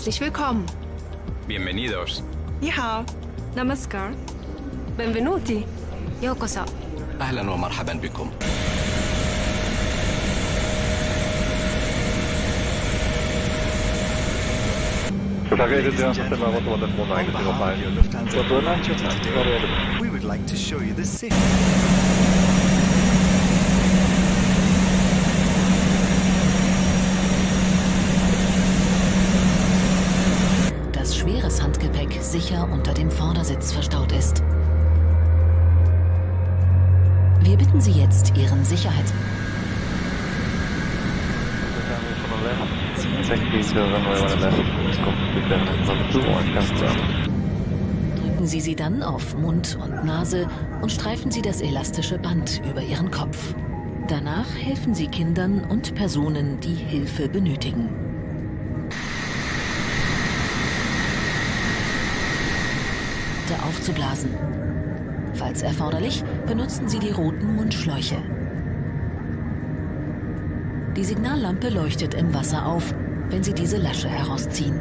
Herzlich willkommen. Bienvenidos. Ni hao. Namaskar. Benvenuti. Yokoso. أهلا ومرحبا بكم. We would like to show you the city. Dass schweres Handgepäck sicher unter dem Vordersitz verstaut ist. Wir bitten Sie jetzt, Ihren Sicherheits... Drücken Sie sie dann auf Mund und Nase und streifen Sie das elastische Band über Ihren Kopf. Danach helfen Sie Kindern und Personen, die Hilfe benötigen. Aufzublasen. Falls erforderlich, benutzen Sie die roten Mundschläuche. Die Signallampe leuchtet im Wasser auf, wenn Sie diese Lasche herausziehen.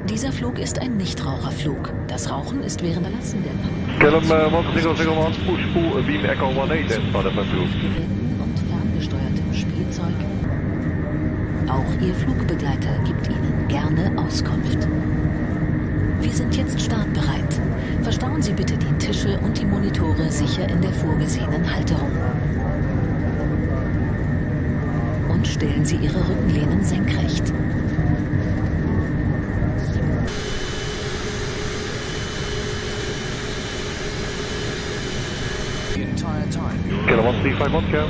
Dieser Flug ist ein Nichtraucherflug. Das Rauchen ist während Verlassen der und ferngesteuertem Spielzeug. Auch Ihr Flugbegleiter gibt Ihnen gerne Auskunft. Wir sind jetzt startbereit. Verstauen Sie bitte die Tische und die Monitore sicher in der vorgesehenen Halterung. Und stellen Sie Ihre Rückenlehnen senkrecht. The entire time you're Kilo 1351, Cal.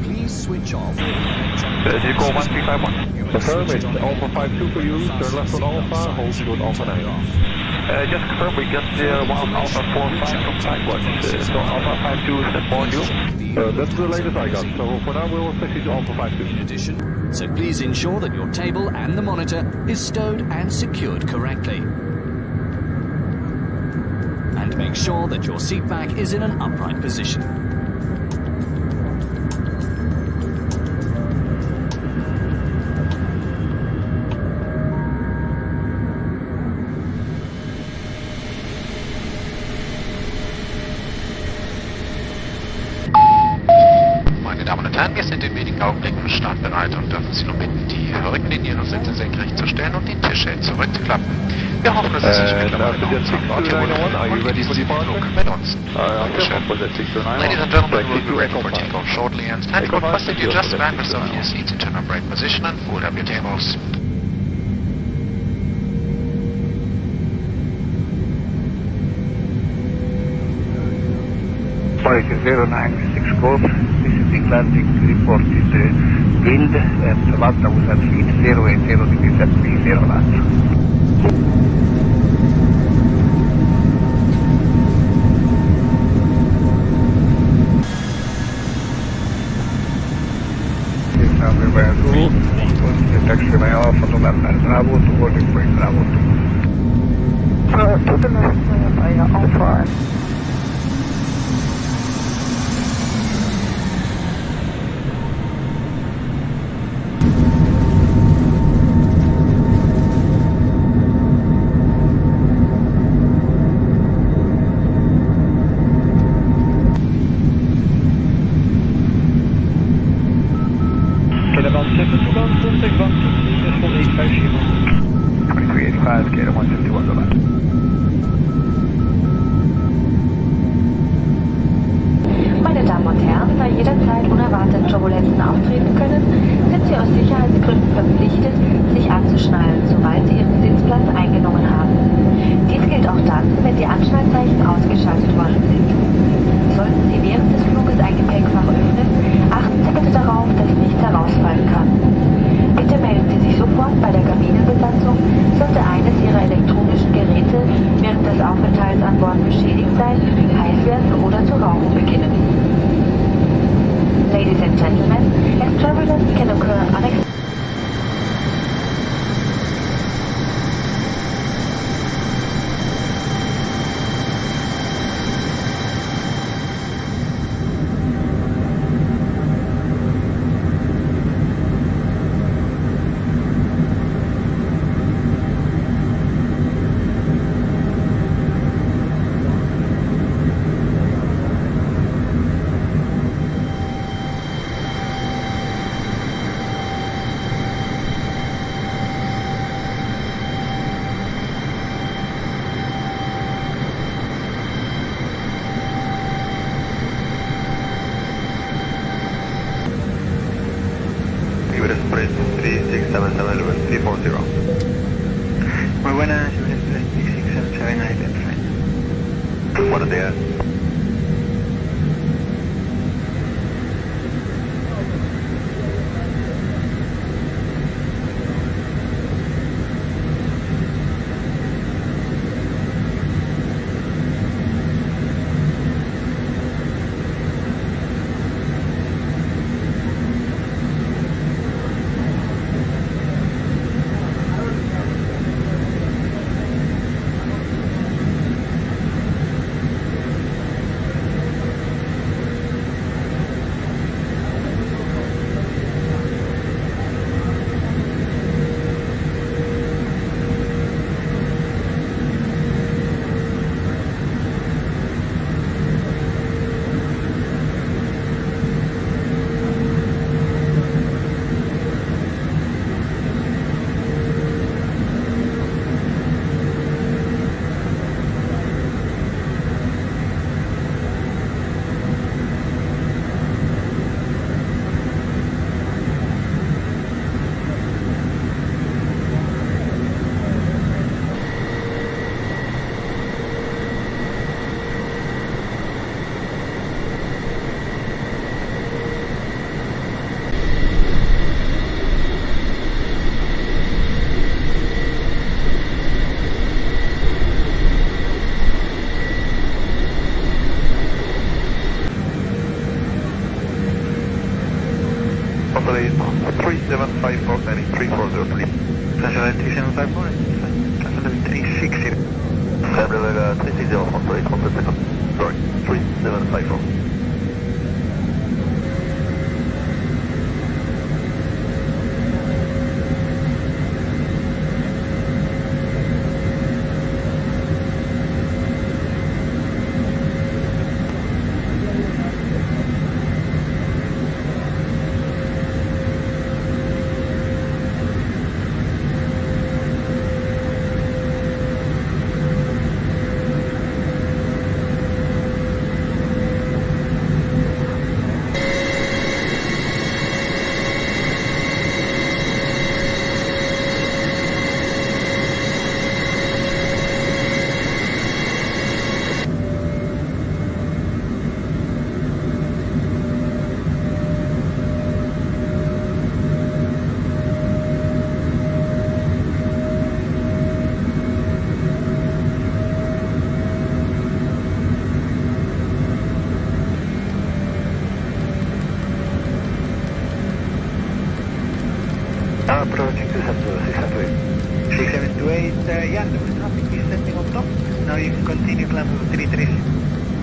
please switch off. Do you call 1351? Confirm it's Alpha 52 for you, turn left on Alpha, hold short Alpha 9. Just confirm, we got one Alpha 45 from Sidewatch, so Alpha 52 is informed you. That's the latest I got, so for now we'll switch to Alpha 52. In addition, so please ensure that your table and the monitor is stowed and secured correctly. And make sure that your seat back is in an upright position. Meine Damen und Herren, wir sind in wenigen Augenblicken startbereit und dürfen Sie nur bitten, die Rückenlinie Ihrer Sitze senkrecht zu stellen und die Tische zurückzuklappen. Wir hoffen, dass Sie sich mittlerweile noch wohlfühlen und genießen Sie den Flug mit uns. Dankeschön. Ladies and gentlemen, we'll be ready for takeoff shortly and kindly request that you adjust the backrest of your seats into an upright position and fold up your tables. Policy 096 Golf, visiting landing reported wind at 1000 feet, 080 degrees at 30 knots. Taxi may offer to London, Bravo to boarding point, Bravo to. To the left, I offer. About 7 to about 2385 Shima. 2385, Kilo 151 London. Meine Damen und Herren, da jederzeit unerwartet Turbulenzen auftreten können, sind Sie aus Sicherheitsgründen verpflichtet, sich anzuschnallen, sobald Sie Ihren Sitzplatz eingenommen haben. Dies gilt auch dann, wenn die Anschnallzeichen ausgeschaltet worden sind. Sollten Sie während des Fluges ein Gepäckfach öffnen, achten Sie bitte darauf, dass nichts herausfallen kann. Bitte melden Sie sich sofort bei der Kabinenbesatzung, sollte eines Ihrer elektronischen Geräte während des Aufenthalts an Bord beschädigt sein, heiß werden oder zu rauchen beginnen. Ladies and gentlemen, as turbulence can occur unexpectedly. 7711 340. Muy buenas, 677 identified. Buenos días. Populate 3754 landing 340 please. Translator 3754, Translator 360. Translator 360, populate 1 second. Sorry, 3754. Approaching 678. 678, yeah, the traffic is setting on top. Now you can continue climb to 330.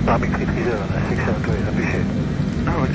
Traffic 330, 678, appreciate it. Oh,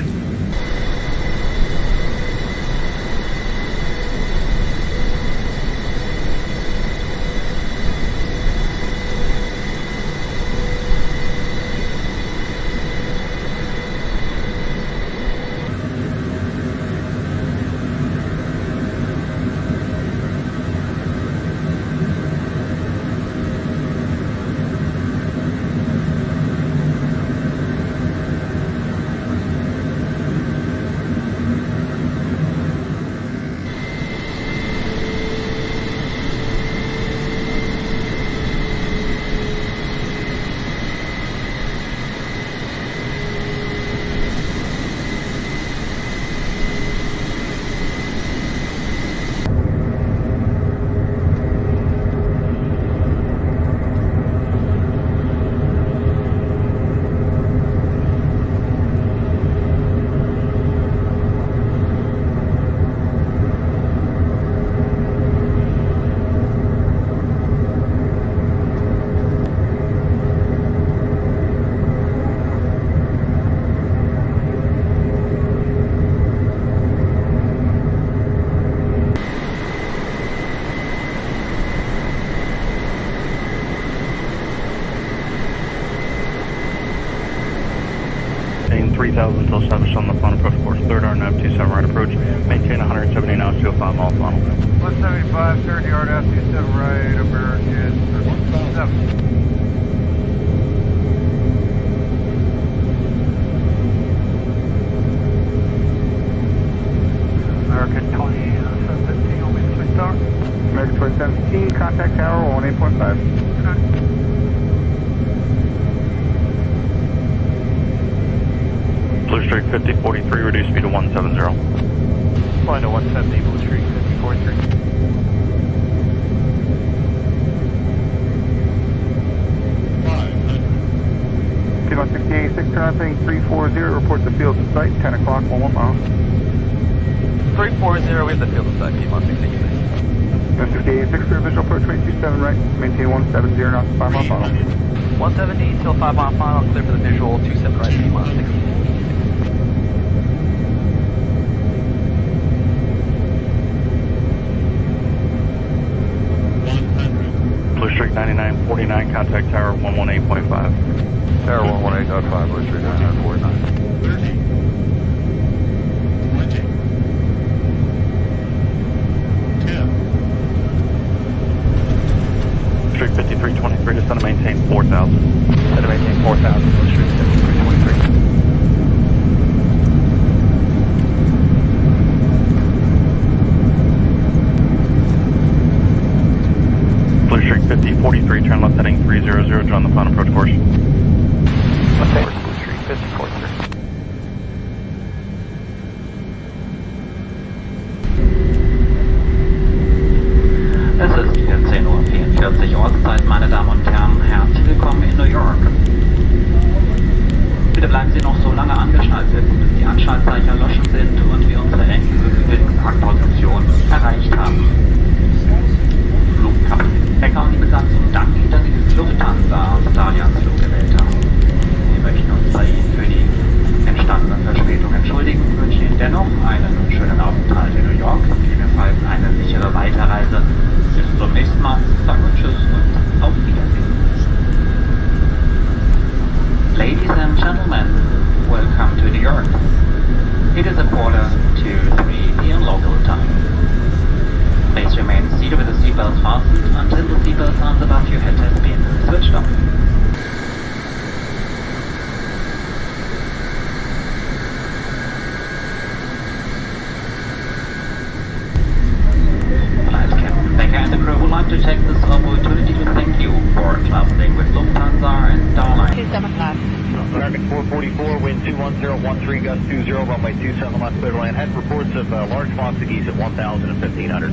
Maintain 3000 until established on the final approach course, 3rd RNAV 27 right approach. Maintain 170 knots, 205 mile final. 175, 3rd yard after 27 right, American 7. American 20, 715, contact tower 18.5. Blue Streak 5043, reduce speed to 170. Flying to 170, Blue Streak 5043. Piedmont 686, turn on thing 340, report the field to site, 10 o'clock, 11 miles. 340, we have the field to site, Piedmont 686. 686, clear visual approach, rate 27 right, maintain 170 knots, 5 mile final. 170 till 5 mile final, clear for the visual, 27 right, Piedmont 686. Blue Streak 9949, contact tower 118.5. Tower 118.5, Blue Streak 9949. 5323, descend to maintain 4,000. Descend to maintain 4,000, Blue Streak 5323. Blue Streak 5043, turn left heading 300, join the final approach course. Okay, Blue Streak 5043. Es ist 14:44 Uhr Ortszeit, meine Damen und Herren. Herzlich willkommen in New York. Bitte bleiben Sie noch so lange angeschnallt sitzen, bis die Anschnallzeichen erloschen sind und wir unsere endgültige Parkposition erreicht haben. Flugkapitän Becker und die Besatzung danken Ihnen, dass Sie dieses Lufthansa-Stallions-Flug gewählt haben. Wir möchten uns bei Ihnen für die entstandene Verspätung entschuldigen und wünschen Ihnen dennoch einen schönen Aufenthalt in New York, gegebenenfalls eine sichere Weiterreise. Bis zum nächsten Mal. Danke und tschüss und auf Wiedersehen. Ladies and gentlemen, welcome to New York. It is 2:45 p.m. local time. Please remain seated with the seatbelts fastened until the seatbelt signs above your head has been switched off. And the crew would like to take this opportunity to thank you for traveling with Lufthansa and Starline. 275. Traffic 444, wind 21013, gust 20, runway 27 left, clear to land. Head reports of large flocks of geese at 1,000 and 1,500.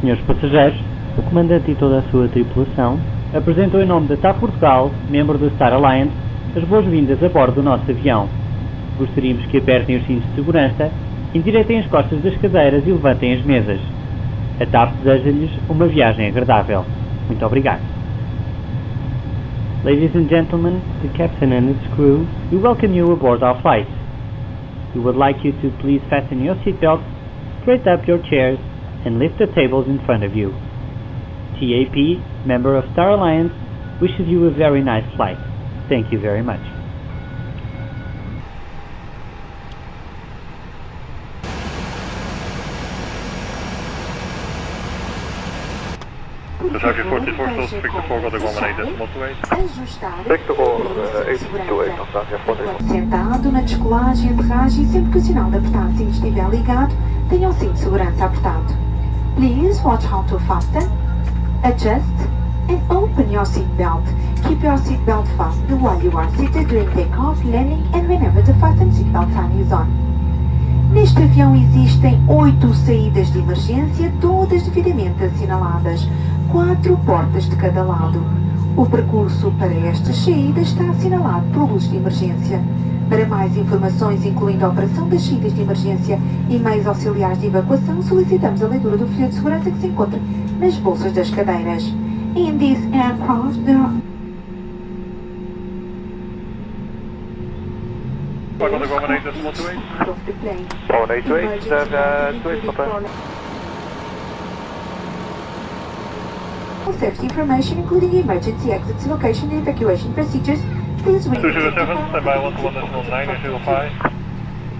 Senhores passageiros, o comandante e toda a sua tripulação apresentam em nome da TAP Portugal, membro da Star Alliance, as boas-vindas a bordo do nosso avião. Gostaríamos que apertem os cintos de segurança, endireitem as costas das cadeiras e levantem as mesas. A TAP deseja-lhes uma viagem agradável. Muito obrigado. Ladies and gentlemen, the captain and his crew, we welcome you aboard our flight. We would like you to please fasten your seatbelts, straighten up your chairs, and lift the tables in front of you. TAP, member of Star Alliance, wishes you a very nice flight. Thank you very much. Desire 44 still Victor 4 got the 118 decimal 28. Victor 828, dan staat je voor de... Sentado na descolagem e aterragem, sempre que o sinal de apertar cinto estiver ligado, tenha o cinto de segurança apertado. Please watch how to fasten, adjust and open your seatbelt. Keep your seatbelt fastened while you are seated during takeoff, landing and whenever the fasten seatbelt sign is on. Neste avião existem 8 saídas de emergência, todas devidamente assinaladas, 4 portas de cada lado. O percurso para estas saídas está assinalado por luz de emergência. Para mais informações, incluindo a operação das saídas de emergência e meios auxiliares de evacuação, solicitamos a leitura do folheto de segurança que se encontra nas bolsas das cadeiras. In this aircraft, there are... Got the 118 decimal 28. 128, then 28 stoppen. Safety information, including emergency exits, location, and evacuation procedures. Please read 207, stand by 121.905.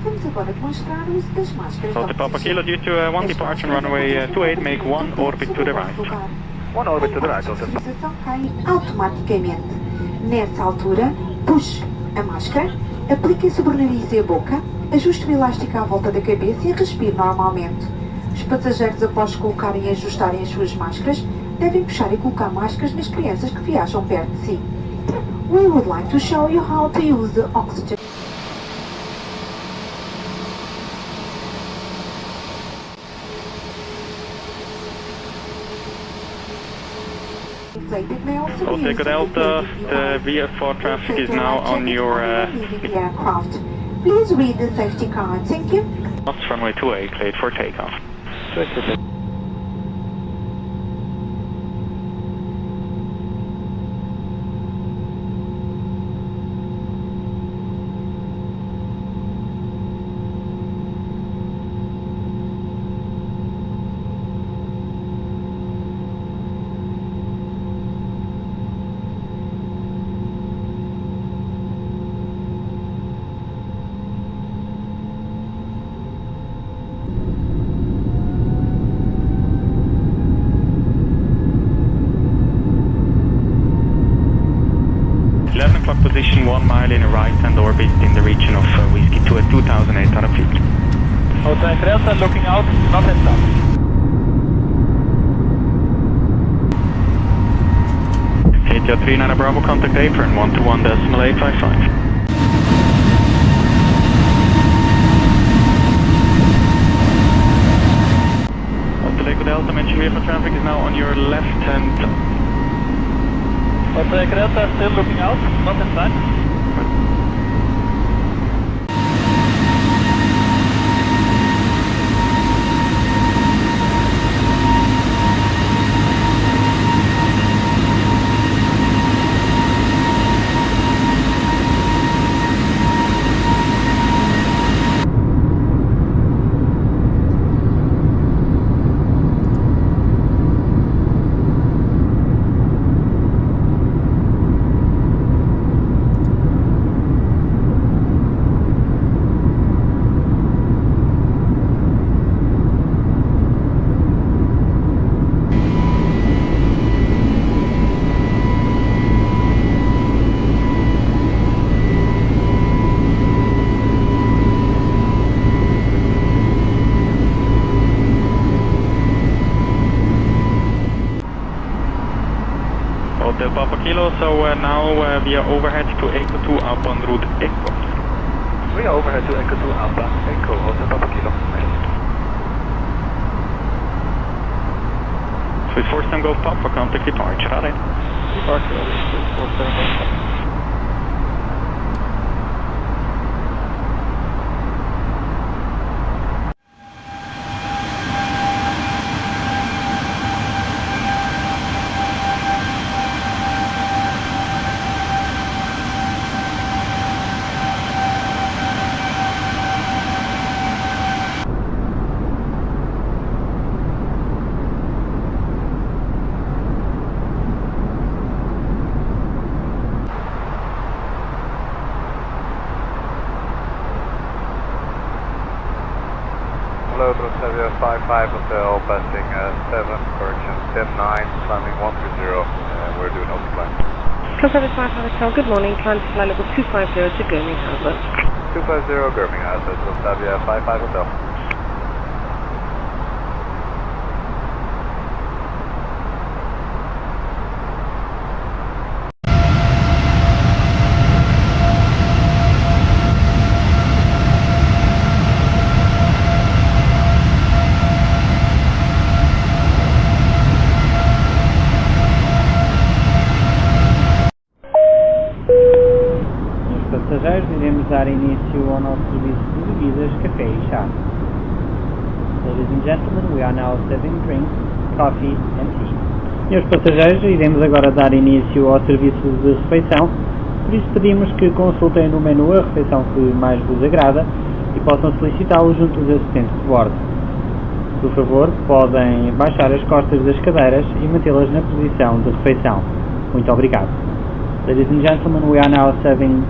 Vamos agora demonstrar o uso das máscaras. So, Papa Kilo, due to one departure on runway 28, make one orbit to the right. One orbit to the right, A sensação cai automaticamente. Nessa altura, puxe a máscara, aplique sobre o nariz e a boca, ajuste o elástico à volta da cabeça e respire normalmente. Os passageiros, após colocarem e ajustarem as suas máscaras, devem puxar e colocar máscaras nas crianças que viajam perto de si. We would like to show you how to use the oxygen. I'll take a Delta, the VF4 traffic is now on your aircraft. Please read the safety card, thank you. runway 28, cleared for takeoff. Position 1 mile in a right-hand orbit in the region of Whiskey 2 at 2,800 feet. Hotel Delta looking out, not at stop. ATR 39 Bravo, contact apron 121.855. Hotel Delta, mention vehicle traffic is now on your left-hand. Hotel Delta still looking out, not inside. Hotel Papa Kilo, so now we are overhead to Echo 2 Alpha en route Echo. We are overhead to Echo 2 Alpha, Echo, Hotel Papa Kilo. Swiss 47 Golf Papa, contact departure, ready. Departure, Swiss 47 Golf Papa. Hello, Transavia 55 Hotel, passing 7, correction 10-9, climbing 130, we're doing autopilot. Transavia 55 Hotel, good morning, climb to fly level 250 to Birmingham. 250 Birmingham, Transavia 55 Hotel. Passageiros, iremos dar início ao nosso serviço de bebidas, café e chá. Ladies and gentlemen, we are now serving drinks, coffee and tea. Senhores passageiros, iremos agora dar início ao serviço de refeição, por isso pedimos que consultem no menu a refeição que mais vos agrada e possam solicitá-lo junto dos assistentes de bordo. Por favor, podem baixar as costas das cadeiras e mantê-las na posição de refeição. Muito obrigado. Ladies and gentlemen, we are now starting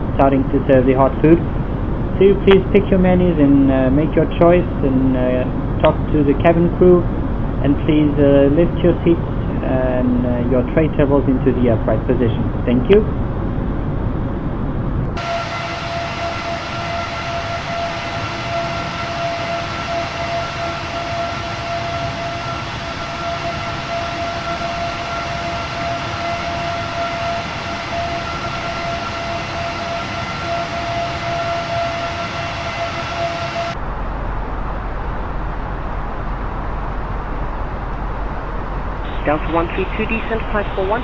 to serve the hot food. So you please pick your menus and make your choice and talk to the cabin crew. And please lift your seats and your tray tables into the upright position. Thank you. Delta 132, descent flight for 100.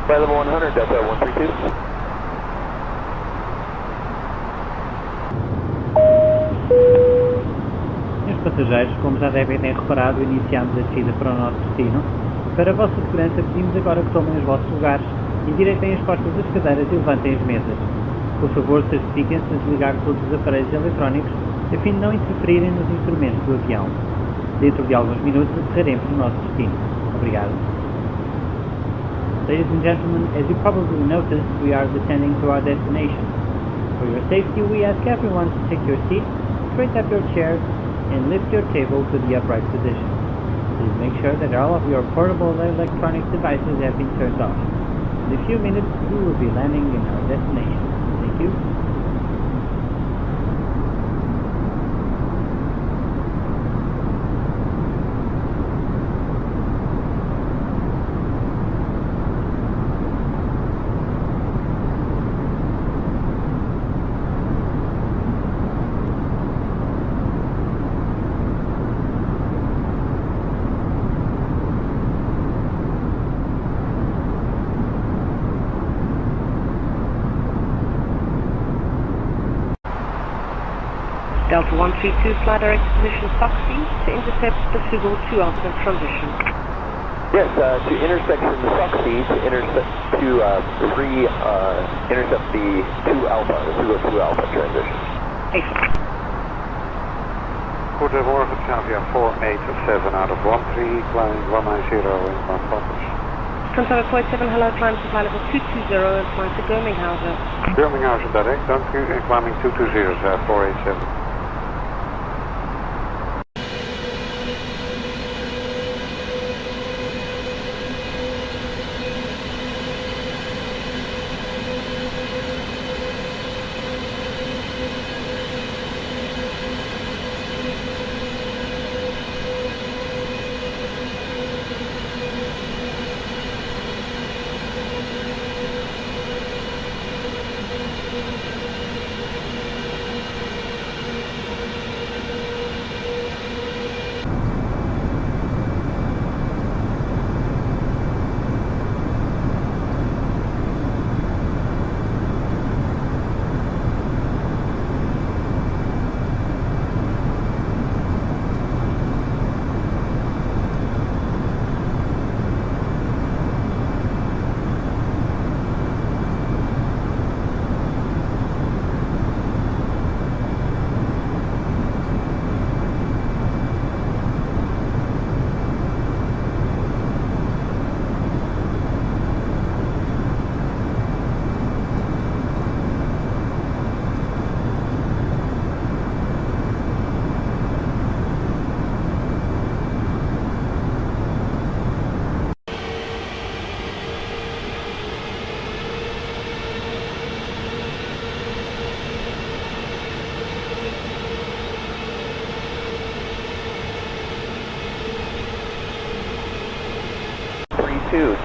Flight level 100, Delta 132. Senhores passageiros, como já devem ter reparado, iniciamos a descida para o nosso destino. Para a vossa segurança, pedimos agora que tomem os vossos lugares, endireitem as costas das cadeiras e levantem as mesas. Por favor, certifiquem-se de desligar todos os aparelhos eletrónicos, a fim de não interferirem nos instrumentos do avião. Dentro de alguns minutos, aterraremos no nosso destino. Obrigado. Ladies and gentlemen, as you probably noticed, we are descending to our destination. For your safety, we ask everyone to take your seat, straighten up your chairs, and lift your table to the upright position. Please make sure that all of your portable electronic devices have been turned off. In a few minutes, we will be landing in our destination. Thank you. Delta 132, fly direct to position Foxy to intercept the Fugel 2 Alpha transition. Yes, to intersection Foxy to intercept the 2 Alpha, the Fugel 2 Alpha transition. Excellent. Goedemorgen, Xavier 487 out of 13, climbing 190 in my focus. Transavia 47, hello, climb to fly level 220 and fly to Birmingham. Birmingham direct, dank u, en climbing 220, 487.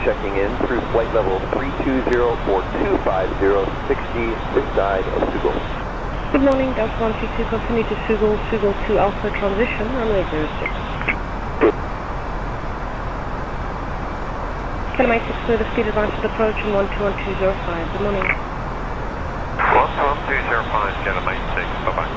checking in through flight level 320 or 250, 60 this side of Sugal. Good morning, Delta 132, continue to Sugal, Sugal 2 Alpha transition, runway 06. Kinematic 6 clear the speed advanced approach and 121-205, good morning. 121-205, Kinematic 6, bye-bye.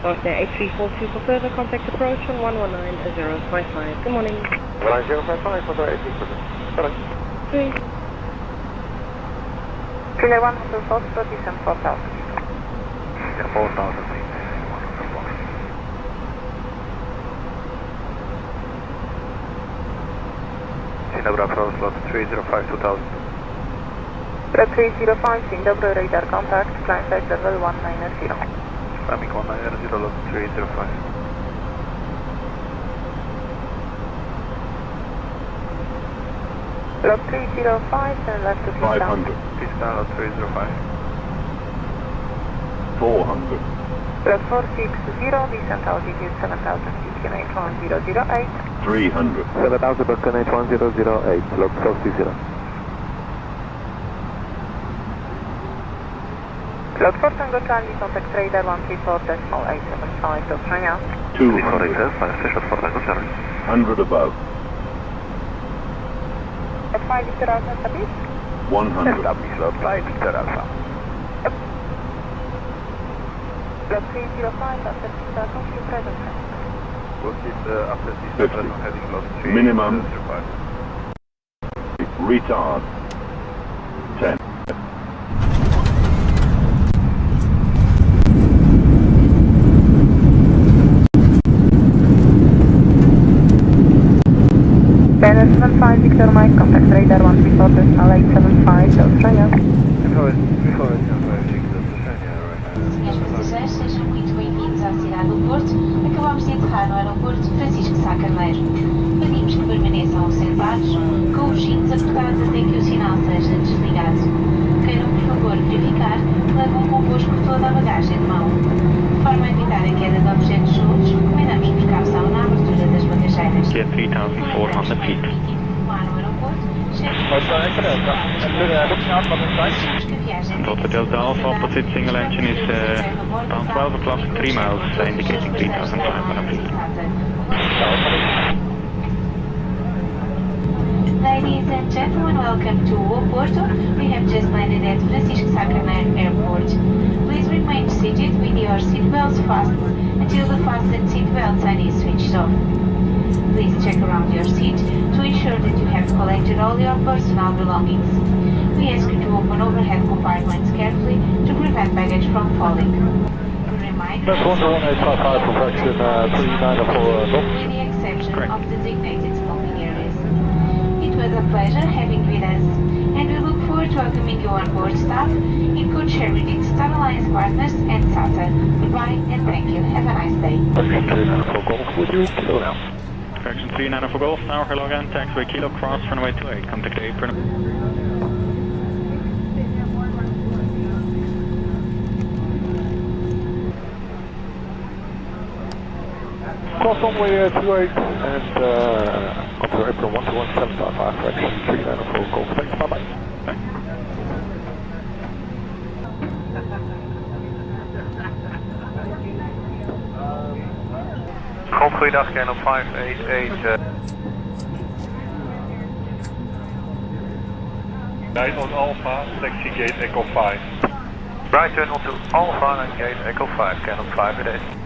North Air 8342 for further contact approach on 119-055. Good morning. 19055, North Air 8342. Bye-bye. 391 to Fox, descent 4000. Yeah, 4000 feet. Dzień dobry, approach slot 305 2000. 305, dzień dobry, radar contact, climb side level 190. Climbing 190, lot 305. Lot 305, and left to 500. Pista, lot 305. 400. Lot 460, descent altitude 7000 feet, QNH 1008. 300. 7000, QNH 1008, lot 460. Lot 4 Tango Charlie, contact radar 134.875, do Australia. 200. Fish at 4 Tango Charlie. 100 above. At 5 Victor Alpha, established? 100. Established, lot 5 Victor Alpha. Lot 305, after Victor Alpha, you present. Proceed after this present heading lot 3. Minimum. Retard. 10. Banner 75, Victor Mike, contact radar 134.875, do Australia. Senhores passageiros, sejam muito bem-vindos à cidade do Porto. Acabamos de enterrar no aeroporto Francisco Sá Carneiro. Pedimos que permaneçam observados, com os cintos apertados até que o sinal seja desligado. Queiram, por favor, verificar que levam convosco toda a bagagem de mão. De forma a evitar a queda de objetos soltos, recomendamos precaução na abertura das bagageiras. Get 3,400 feet. Delta Delta Alpha, opposite single engine is around 12 o'clock, 3 miles, indicating 3,500 feet. Ladies and gentlemen, welcome to Oporto. We have just landed at Francisco Sá Carneiro Airport. Please remain seated with your seatbelts fastened until the fastened seatbelt sign is switched off. Please check around your seat to ensure that you have collected all your personal belongings. We ask you to open overhead compartments carefully to prevent baggage from falling. A reminder, That's 11855 for fraction 394 with the exception of designated smoking areas. It was a pleasure having with us, and we look forward forward to welcoming you on board, staff, in good share with Star Alliance partners and SATA. Goodbye and thank you. Have a nice day. Correction 394 Golf, would you kilo now? Correction 394 Golf, now for log in, taxiway kilo, cross runway 28, contact apron. Cross runway 28 and onto apron 12175, correction 394 Golf, thanks, bye-bye. Golf, goeiedag, Channel 588. Right on Alpha, taxi gate Echo 5. Right turn onto Alpha and gate Echo 5, Channel 588.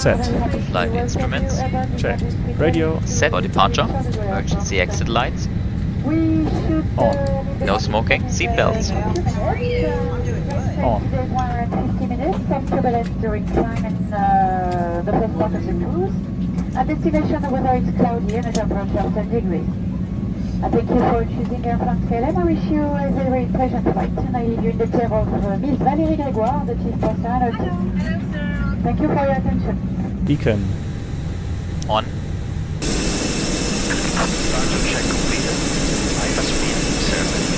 Set. Flight instruments. Checked. Radio. Set for departure. Emergency exit lights. On. No smoking. Seatbelts. On. Turbulence during climb in the first part of the cruise. At destination, the weather is cloudy and a temperature of 10 degrees. I thank you for choosing Air France KLM. I wish you a very pleasant flight, and I leave you in the care of Miss Valérie Grégoire, the chief personality. Thank you for your attention. Beacon. On. Departure check completed. IFS beam service.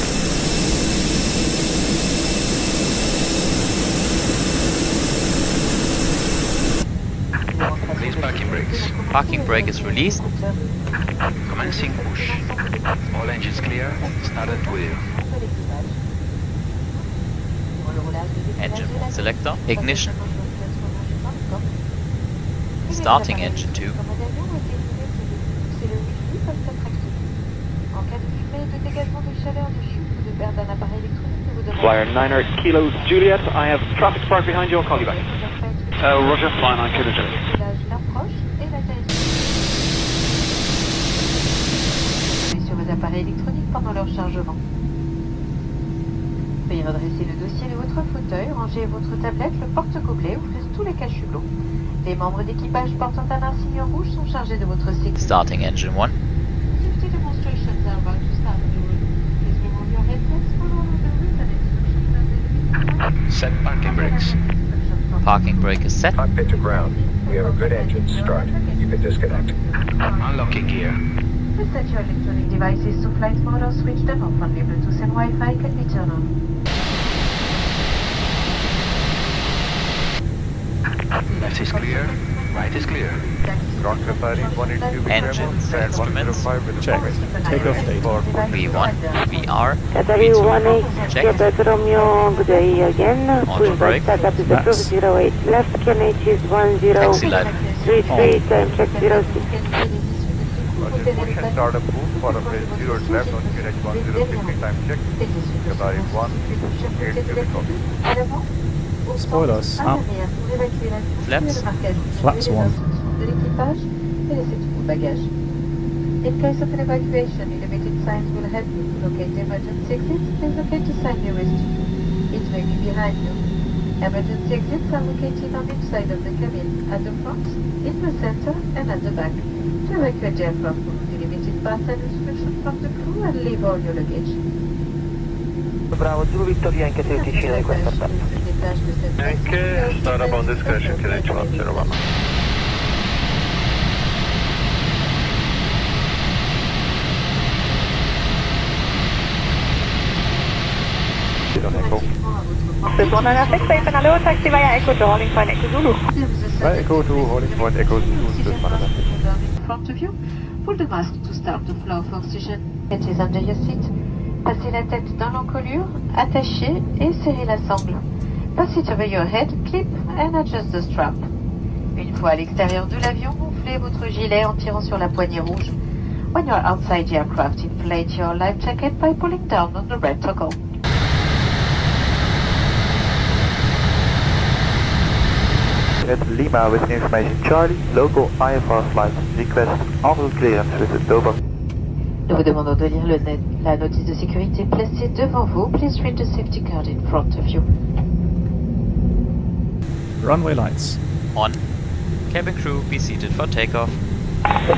Release parking brakes. Parking brake is released. Commencing push. All engines clear. Start at wheel. Engine 1 selector. Ignition. Starting engine 2. Flyer 9 Kilo Juliet, I have traffic parked behind you, I'll call you back. Roger, Flyer 9 Kilo Juliet. Sur vos appareils électroniques pendant leur chargement. Veuillez redresser le dossier de votre fauteuil, ranger votre tablette, le porte-gobelet, ouvrir tous les caches hublots. Les membres d'équipage portant un insigne rouge sont chargés de votre sécurité. Starting engine 1. Safety demonstrations are about to start. Please remove your headsets, follow the route and instructions. Set parking brakes. Parking brake is set. Cockpit to ground. We have a good engine start. You can disconnect. Unlocking gear. Please set your electronic devices to flight mode or switch them off. Only Bluetooth and Wi-Fi can be turned on. Left is clear. Right is clear. Engines, instruments. Check. Takeoff date. V1. VR. Category 1H, Quebec Romeo, good day again. Auto brake. Setup is approved 08 left, QNH is 1033, time check 06. We can start a move for a bridge 0 left on QNH 1050, time check. Category 1, 8 cubicle. Spoilers. Up. Flaps. Flaps 1. In case of an evacuation, illuminated signs will help you to locate emergency exits. Please locate the sign nearest you. It may be behind you. Emergency exits are located on each side of the cabin, at the front, in the center, and at the back. To evacuate the aircraft, follow the limited path and instructions from the crew and leave all your luggage. Bravo, Zulu Victoria anche se decine di questa parte. Anche start up on discretion QNH 101. One and a 6, safe and a low taxi via Echo to holding point Echo Zulu. Right, Echo to holding point Echo Zulu. In front of you, pull the mask to start the flow of oxygen. It is under your seat. Passez la tête dans l'encolure, attachez et serrez la sangle. Pass it over your head, clip and adjust the strap. Une fois à l'extérieur de l'avion, gonflez votre gilet en tirant sur la poignée rouge. When you are outside the aircraft, inflate your life jacket by pulling down on the red toggle. At Lima with information Charlie, local IFR flight request en route clearance with the Dover. Nous vous demandons de lire la notice de sécurité placée devant vous. Please read the safety card in front of you. Runway lights. On. Cabin crew, be seated for takeoff.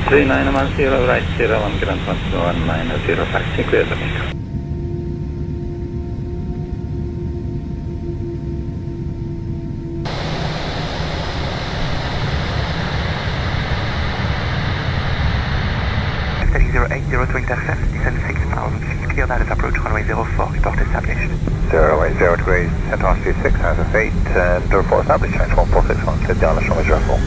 3910 right 01 Grand 1990 taxi clear to make. Heading 080 to intercept, descend 6,000 feet, clear that is approach runway 04, report established. 080 degrees, center speed 6, has a fate, and report established, change 1461, clear down the runway 04.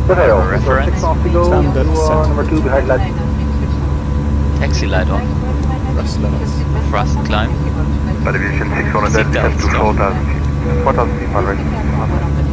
Reference. Standard set. number 2 behind light. Taxi light on. Thrust limits. Thrust climb. By deviation 600 Seat descend to down. 4,700.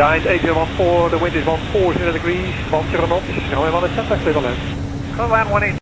Giant 814, the wind is 140 degrees, 10 knots, going on a center clear left. Go land 180.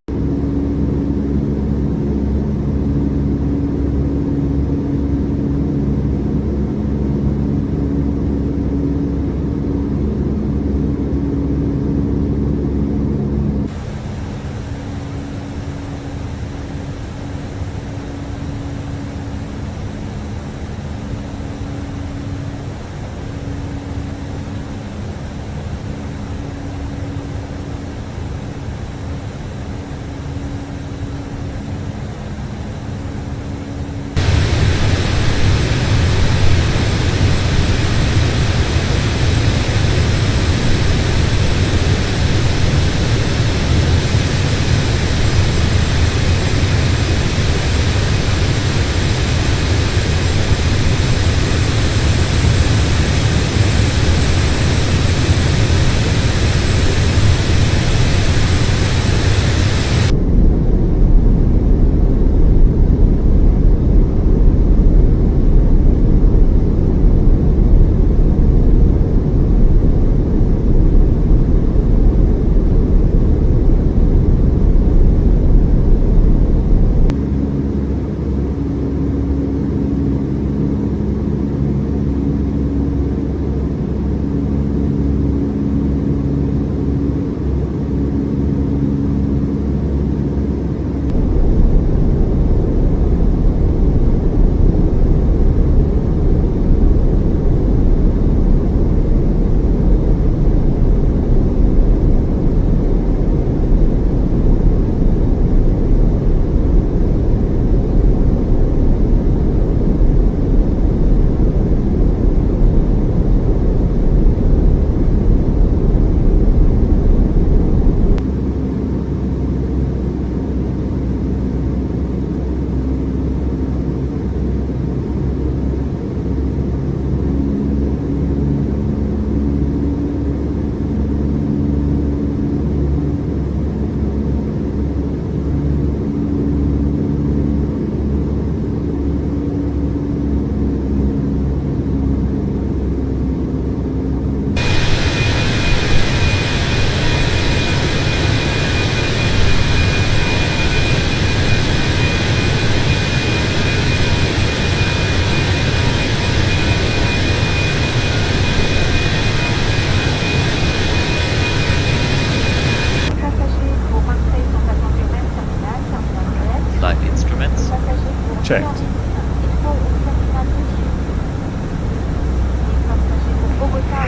checked.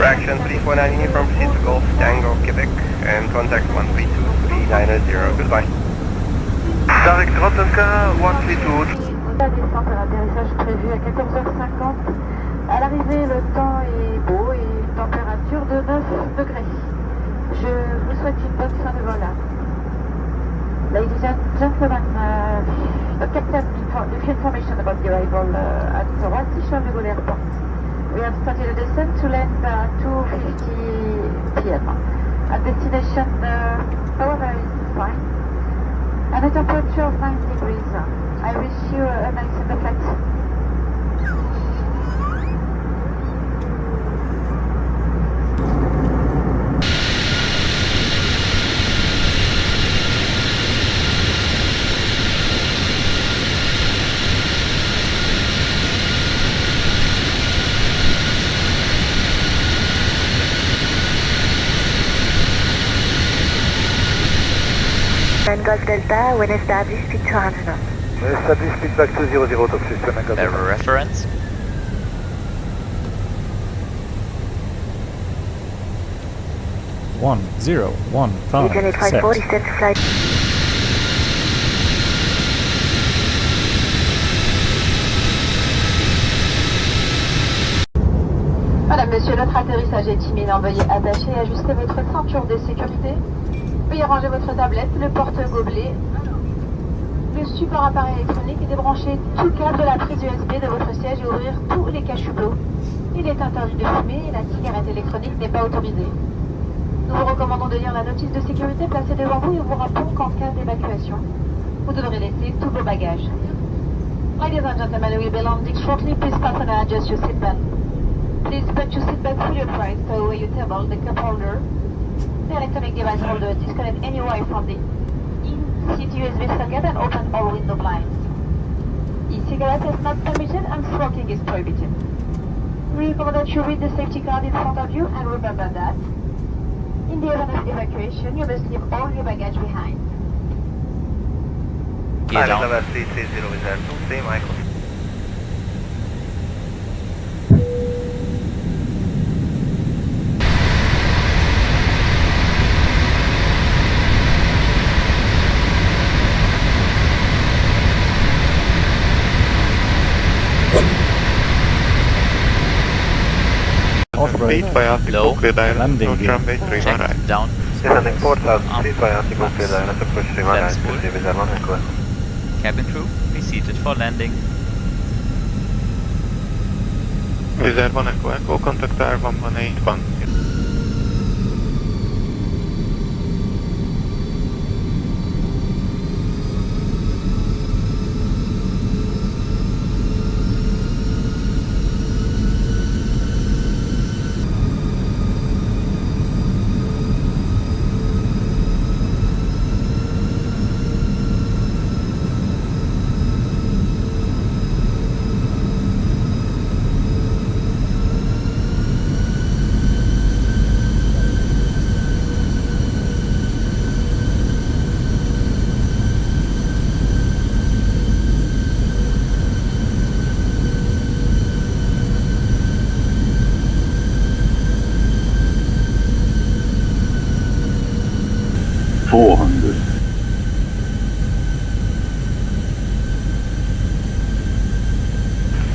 Traction 349 uniform, proceed to Golf Tango Quebec and contact 132390. Goodbye. Direct Rotterdam 132. La descente à l'atterrissage prévu à 14h50. À l'arrivée, le temps est beau et une température de 9 degrés. Je vous souhaite une bonne fin de vol. Ladies and gentlemen, the captain with information about the arrival at Roissy Charles de Gaulle Airport. We have started a descent to land 250 p.m. At destination, power is fine. And a temperature of 9 degrees. I wish you a nice flight. Golf Delta, when established, speed 200 knots. Established speed back to 00 to system and Golf Delta. Reference. One, 0, 1, 5, Agent 540, set to flight. Madame, monsieur, notre atterrissage est imminent. Veuillez attacher et ajuster votre ceinture de sécurité. Veuillez ranger votre tablette, le porte-gobelet, le support appareil électronique et débrancher tout le câble de la prise USB de votre siège et ouvrir tous les cache-hublot. Il est interdit de fumer et la cigarette électronique n'est pas autorisée. Nous vous recommandons de lire la notice de sécurité placée devant vous et vous rappelons qu'en cas d'évacuation, vous devrez laisser tous vos bagages. Ladies and gentlemen, we will be landing shortly. Please fasten and adjust your seatbelt. Please put your seatbelt fully upright, stow away your table, the cup holder, the electronic device holder, disconnect any wire from the in-seat USB socket and open all window blinds. E-cigarette is not permitted and smoking is prohibited. We recommend that you read the safety card in front of you and remember that in the event of evacuation, you must leave all your baggage behind. Gear down. Michael. Speed by Article clear direct, no runway 31 right. Down. Descending 4000 feet by Article clear direct, approach 31 right, proceed with Airman Echo. Cabin crew, be seated for landing. Reserve 1 Echo Echo, contact Air 1181.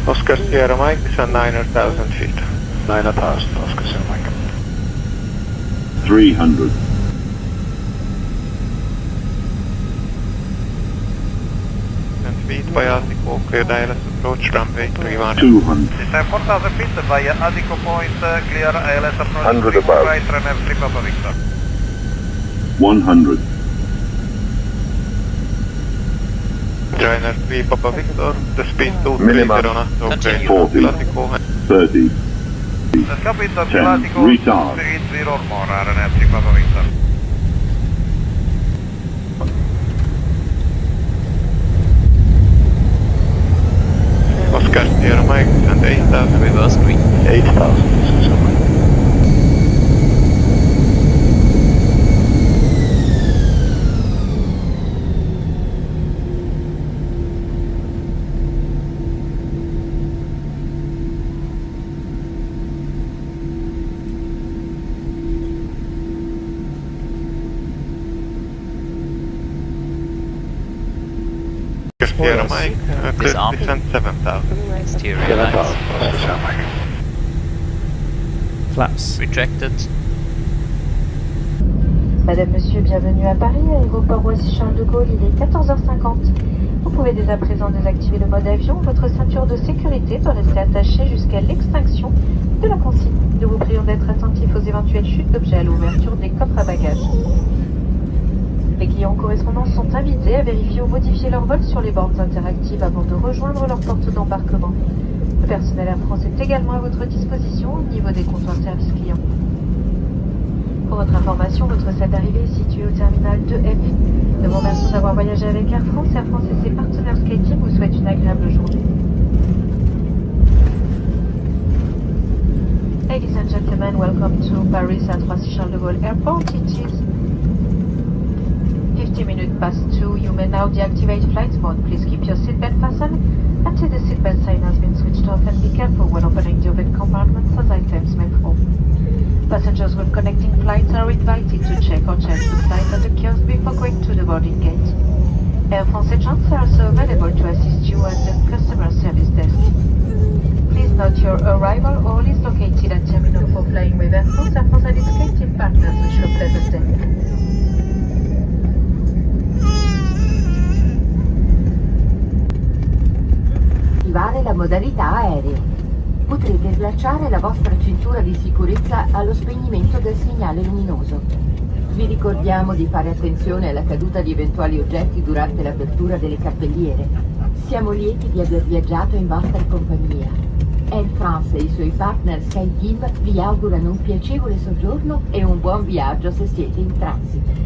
Oscar Sierra Mike, descend 9,000 feet. 9,000, Oscar Sierra Mike. 300. And speed by Article clear direct, approach runway 31. 200. Descend 4,000 feet via Adico Point, clear ILS approach 100 above. right, runway 3 Papa Victor. 100. Trainer 3 Papa Victor, the speed 230 Minimum. knots, okay. 40. Article 30. The Capitol 10. Atlantico Retard. 30 or more, RNF 3 Papa Victor. Oscar Sierra Mike, and 8,000. Reverse green. 8,000, Oscar Sierra Mike. Sierra Mike, clear Disarm. descent 7,000. Exterior 7,000, lights. Oscar Sierra Mike. Flaps. Retracted. Madame, Monsieur, bienvenue à Paris, aéroport Roissy-Charles de Gaulle, il est 14h50. Vous pouvez dès à présent désactiver le mode avion. Votre ceinture de sécurité doit rester attachée jusqu'à l'extinction de la consigne. Nous vous prions d'être attentifs aux événements d'éventuelles chutes d'objets à l'ouverture des coffres à bagages. Les clients en correspondance sont invités à vérifier ou modifier leur vol sur les bornes interactives avant de rejoindre leur porte d'embarquement. Le personnel Air France est également à votre disposition au niveau des comptoirs service client. Pour votre information, votre salle d'arrivée est située au terminal 2F. Nous vous remercions d'avoir voyagé avec Air France. Air France et ses partenaires SkyTeam vous souhaitent une agréable journée. Ladies and gentlemen, welcome to Paris at Roissy-Charles de Gaulle Airport. It is 50 minutes past 2. You may now deactivate flight mode. Please keep your seatbelt fastened until the seatbelt sign has been switched off, and be careful when opening the overhead compartments as items may fall. Passengers with connecting flights are invited to check or change the flight at the kiosk before going to the boarding gate. Air France agents are also available to assist you at the customer service desk. Please note your arrival hall is located at Terminal 4 flying with Air France. Air France and its SkyTeam partners wish you a pleasant day. Attivare la modalità aereo. Potrete slacciare la vostra cintura di sicurezza allo spegnimento del segnale luminoso. Vi ricordiamo di fare attenzione alla caduta di eventuali oggetti durante l'apertura delle cappelliere. Siamo lieti di aver viaggiato in vostra compagnia. Air France e i suoi partner SkyTeam vi augurano un piacevole soggiorno e un buon viaggio se siete in transito.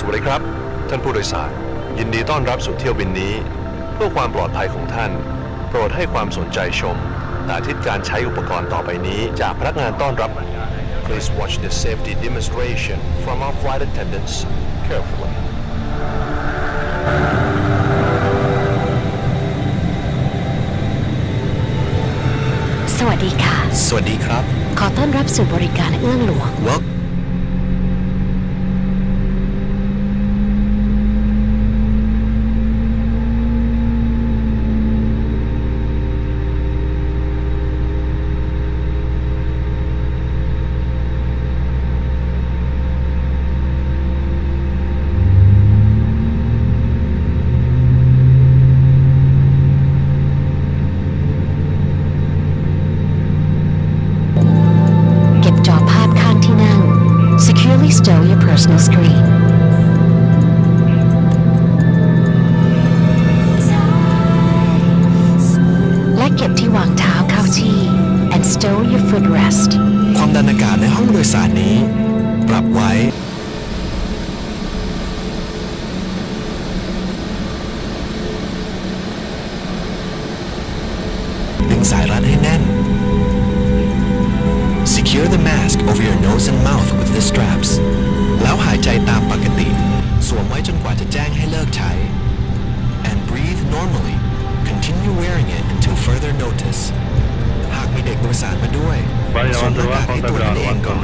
สวัสดีครับท่านผู้โดยสารยินดีต้อนรับสู่เที่ยวบินนี้เพื่อความปลอดภัยของท่านโปรดให้ความสนใจชมสาธิตการใช้อุปกรณ์ต่อไปนี้จากพนักงานต้อนรับ Please watch this safety demonstration from our flight attendants carefully. สวัสดีค่ะ สวัสดีครับ ขอต้อนรับสู่บริการเอื้องหลวง เก็บจอภาพข้างที่นั่ง Securely stow your personal screen และเก็บที่วางเท้าเข้าที่ and stow your footrest ความดันอากาศในห้องโดยสารนี้ ปรับไว้ดึงสายรัดให้แน่น Secure the mask over your nose and mouth with the straps แล้วหายใจตามปกติ สวมไว้จนกว่าจะแจ้งให้เลิกใช้ and breathe normally continue wearing it until further notice หากมีเด็กโดยสารมาด้วยสวมหน้ากากให้ตัวท่านเองก่อน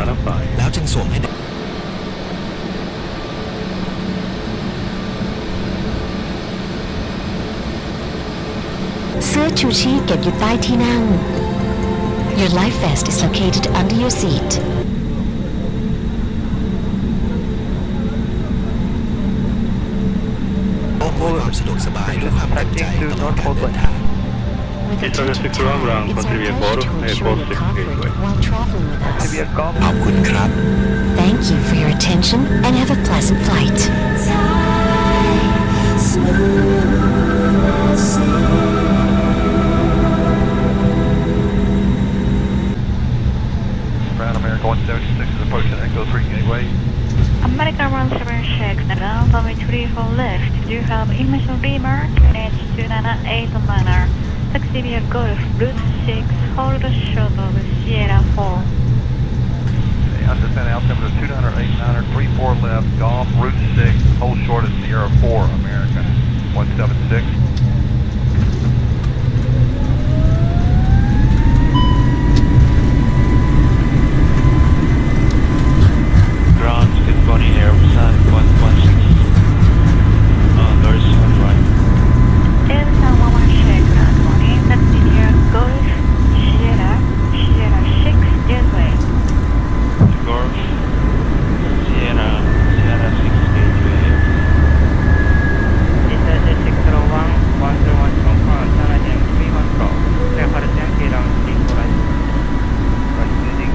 แล้วจึงสวมให้เด็ก เสื้อชูชีพเก็บอยู่ใต้ที่นั่ง Your life vest is located under your seat อำนวยความสะดวกสบายด้วยความเต็มใจตลอดการเดินทาง With attention time, it's our pleasure to ensure your comfort while traveling with us. ขอบคุณครับ Thank you for your attention and have a pleasant flight. Ground America 176 is approaching Echo 3 gateway. American 176, now runway 34 left. Do you have image on remark? NH298 manner. Taxi via Golf, Route 6, hold short of Sierra 4. Understand altimeter 208, 34 left, Golf, Route 6, hold short of Sierra 4, American 176. Ground, good morning, Air Busan 116. Doors on right. Delta 116, good morning. Taxi via Golf, Sierra 6, gateway. Golf, Sierra 6 gateway. This is 601, 101 confirm, China Jam 314. Clear for the empty down 34 right. Right, leading.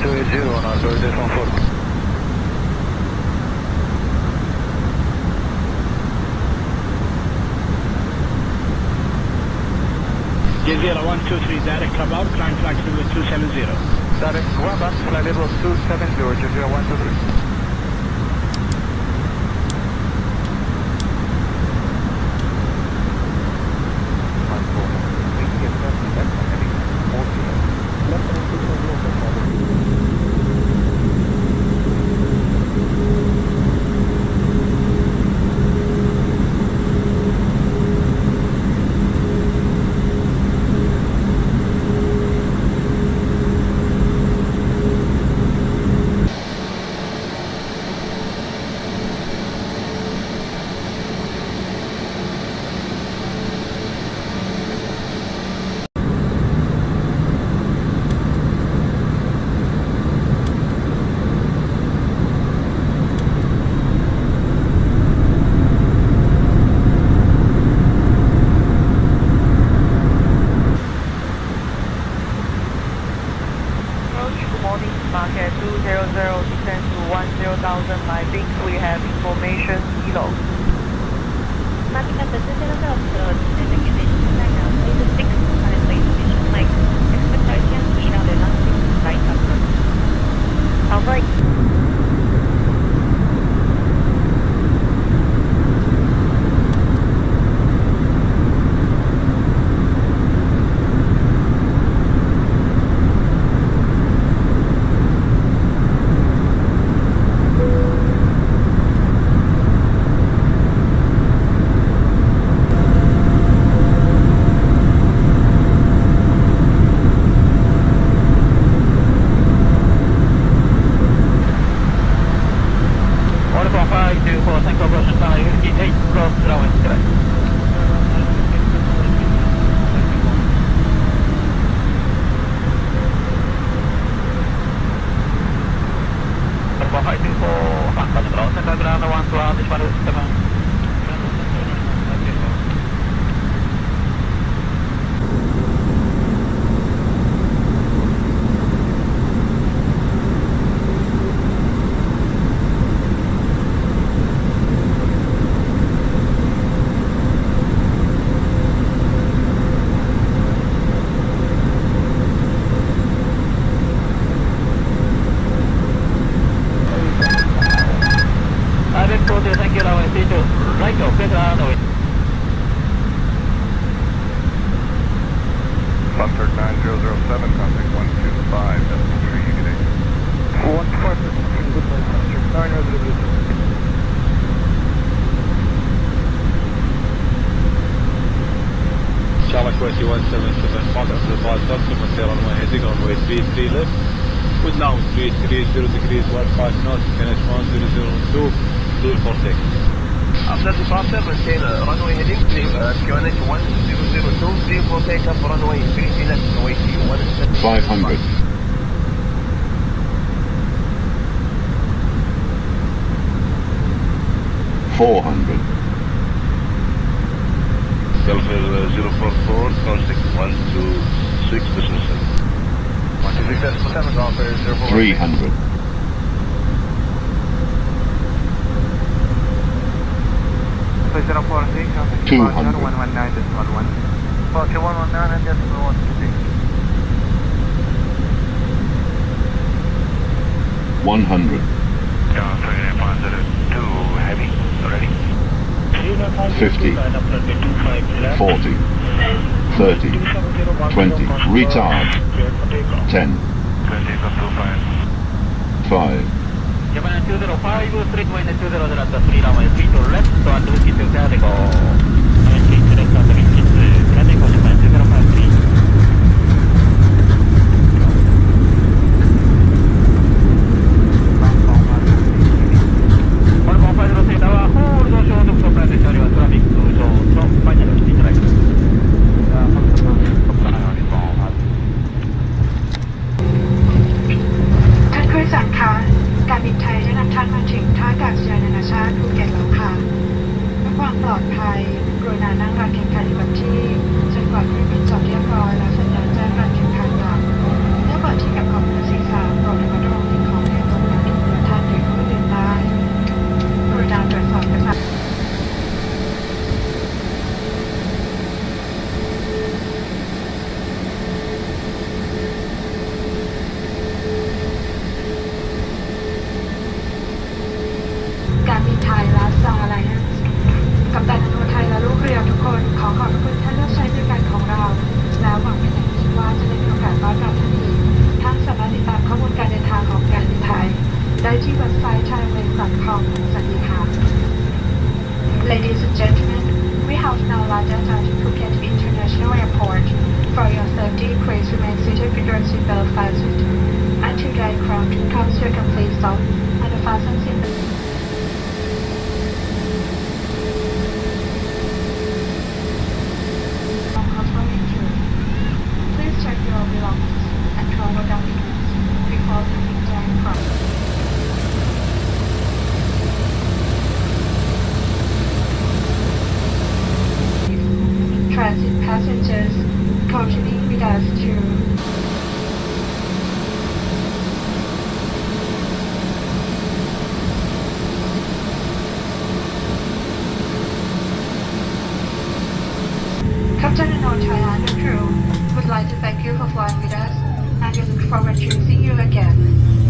1280 on our bird decimal 4. Gazela 123, direct club out, climb flight level 270. Direct club out, flight level 270, Gazela 123. Market 200, descend to 10,000 by Big, we have information below. Market 200, descend again to China, please 6 currently station length, expectation to share the landing right after. Alright. Buster 9007, contact 125, decimal 3, you get 125, goodbye, Buster 9007. Charlie 2177, contact to the advised customer, sail on way heading on way 33 left, with now 330 degrees, 15 knots, NH 1002, 246. After departure, maintain runway heading, QNH 1002, clear for takeoff, runway 30 left, await 500. 400. Delta 044, contact 126, business. 300. 046, 200. 119.1. 4119 and decimal 126. 100. heavy, ready. 50. 40. 30. 20. Retard. 10. 5. Japan 205, straight wind 200 at the 3 runway 3 to left, so and whiskey to Takeoff. Select on the whiskey to Takeoff, Japan 2053. Phi transit passengers coaching with us to Captain and all Thai and crew would like to thank you for flying with us and we look forward to seeing you again.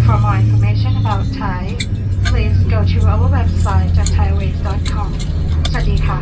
For more information about Thai, please go to our website at thaiways.com. สวัสดีค่ะ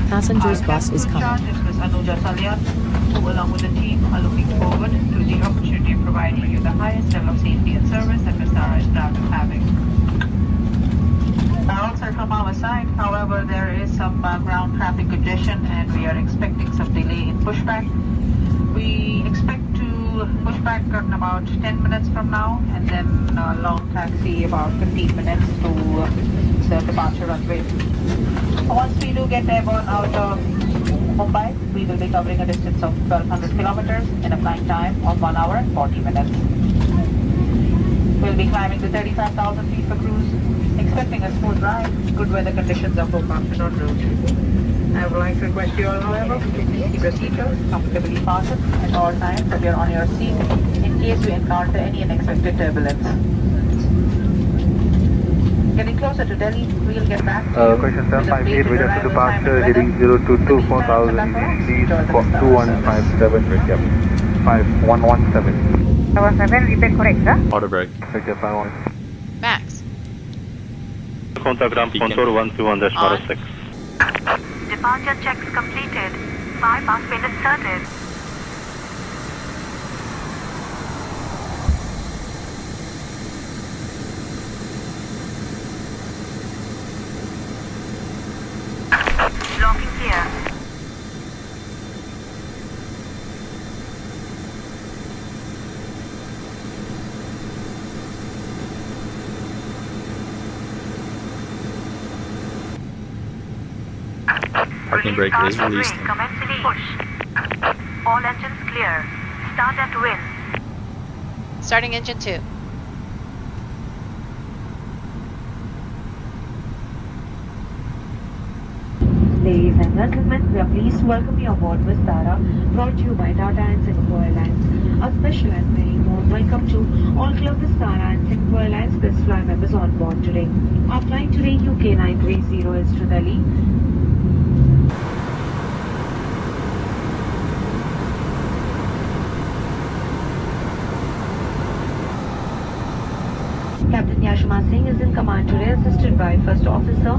Passenger's bus is coming. Who, along with the team, are looking forward to the opportunity of providing you the highest level of safety and service that Vistara is proud of having. Also from our side, however, there is some ground traffic congestion and we are expecting some delay in pushback. We expect to push back in about 10 minutes from now and then a long taxi about 15 minutes to the departure runway. Once we do get airborne out of Mumbai, we will be covering a distance of 1200 kilometers in a flying time of 1 hour and 40 minutes. We'll be climbing to 35,000 feet per cruise, expecting a smooth ride. Good weather conditions are forecasted en route. I would like to request you all, however, to please keep your seatbelts comfortably fastened at all times that you're on your seat in case we encounter any unexpected turbulence. Getting closer to Delhi, we'll get back to you. Question 758, with us to departure, heading 022, 4000, please, 2157, yep, 5117. 7, repeat correct, sir? Auto brake. Correct, 51. Max. contact ramp contour 121-06. Departure checks completed. Bypass pin inserted. Locking gear. Parking brake is released. Commencing push. All engines clear. Start at wind. Starting engine 2. Ladies and gentlemen, we are pleased to welcome you aboard Vistara, brought to you by Tata and Singapore Airlines. A special and very warm welcome to all Club Vistara and Singapore Airlines Best Fly members on board today. Our flight today UK 930 is to Delhi. Captain Yashima Singh is in command today, assisted by First Officer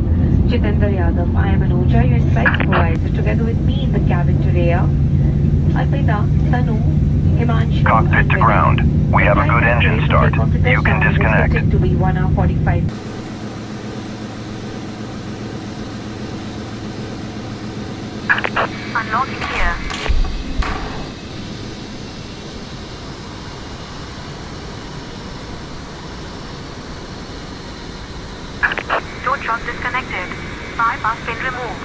Jitendra Yadav. I am Anuja, your flight supervisor. Together with me in the cabin today are Alpita, Tanu, Himanshu, Cockpit to ground. We have a good engine start. You can disconnect. To be 1 hour 45. Unlocking gear. Tow truck disconnected. Bypass pin removed.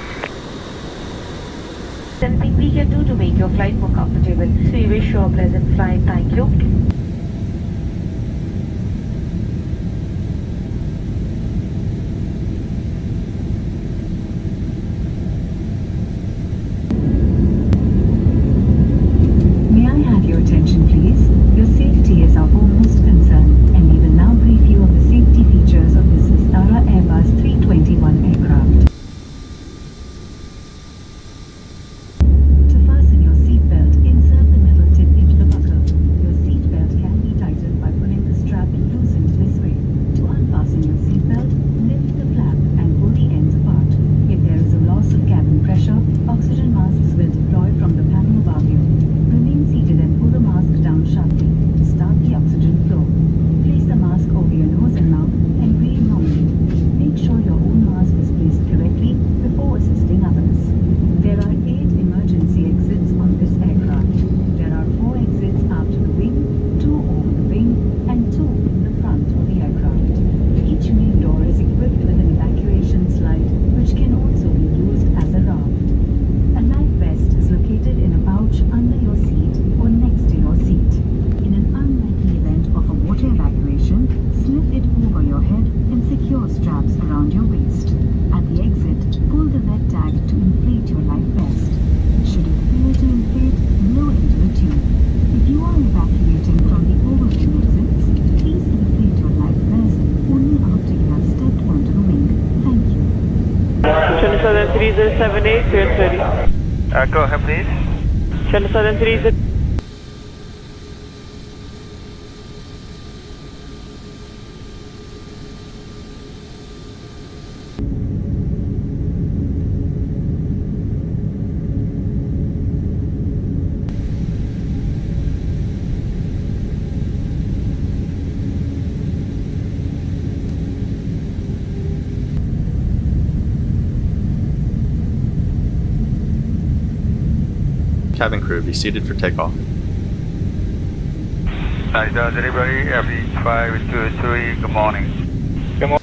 Anything we can do to make your flight more comfortable. So we wish you a pleasant flight. Thank you. May I have your attention, please? Your safety is our foremost concern, and we will now brief you of the safety features of this Vistara Airbus 321 aircraft. To fasten your seatbelt, insert the metal tip into the buckle. Your seatbelt can be tightened by pulling the strap loosened this way. To unfasten your seatbelt, lift the flap and pull the ends apart. If there is a loss of cabin pressure, oxygen masks will deploy from the panel above you. Remain seated and pull the mask down sharply to start the oxygen flow. Place the mask over your nose and mouth and breathe normally. Make sure your own mask is placed correctly before assisting others. There are 8 emergency exits on this aircraft. There are 4 exits after the wing, 2 over the wing, and 2 in the front of the aircraft. Each main door is equipped with an evacuation slide, which can also be used as a raft. A life vest is located in a pouch under your seat or next to your seat. In an unlikely event of a water evacuation, slip it over your head and secure straps around your waist. At the exit, pull the red tag to inflate your life vest. Should it fail to inflate, blow into the tube. If you are evacuating from the overwing exits, please inflate your life vest only after you have stepped onto the wing. Thank you. Channel Southern 3078, clear 30. Go ahead, please. Channel Southern 30. Cabin crew, be seated for takeoff. Delivery, FE523, good morning. Good morning.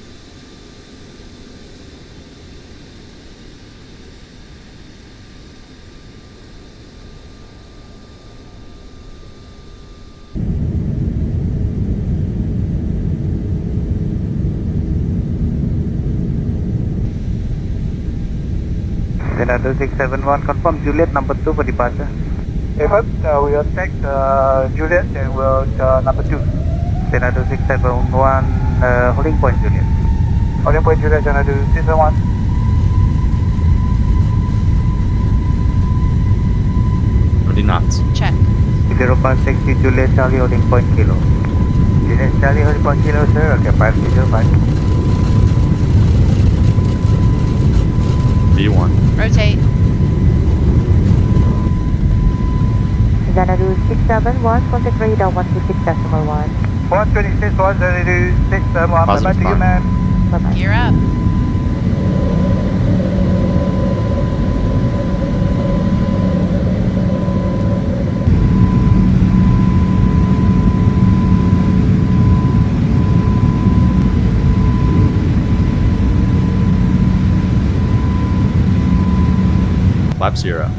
Senator 671, confirm Juliet number 2 for departure. Effort, we will take Juliet and we'll number 2. Senator 671, holding point Juliet. Holding point Juliet, Senator 671. Ready knots. Check. 0.60 Juliet Charlie holding point kilo. Juliet Charlie holding point kilo, sir. Okay, 505. Rotate. Xanadu 671, contact radar 126.1. 126, 126.1, Positive back to you, mark. ma'am. Bye-bye. Gear up. Lap 0.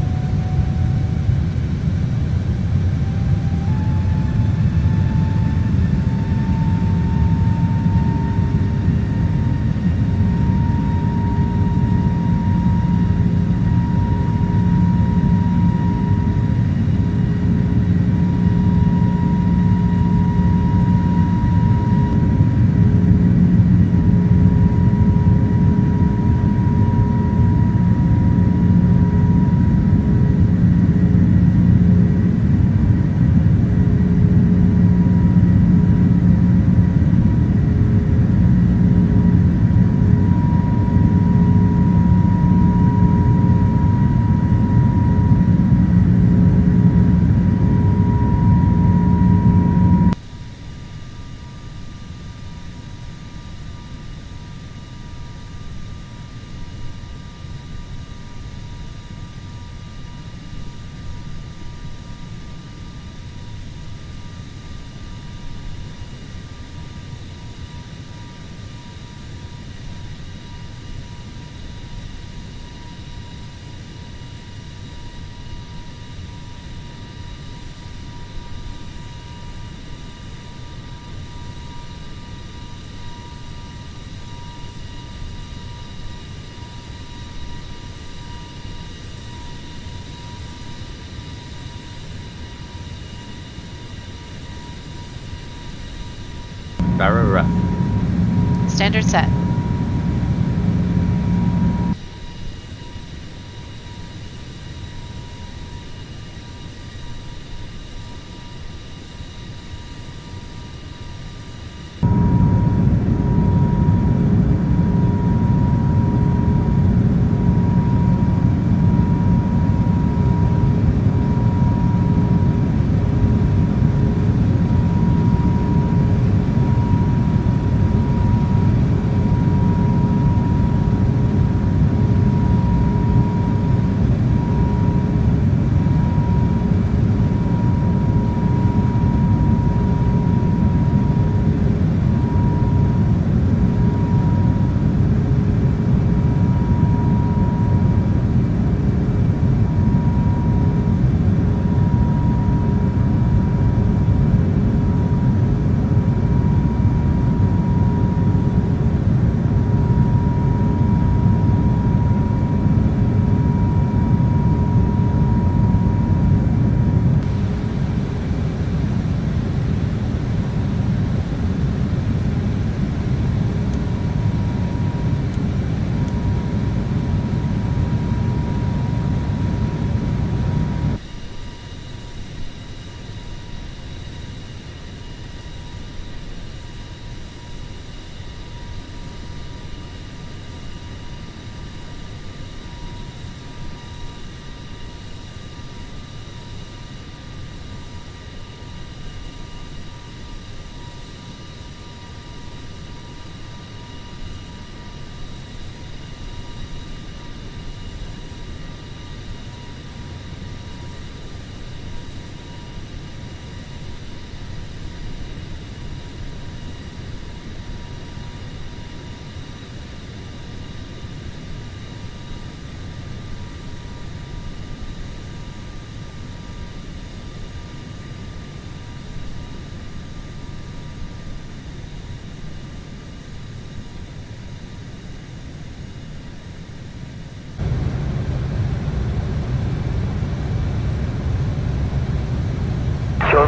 Barrow rep. Standard set.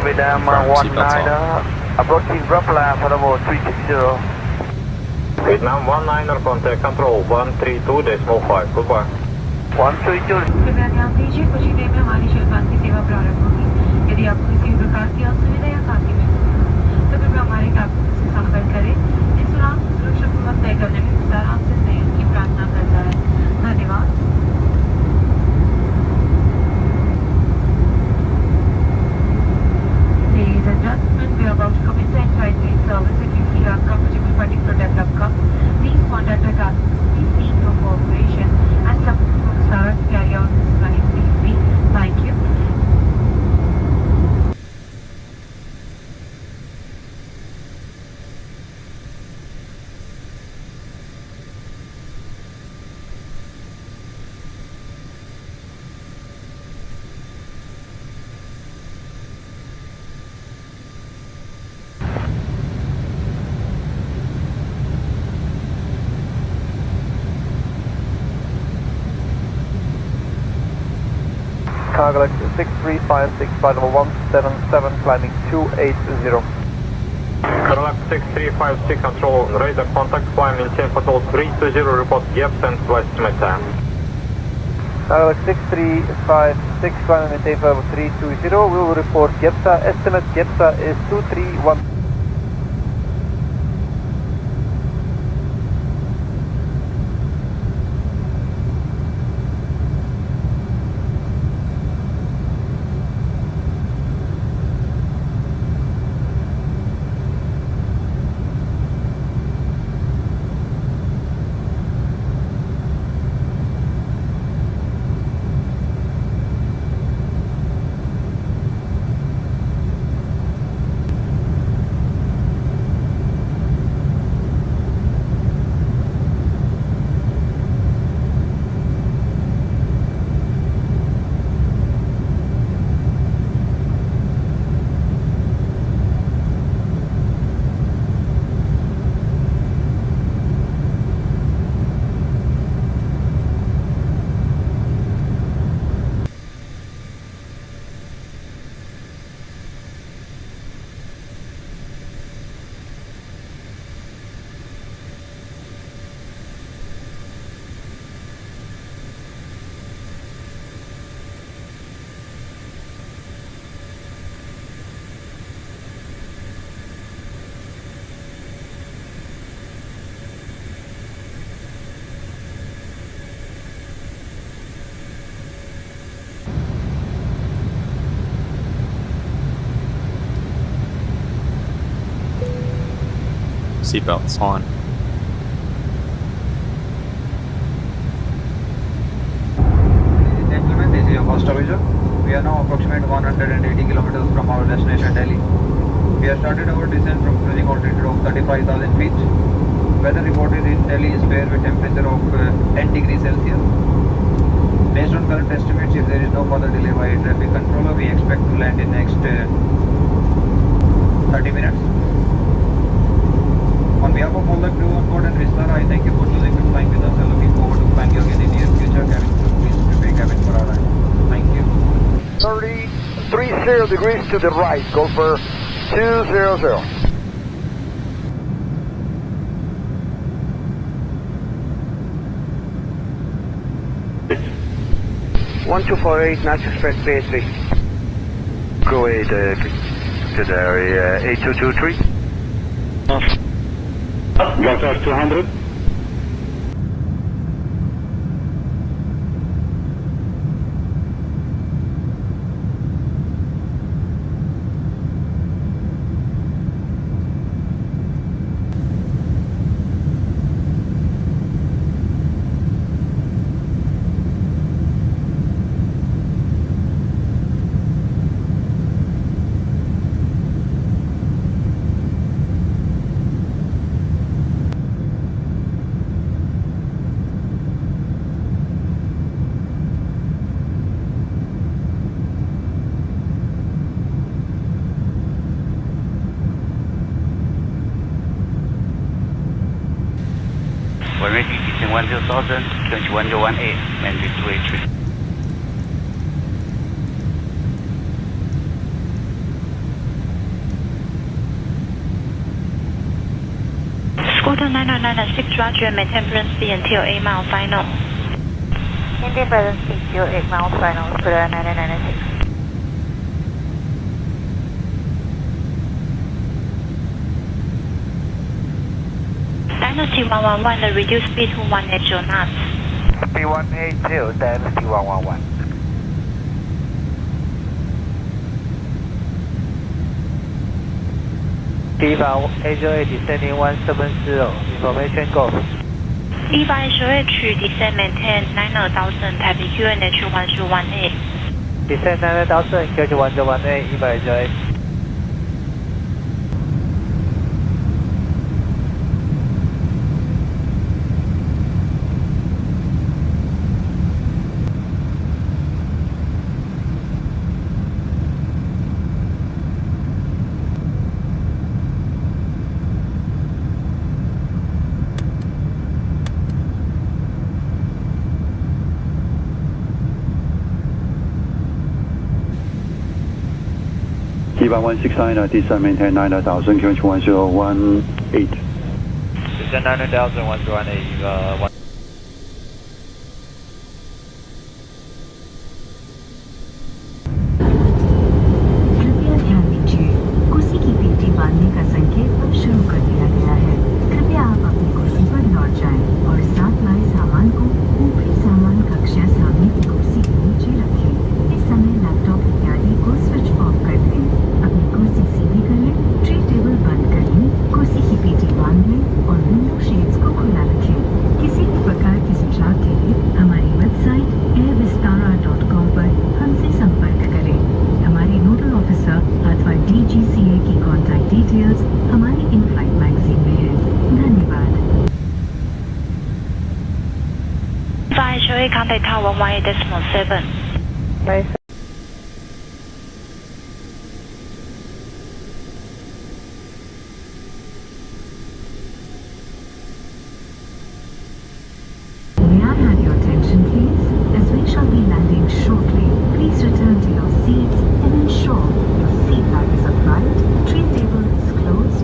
Vietnam 19, approaching Bravo for level 360. Vietnam 19 contact control 132.5, goodbye. 132. कृपया ध्यान दीजिए कुछ ही देर में हमारी शेरपान की सेवा प्रारंभ होगी। यदि आपको किसी भी प्रकार की असुविधा या खांसी महसूस हो तो कृपया हमारे कैप्टन से संपर्क करें। इस उड़ान को सुरक्षापूर्वक तय करने में विस्तार आपसे सहयोग की प्रार्थना करता है। धन्यवाद। Cargo 6356, flight level 177, climbing 280. Cargo 6356, control radar contact, climb maintain for 320, report gaps and flight estimate time. Cargo 6356, climb maintain for 320, we will report GEPSA, estimate GEPSA is 231. Seatbelts on. Ladies and gentlemen, this is your first division. We are now approximately 180 kilometers from our destination Delhi. We have started our descent from cruising altitude of 35,000 feet. Weather reported in Delhi is fair with temperature of 10 degrees Celsius. Based on current estimates, if there is no further delay by traffic controller, we expect to land in next 30 minutes. On behalf of all the crew on board and Vistara, I thank you for choosing to fly with us and looking forward to flying you again in the near future. Cabin crew, please prepare cabin for our ride. Thank you. 30 degrees to the right, go for 200. One 248, National Express 383. Go ahead to the area 8223. Got us 200. We're ready, descend 10,000, 2118, landing 283. Squadron 9996, roger, maintain presence until 8 miles final. Maintain presence until 8 miles final, Squadron 9996. Dynasty 111, reduce speed to 180 knots. P180, Dynasty 111. T-Bound A08 descending 170, information go. E-Bound A08 descend maintain 90,000, Taipei QNH 1018. Descend 90,000, QNH 1018, E-Bound A08. 169, descend maintain 9000, QH 1018. Descend 9000, 1018, कृपया ध्यान दीजिए, कुर्सी की पेटी बांधने का संकेत अब शुरू कर दिया गया है। कृपया आप अपनी कुर्सी पर लौट जाएं और साथ लाए सामान को ऊपरी सामान कक्ष या सामने की कुर्सी के नीचे रखें। इस समय लैपटॉप इत्यादि को स्विच ऑफ कर दें। अपनी कुर्सी सीधी कर लें, ट्रे टेबल बंद कर लें, कुर्सी की पेटी बांध लें और विंडो शेड्स को खुला रखें। किसी भी प्रकार की सुझाव के लिए हमारी वेबसाइट airvistara.com पर हमसे संपर्क करें। हमारे नोडल ऑफिसर अथवा DGCA की कॉन्टैक्ट डिटेल्स हमारी इन फ्लाइट मैगजीन में है। धन्यवाद। Contact Tower 18.7. May I have your attention, please? As we shall be landing shortly, please return to your seats and ensure your seat belt is upright, tray table is closed,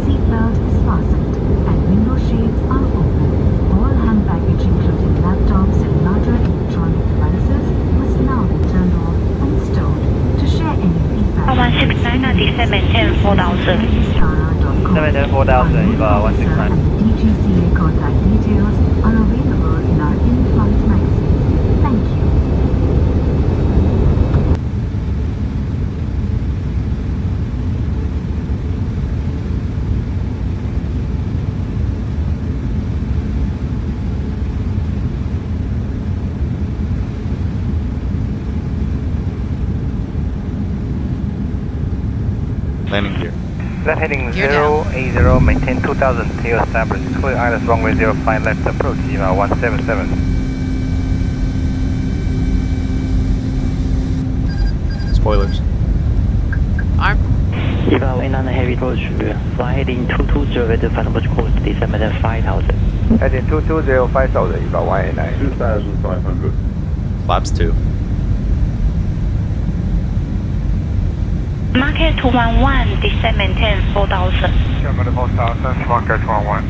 seat belt is fastened, and window shades are open. All hand baggage, including laptops and larger electronic devices, must now be turned off and stowed. To share any feedback, 169, descend maintain 4000. maintain 4000, DGCA contact details are available in our in-flight magazine. Thank you. Landing gear. Left heading You're 080, maintain 2000, tail established. Clear ILS runway 05 left approach, 177. Spoilers. Arm. Eva inland heavy approach, fly heading 220 with the final approach course, descend maintain 5000. Heading 220, 5000, Eva 189. 2500. Flaps 2. Market 211, descend maintain 4000. German 4000, marker 211.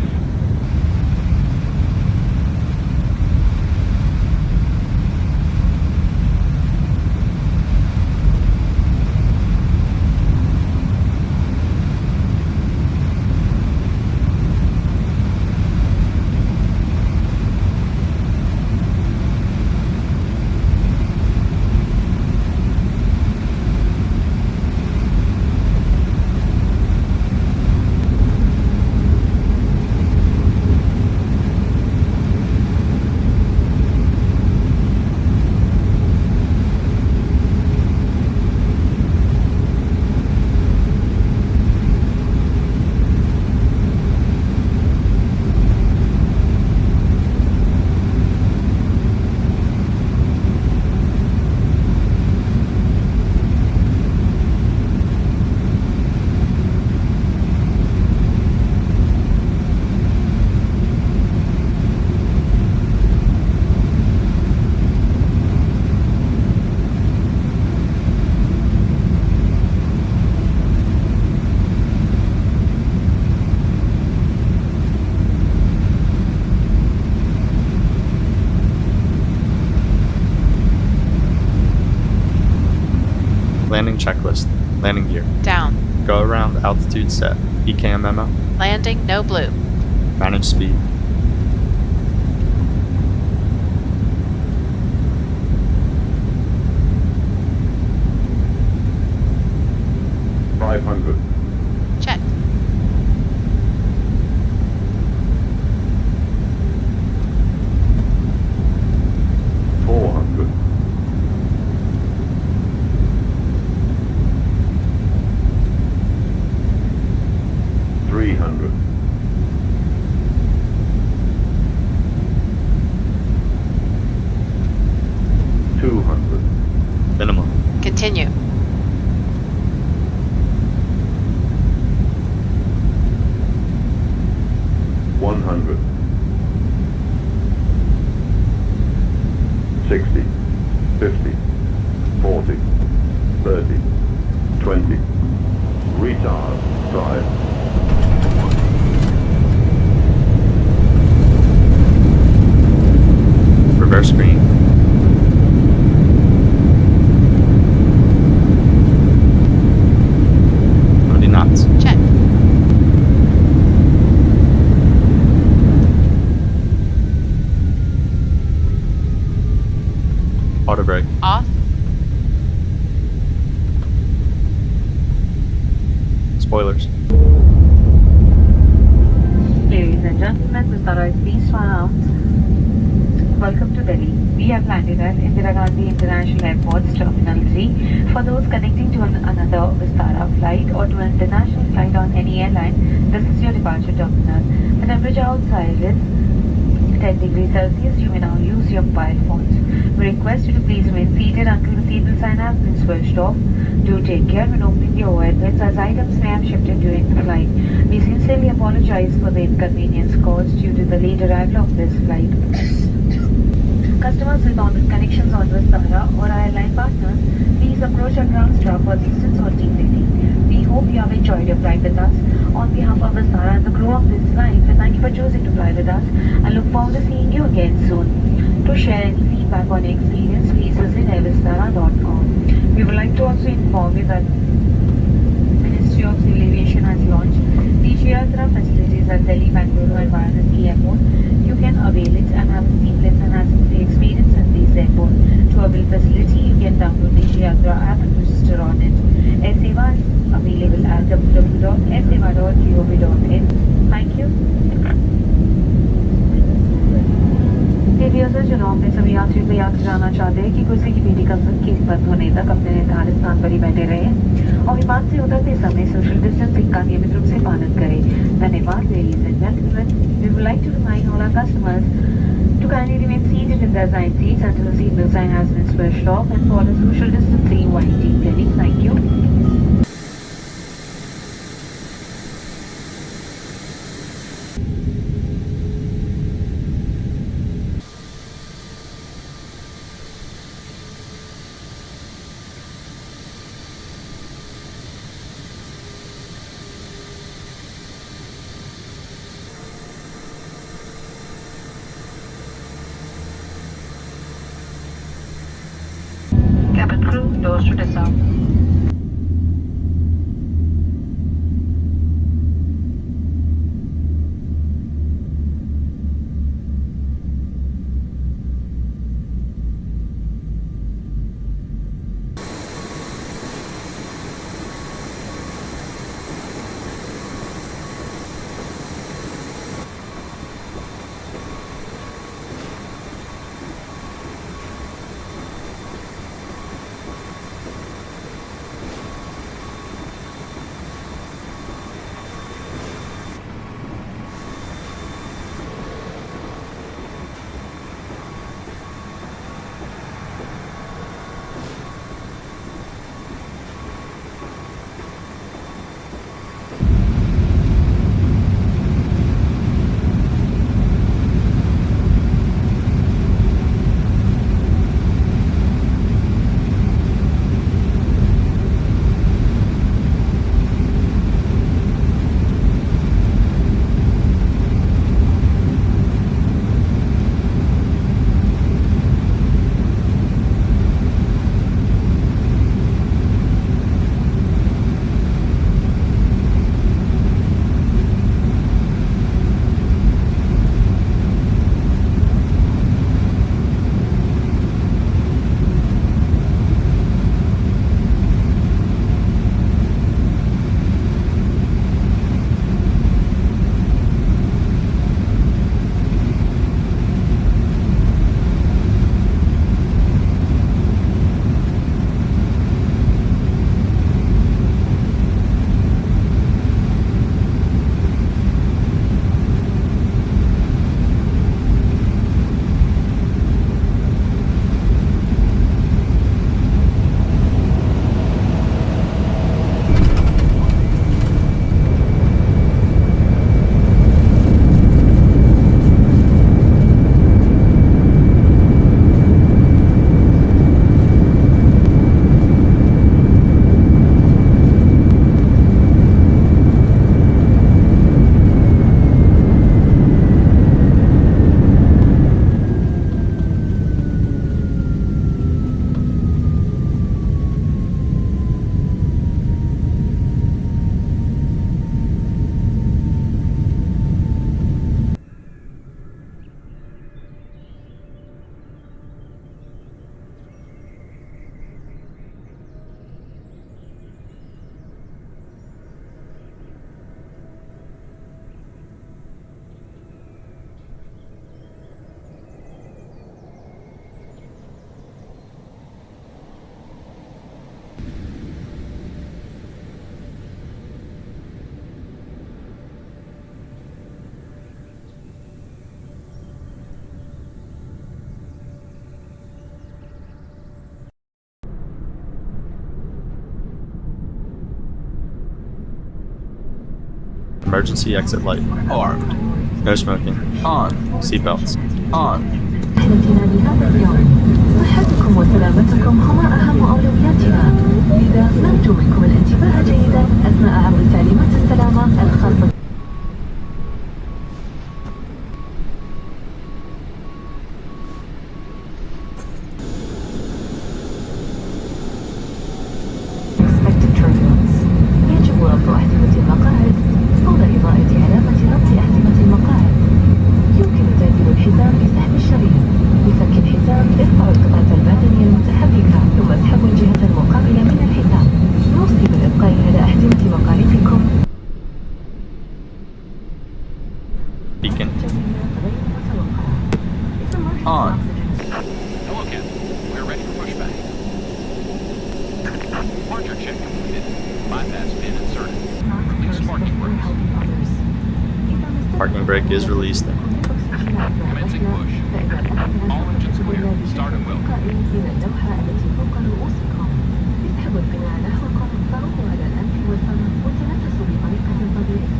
Landing checklist. Landing gear. Down. Go around altitude set. ECAM memo. Landing, no blue. Manage speed. $500. Check. $400. $300. $200. Minimum. Continue. $100. 60, 50, 40, 30, 20, First screen. 20 knots. Check. Auto brake. Off. Spoilers. Ladies and gentlemen, Vistara is pleased to announce. Welcome to Delhi. We have landed at Indira Gandhi International Airport's Terminal 3. For those connecting to another Vistara flight or to an international flight on any airline, this is your departure terminal. The temperature outside is 10 degrees Celsius. You may now use your mobile phones. We request you to please remain seated until the seatbelt sign has been switched off. Do take care when opening the overhead bins as items may have shifted during the flight. We sincerely apologize for the inconvenience caused due to the late arrival of this flight. Customers with on connections on Vistara or airline partners, please approach our ground staff for assistance or ticketing. We hope you have enjoyed your flight with us. On behalf of Vistara and the crew of this flight, we thank you for choosing to fly with us and look forward to seeing you again soon. To share any feedback on your experience, please visit airvistara.com. We would like to also inform you that Ministry of Civil Aviation has launched DGR facilities at Delhi, Bangalore and Varanasi Airport. You can avail it and have a seamless and hassle-free experience at this airport. To avail facility, you can download DGR app and register on it. Seva is available at www.seva.gov.in. Thank you. चुनाव में सभी यात्रियों को याद कराना चाहते हैं कि कुर्सी की पीढ़ी का बंद होने तक अपने निर्धारित स्थान पर ही बैठे रहें और विमान से उतरते समय सोशल डिस्टेंसिंग का नियमित रूप से पालन करें। धन्यवाद। Ladies and gentlemen, we would like to remind all our customers to kindly remain seated in their assigned seats until the seatbelt sign has been switched off and follow social distancing while deep. Thank you. Cabin crew, doors to disarm. Emergency exit light. Armed. No smoking. On. Seatbelts. On. رحلتنا لهذا اليوم صحتكم وسلامتكم هما أهم أولوياتنا، لذا نرجو منكم الانتباه جيدا أثناء عرض تعليمات السلامة الخاصة. Expected turbulence. يجب ربط أحزمة المقاعد فور إضاءة علامة ربط أحزمة المقاعد. يمكن تعديل الحزام بسحب الشريط. بفك الحزام ارفعوا القطعة المعدنية المتحركة ثم اسحبوا الجهة المقابلة من الحزام. نوصي بالإبقاء على أحزمة مقاعدكم. Beacon. On. Hello, Captain. We're ready for pushback. Departure check completed. Bypass pin inserted. Release parking brakes. Parking brake is released. Commencing push. All engines clear. Start and will.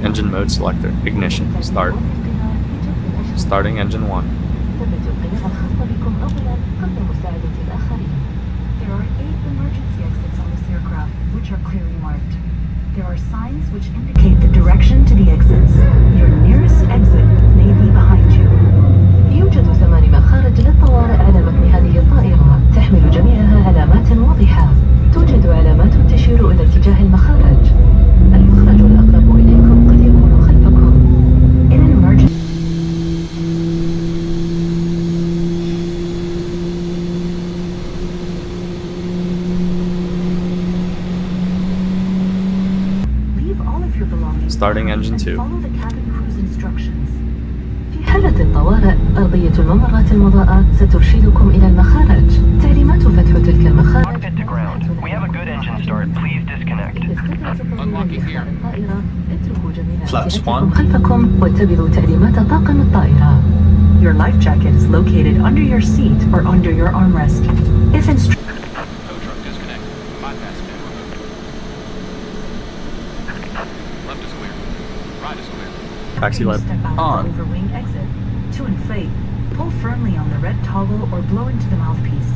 Engine mode selector. Ignition. Start. Starting engine 1. There are 8 emergency exits on this aircraft, which are clearly marked. There are signs which indicate the direction to the exits. Your nearest exit may be behind you. يوجد 8 مخارج للطوارئ على متن هذه الطائرة، تحمل جميعها علامات واضحة. توجد علامات تشير إلى اتجاه المخارج. المخرج الأقرب إليكم قد يكون خلفكم. In an emergency Starting engine 2. follow the cabin crew's instructions. في حالة الطوارئ، أرضية الممرات المضاءة سترشدكم إلى المخارج. تعليمات فتح تلك المخارج. Cockpit to ground. We have a good engine start. Please disconnect. Unlocking here. اتركوا جميع Flaps أسلحتكم 1. خلفكم واتبعوا تعليمات طاقم الطائرة. Your life jacket is located under your seat or under your armrest. If instructed, Tow truck disconnect. Bypass pin removed. Left is clear. Right is clear. Taxi light. step out On. of the overwing exit. To inflate, pull firmly on the red toggle or blow into the mouthpiece.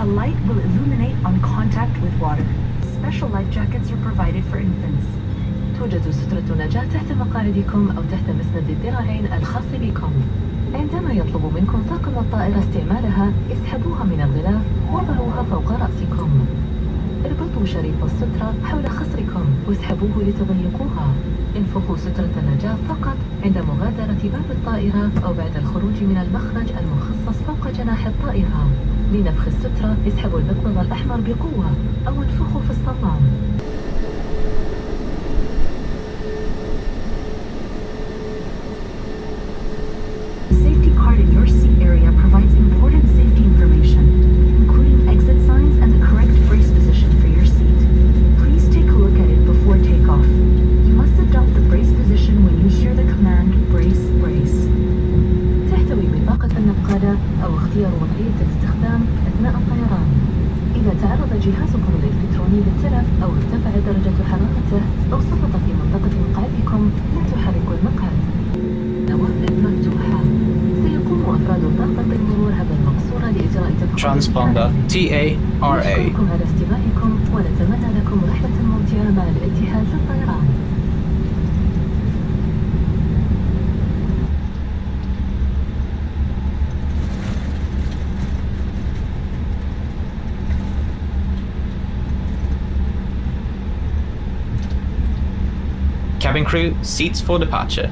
A light will illuminate on contact with water. Special life jackets are provided for infants. توجد سترة نجاة تحت مقاعدكم أو تحت مسند الذراعين الخاص بكم. عندما يطلب منكم طاقم الطائرة استعمالها، اسحبوها من الغلاف وضعوها فوق رأسكم. اربطوا شريط السترة حول خصركم واسحبوه لتضيقوها. انفخوا سترة النجاة فقط عند مغادرة باب الطائرة أو بعد الخروج من المخرج المخصص فوق جناح الطائرة. لنفخ السترة، اسحبوا المقبض الأحمر بقوة أو انفخوا في الصمام. The safety card in your seat area provides important safety information, including exit signs and the correct brace position for your seat. Please take a look at it before takeoff. You must adopt the brace position when you hear the command brace, brace. تحتوي بطاقة النقالة أو اختيار وضعية الاستخدام أثناء الطيران. إذا تعرض جهازكم الإلكتروني للتلف أو ارتفعت درجة حرارته أو سقط في منطقة مقعدكم، لا تحركوا المقعد. نوافذ مفتوحة. سيقوم أفراد الطاقم بمرور هذا المقصورة لإجراء تفحص. Transponder TARA. نشكركم على استماعكم ونتمنى لكم رحلة ممتعة مع الاتحاد للطيران. Cabin crew, seats for departure.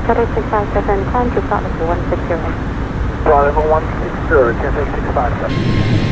Bravo 657, climb to flight level 160. Bravo 160, Cathay 657.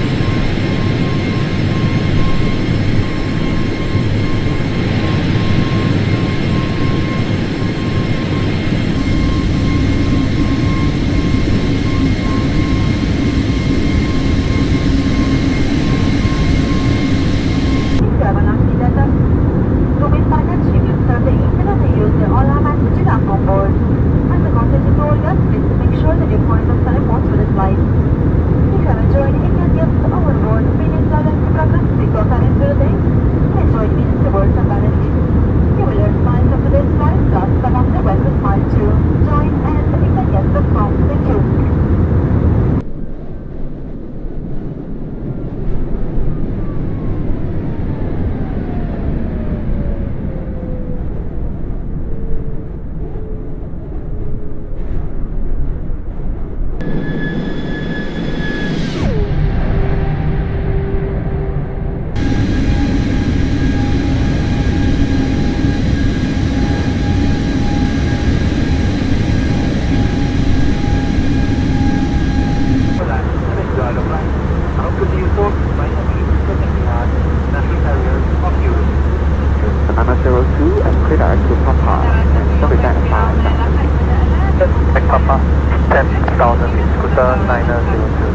Papa, 10,000 feet, scooter 902.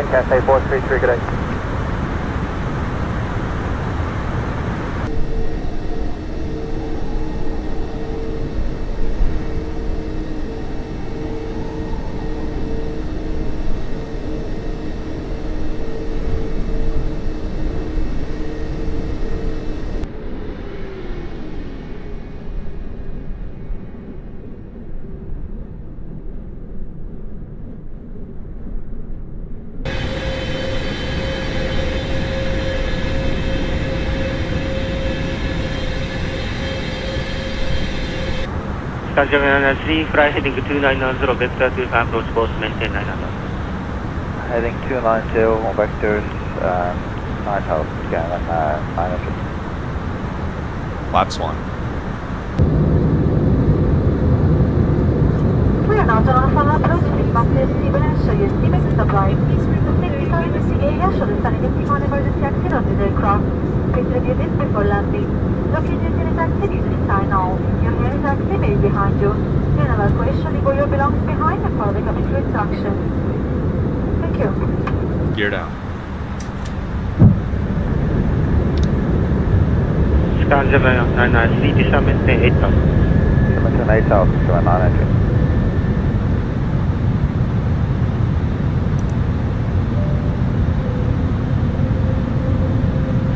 Cathay 433, good day. Sky 3, fly heading 2990, vector 25 approach course, maintain 900. Heading 290, on vectors, Lighthouse, scan 900. Flaps 1. We are now on a final approach, feedback is stable and show you stable supply. The safety car in the area should have started getting on emergency exit on this aircraft. Please review this before landing. Located in the taxi, you should sign now. Your nearest taxi may be behind you. Do not evacuation, leave all your belongings behind and follow the cabin crew instructions. Thank you. Gear down. Sky 993, descend 8000. Summit 8000, to a 900.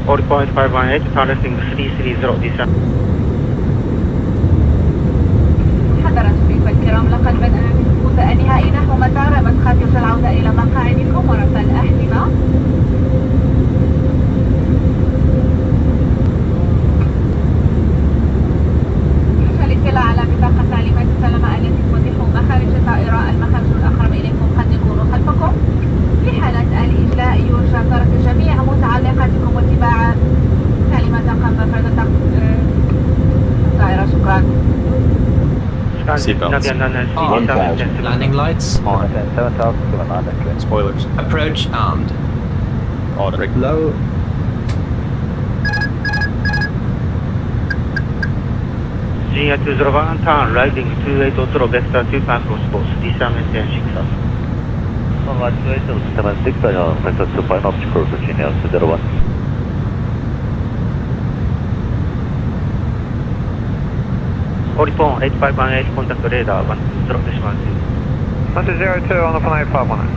40.518, targeting 330 descent. حضرت ضيوف الكرام لقد بدأنا بسقوط النهائي نحو مسار مسقط يرجى العودة إلى مقاعدكم ورفع الأحزمة. يرجى الاطلاع على بطاقة تعليمات السلامة التي توضح مخارج الطائرة. المخارج الأقرب إليكم قد يكون خلفكم. في حالة الإجلاء يرجى ترك جميع متعلقاتكم واتباع تعليمات قام بفرد الطائرة. شكرا. Seatbelts. On. Landing lights. On. 7,000, Spoilers. Approach armed. Auto. Brake low. G201, turn riding 2800 vector 25 cross course, descend maintain 6,000. Alright, 28076, vector 25 obstacle, Virginia 201. Oripon 8518, contact radar 120.2. 102 on the 1851.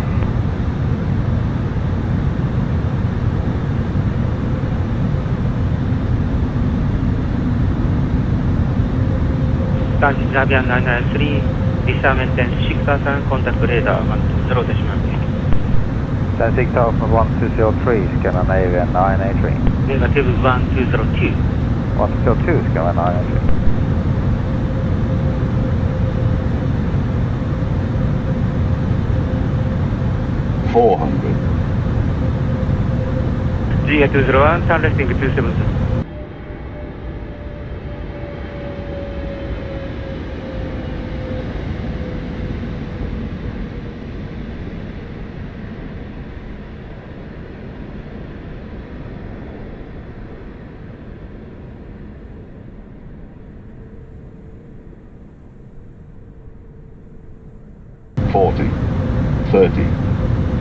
Stand Navian 993, descend maintain 6,000, contact radar 120.8. Takeoff 1203, Scandinavian 983. Negative 1202. 1202, Scandinavian 983. G201, turn resting 270.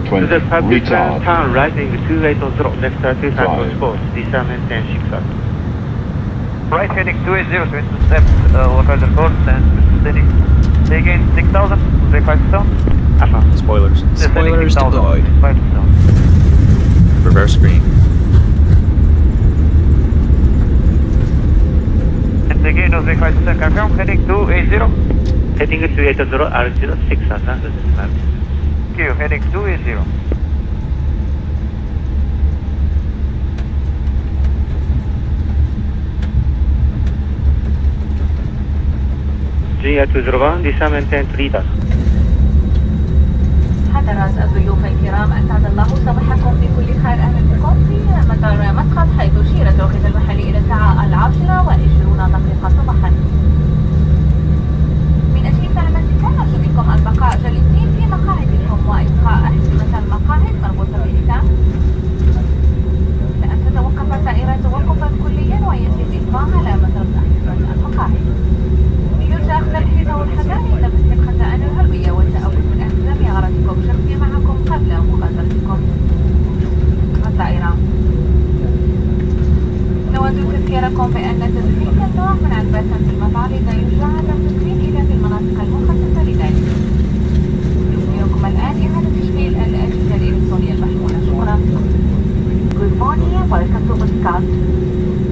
To the public turn rising 2800, vector 25 cross course, descend maintain 6,000. Right heading 280 to intercept localizer course and steady. Say again, 6,000, say 5,000? Spoilers. Spoilers deployed. 5,000. Reverse screen. And again, no, say 5,000, confirm, heading 280. Heading 280, R0 6,000, Thank you, heading 280. G201, descend maintain 3,000. حضرات الضيوف الكرام أسعد الله صباحكم بكل خير. أهلا بكم في مطار مسقط، حيث أشير التوقيت المحلي إلى الساعة 10:20 صباحا. من أجل سلامتكم نرجو منكم البقاء جالسين في مقاعدكم وإبقاء أحزمة المقاعد مربوطة بلسان لأن تتوقف الطائرة توقفا كليا ويجب الإبقاء على مطرف أحزمة المقاعد. يرجى أخذ الحذاء والحذر عند مسك الخزائن الهربية والتأكد من أحزام أغراضكم الشخصية معكم قبل مغادرتكم الطائرة. نود تذكيركم بأن تدخين النوع من علبات في المطار لا يرجى عدم تدخين إلا في المناطق المخصصة لذلك. يمكنكم الآن إعادة تشغيل الأجهزة الإلكترونية المحمولة. شكرا. Good morning and welcome to Muscat.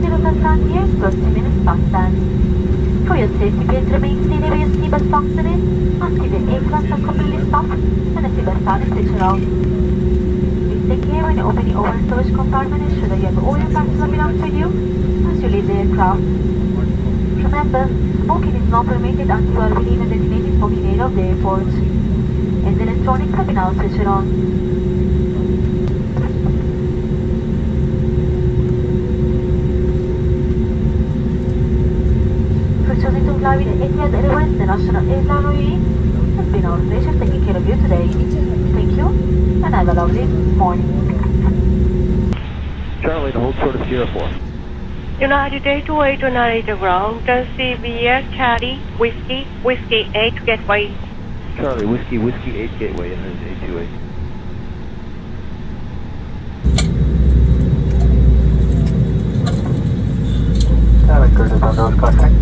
0 here, 30 minutes past 10. For your safety, please remain seated with your seatbelt fastened until the aircraft are completely stopped and the seatbelt sign is switched off. Please take care when you open the over storage compartment and ensure that you have all your bags that belong to you as you leave the aircraft. Remember, smoking is not permitted until you are within a designated smoking area of the airport. And the electronics have been now switched on. For choosing to fly with Etihad Airways, the national airline UAE, it's been our pleasure taking care of you today. Thank you, and have a lovely morning. Charlie, to hold short of Sierra 4. United 828 to narrate the ground, can see via Charlie, Whiskey 8 Gateway. Charlie, Whiskey 8 Gateway, and then 828. Charlie, Curtis on those contact.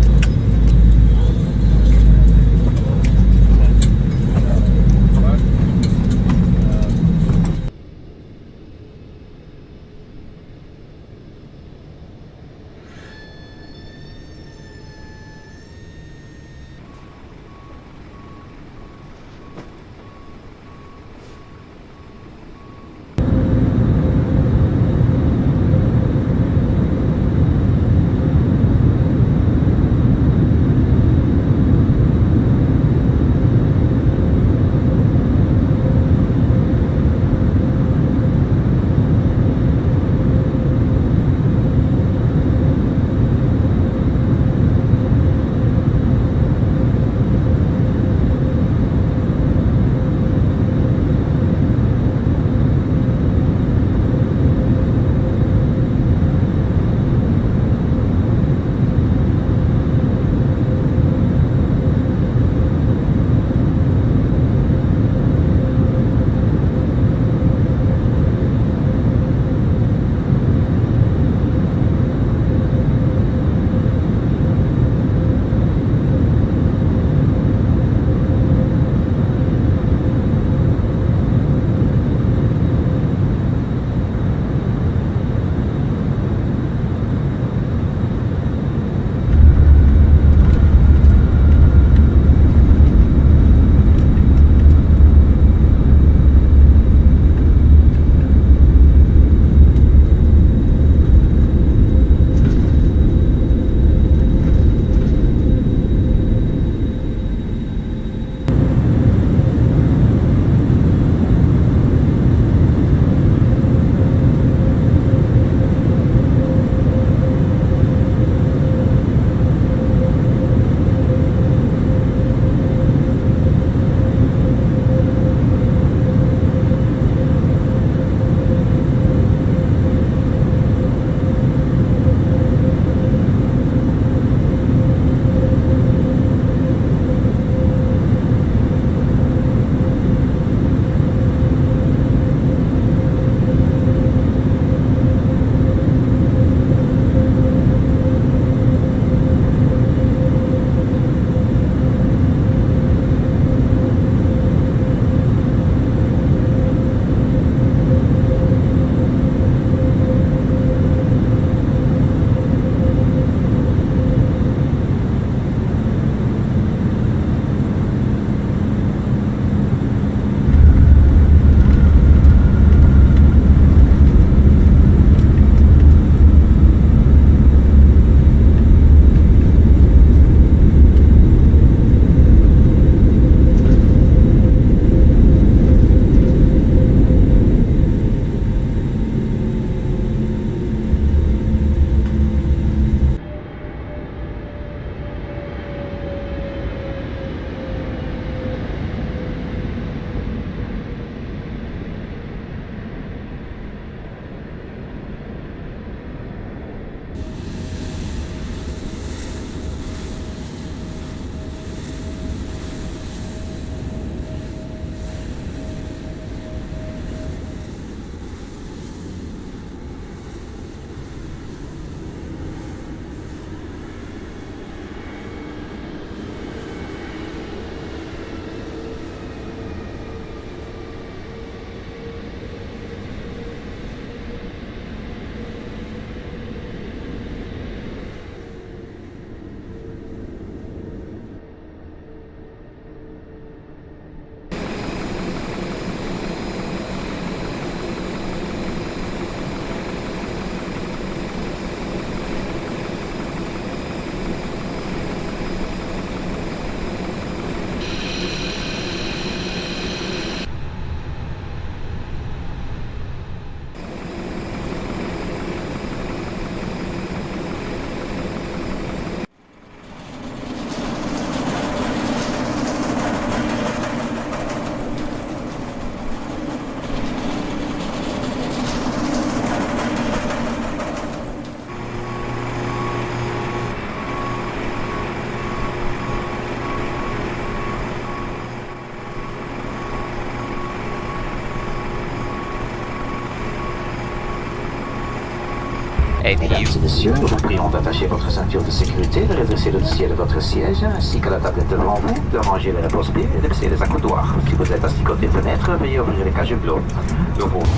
APU. Mesdames et messieurs, nous vous prions d'attacher votre ceinture de sécurité, de redresser le dossier de votre siège, ainsi que la tablette devant vous, de ranger les repose-pieds et de baisser les accoudoirs. Si vous êtes assis côté fenêtre, veuillez ouvrir les cages bleues.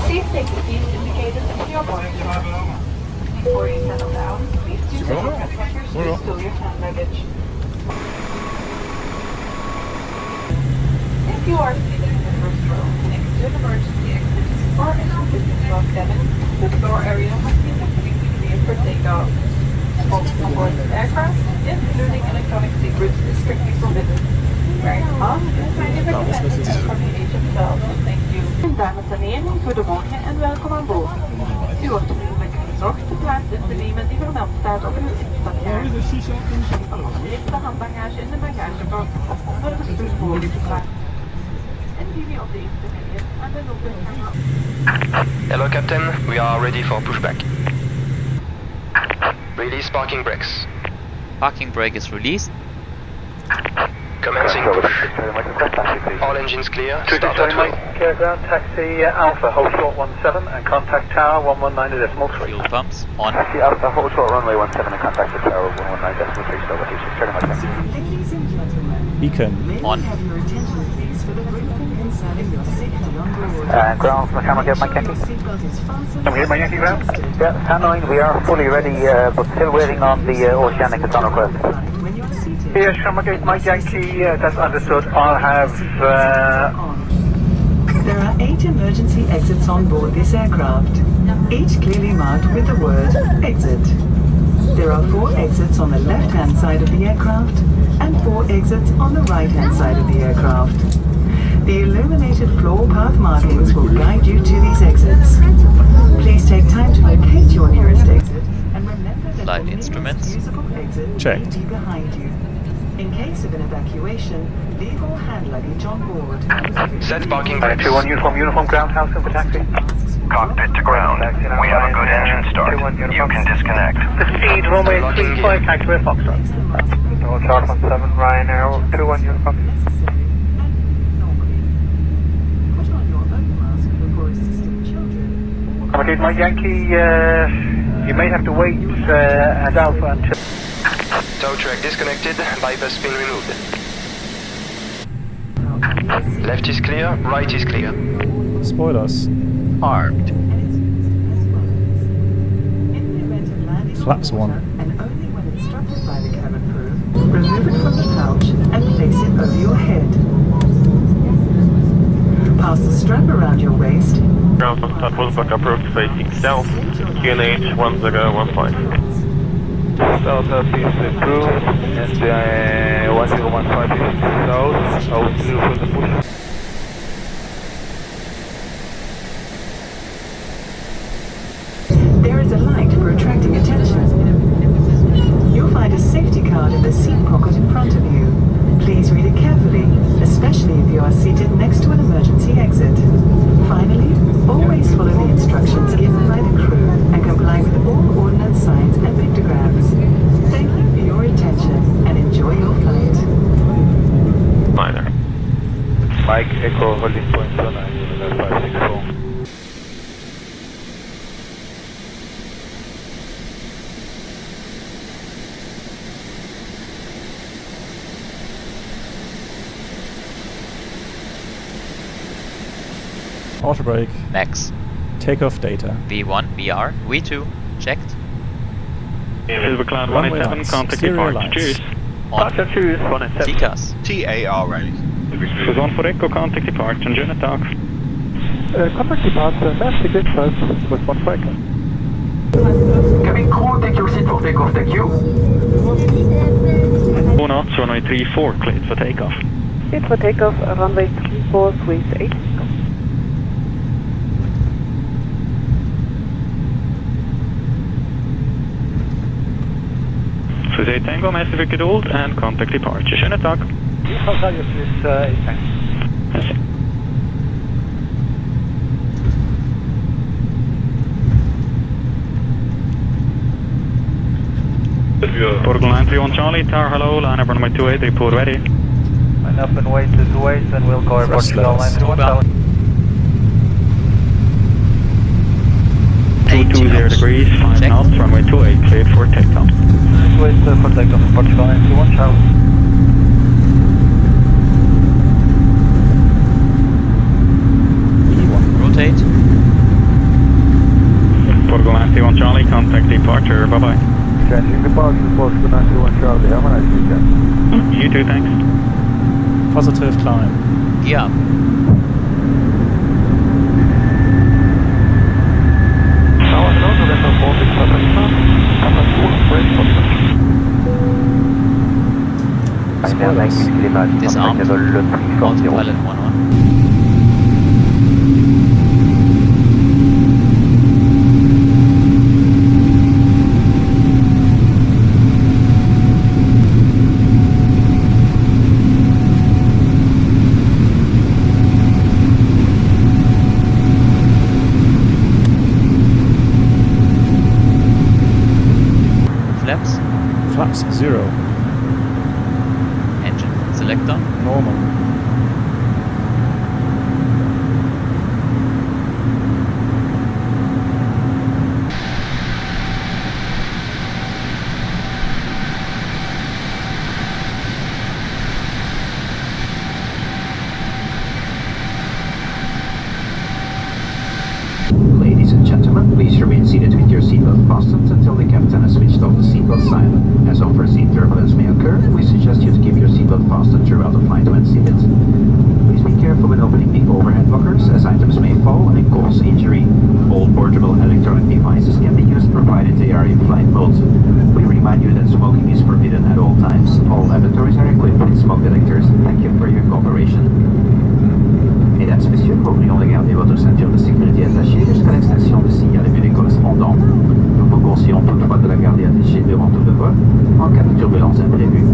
Please take the seats indicated in your boarding pass. Before you settle down, please do take your checkers to stow your hand luggage. If you are seated in the first row next to an emergency exit or in a business class cabin, the floor area must be completely clear for takeoff. Smoking on board this aircraft, including electronic cigarettes, is strictly forbidden. Wearing a mask is highly recommended as from the age of 12. Thank you. Dames en heren, goedemorgen en welkom aan boord. U wordt vriendelijk gezorgd de plaats in te nemen die vermeld staat op uw instapkaart. Alsjeblieft de handbagage in de bagagebak of onder de stoelboord te plaatsen. En die we op de eerste manier aan de noodweg. Hello Captain, we are ready for pushback. Release parking brakes. Parking brake is released. Commencing push. All engines clear. Start at will. Ground taxi Alpha, hold short 17 and contact tower 119.3. Fuel pumps on. Taxi Alpha, hold short runway 17 and contact the tower 119.3. Start Ladies and gentlemen, Beacon on. have your attention please for the briefing concerning your safety on board. ground, can I get my Yankee? Seatbelt is fastened. Can we get my Yankee ground? Yeah, Hanoi, we are fully ready, but still waiting on the oceanic return request. When you're seated, Yes, can I get my Yankee? That's understood. I'll have... There are 8 emergency exits on board this aircraft, each clearly marked with the word exit. There are 4 exits on the left-hand side of the aircraft and 4 exits on the right-hand side of the aircraft. The illuminated floor path markings will guide you to these exits. Please take time to locate your nearest exit and remember that Flight the nearest instruments. usable exit Checked. will be behind you. In case of an evacuation, leave all hand luggage on board. Set parking brakes. 2-1 uniform ground house for taxi. Cockpit to ground. We have a good engine start. You can disconnect. Proceed runway 35, taxiway Foxtrot. No, Charlie 17, Ryanair 2-1 uniform. Put on your own mask before assisting children. Accommodate my Yankee, you may have to wait at Alpha until... Tow track disconnected. Bypass pin removed. Left is clear. Right is clear. spoilers. Armed. Flaps one. And only when instructed by the cabin crew, remove it from the pouch and place it over your head. Pass the strap around your waist. Ground contact Pushback approach facing south, QNH 1015. South Southeast approved and 1015 is south, out for the push. There is a light for attracting attention. You'll find a safety card in the seat pocket in front of you. Please read it carefully, especially if you are seated next to an emergency exit. Finally, always follow the instructions given by the crew and comply with all ordnance signs and pictographs. Thank you for your attention and enjoy your flight. Minor. Mike Echo holding point 09, 564. Auto brake. Max. Takeoff data. V1, VR, V2, checked. Silver Cloud Runway 187, lights, contact serial depart. lights. Cheers. On. Cheers, 187. TCAS. TAR ready. Suzanne for Echo, contact depart. Engine attack. Contact departure, left exit first, with 1 for Echo. Cabin crew, take your seat for takeoff, thank you. 4 knots, runway 34, cleared for takeoff. Cleared for takeoff, runway 34, squeeze 8. Swiss 8 Tango, massive geduld, and contact departure. Schönen Tag. Portal 931 Charlie, tower hello, line up runway 28, report ready. Line up and wait to wait, and we'll go airport to 931 Charlie. 20 degrees, 5 Check. knots, runway 28 cleared for takeoff. Wait for takeoff, Portugal 921, Charlie. Rotate. Portugal 921 Charlie, contact departure, bye-bye. Changing departure, Portugal 921, Charlie. Have a nice weekend. You too, thanks. Positive climb. Gear up. Disarmed. Autopilot 1-1. Flaps. Flaps 0. Engine selector. Normal. Ladies and gentlemen, please remain seated with your seatbelt fastened until the captain has switched off the seatbelt sign. As unforeseen turbulence may occur, we suggest you to keep your seatbelt fastened throughout the flight when seated. Please be careful when opening the overhead lockers, as items may fall and cause injury. All portable electronic devices can be used provided they are in flight mode. We remind you that smoking is forbidden at all times. All lavatories are equipped with smoke detectors. Thank you for your cooperation. Mesdames et messieurs, nous oublions de garder votre ceinture de sécurité attachée jusqu'à l'extinction du signal ému correspondant. Nous vous conseillons toutefois de la garder attachée durant tout le vol, en cas de turbulence imprévue.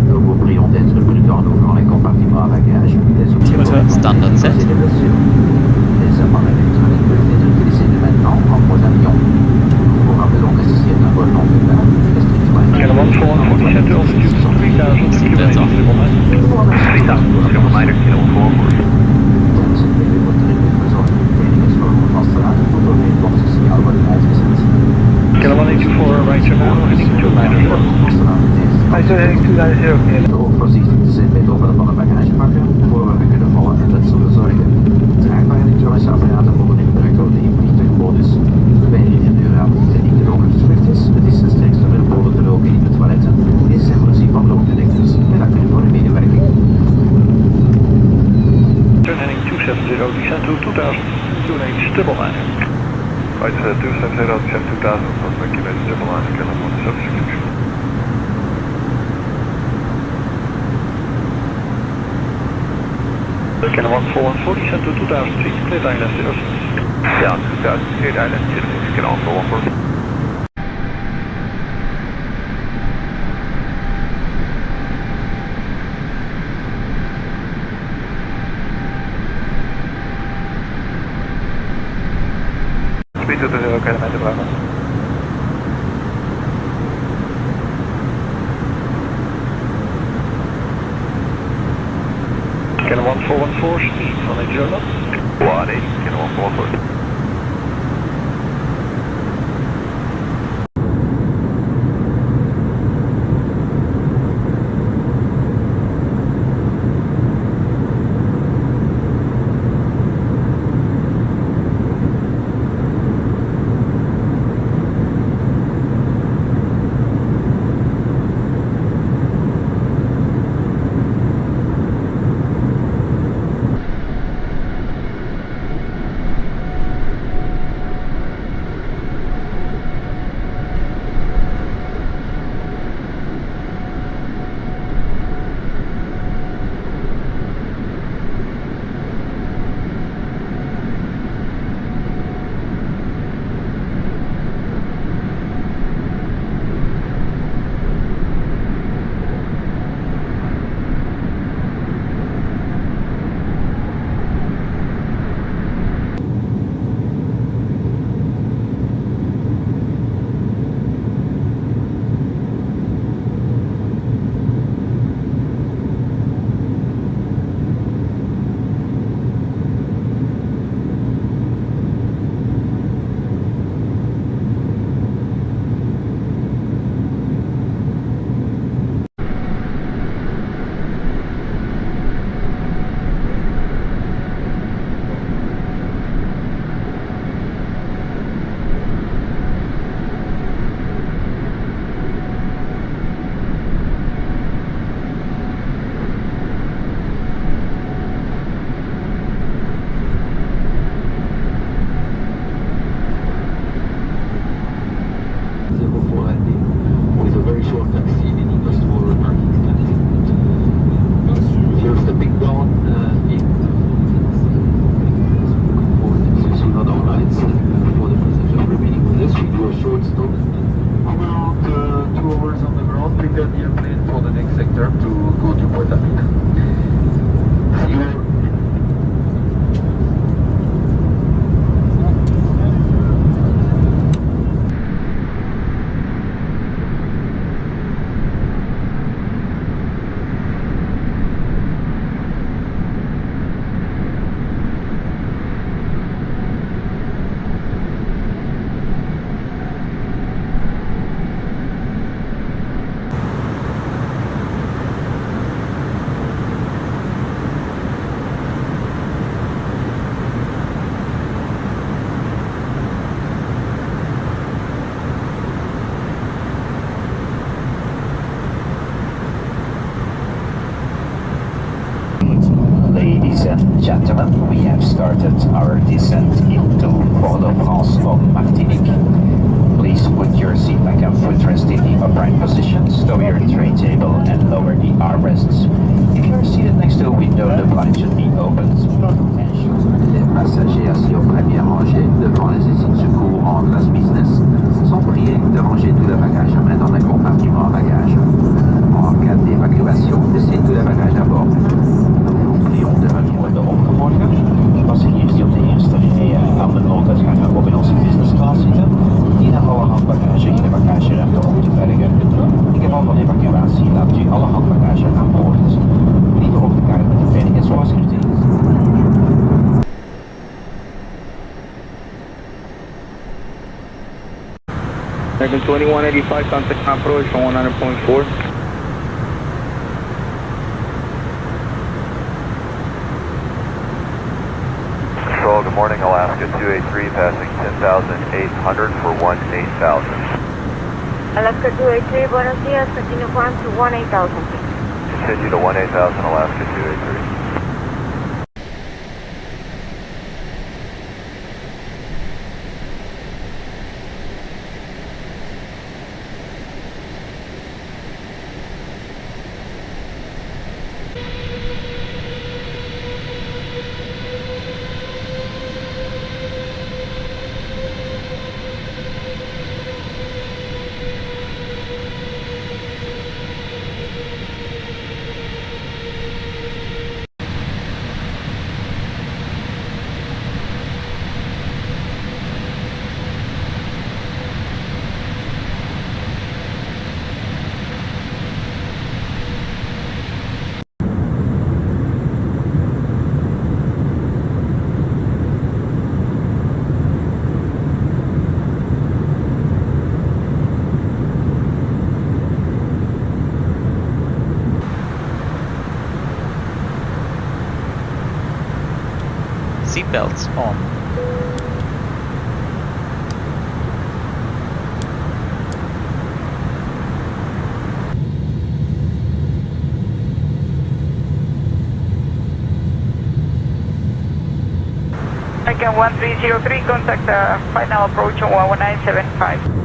Nous vous prions d'être prudents en ouvrant les compartiments à bagages, les outils Standard set. Les appareils électroniques peuvent être utilisés dès maintenant en vos avions. Nous vous rappelons que ceci est un vol non fatal, restrictions à Seatbelts off. Kilo 184, right to now, heading 294. Hij is heading 290. Ook voorzichtig te zijn bij het openen van de bagagebakken, voor we kunnen vallen en dat zullen zorgen. Draagbaar elektronische apparaten mogen niet gebruikt worden in vliegtuigmodus. Wij herinneren u aan dat het niet de rokersverplicht is. Het is strikt verboden te roken in de toiletten. Dit is een voorzien van rookdetectors. Bedankt voor uw medewerking. Turn heading 270, descend to 2000, 28 stable line. Right, 270, descend 2000, prospect United stable line, Kilo 176. Kilo 141, descend to 2000 feet, clear island 06. Yeah, 2000 cleared island 06, Kilo 141. Speed to the 0 kilometer per hour. Kilo 1414, speed van het journal. 180, Kilo 144. important. Ladies and gentlemen, we have started our descent into Port-au-Prince of Martinique. Please put your seat back and footrest in the upright position, stow your tray table and lower the armrests. If you are seated next to a window, the blind should be opened. Les passagers assis aux premières rangées devant les insignes secours en classe business sont priés de ranger tout le bagage à main dans un compartiment à bagages. En cas d'évacuation, laissez tout le bagage à bord. De opgeborgen. Passagiers die op de eerste rij aan de nooduitgang of in onze business class zitten, dienen alle handbagage in de bagageruimte op te bergen. In geval van evacuatie laat u alle handbagage aan boord. Liever op de kaart met de veiligheidsvoorschuwing. American 2185, contact approach on 100.4. Good morning, Alaska 283, passing 10,800 for 18,000. Alaska 283, buenos días, continue climb to 18,000. Continue to 18,000, Alaska 283. Seatbelts on. American 1303, contact final approach on 11975.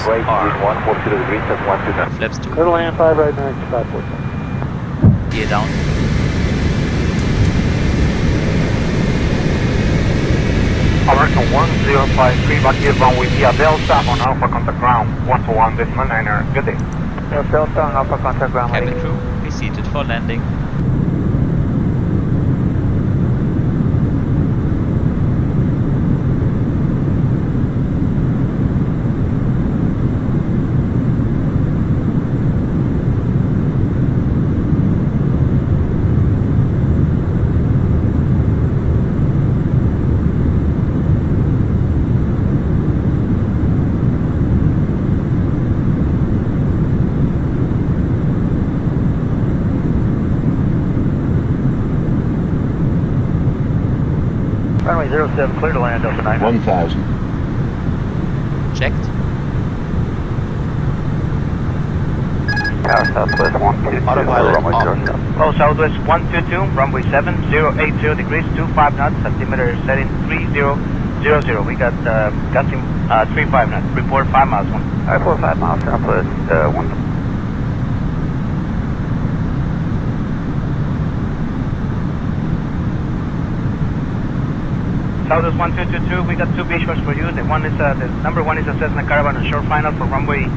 Right, 140 degrees at 129. Flaps 2. Clear to land 5 right 95. Gear down. 1053, back here runway via Delta on Alpha contact ground 121 decimal niner. Good day. Delta on Alpha contact ground. Cabin crew, be seated for landing. Runway 07, clear to land, Delta 9. 1,000. Checked. Tower Southwest 122, runway 07. Oh, Southwest 122, runway 7080 degrees, 25 knots, altimeter setting 3000. We got gusting 35 knots, report 5 miles. 45 miles, Southwest 1. Southwest 1222, we got two visuals for you. The one is the number one is a Cessna Caravan and short final for runway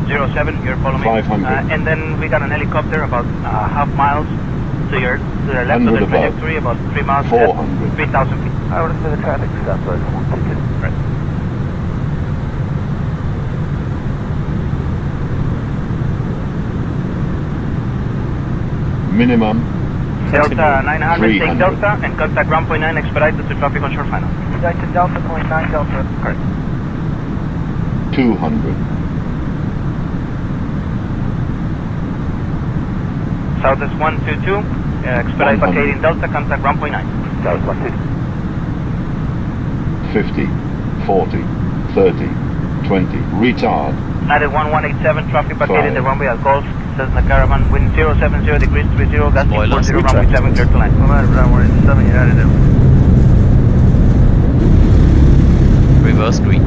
07. You're following me. 500. And then we got an helicopter about half miles to the left of the trajectory, about 3 miles. 400. 3,000 feet. I order for the traffic. Southwest 122. Right. Minimum. Delta 900, take Delta and contact ground point 9, expedited to traffic on short final. United Delta point 9 Delta. Correct. 200. Southwest 122, expedite vacating Delta, contact ground point 9. Southwest 122. 50. 40. 30. 20. Retard. United 1187, traffic vacating the runway at Golf, Cessna Caravan, wind 070 degrees 30, gusting 40, runway 7, clear to land. Runway 7, United. Reverse green.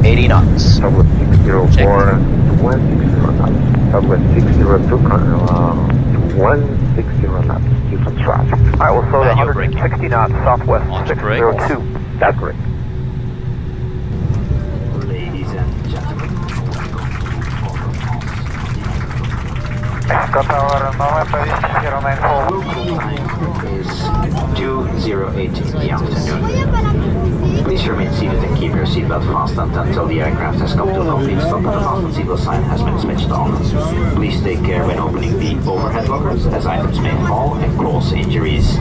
80 knots. Southwest 604, 160 knots. Southwest 602, 160 knots. Keep on traffic. Alright, we'll slow to 160 knots, Southwest 602. That's great. Ladies and gentlemen. Local time is 2:08 in the afternoon. Please remain seated and keep your seatbelt fastened until the aircraft has come to a complete stop and the fasten seatbelt sign has been switched on. Please take care when opening the overhead lockers, as items may fall and cause injuries.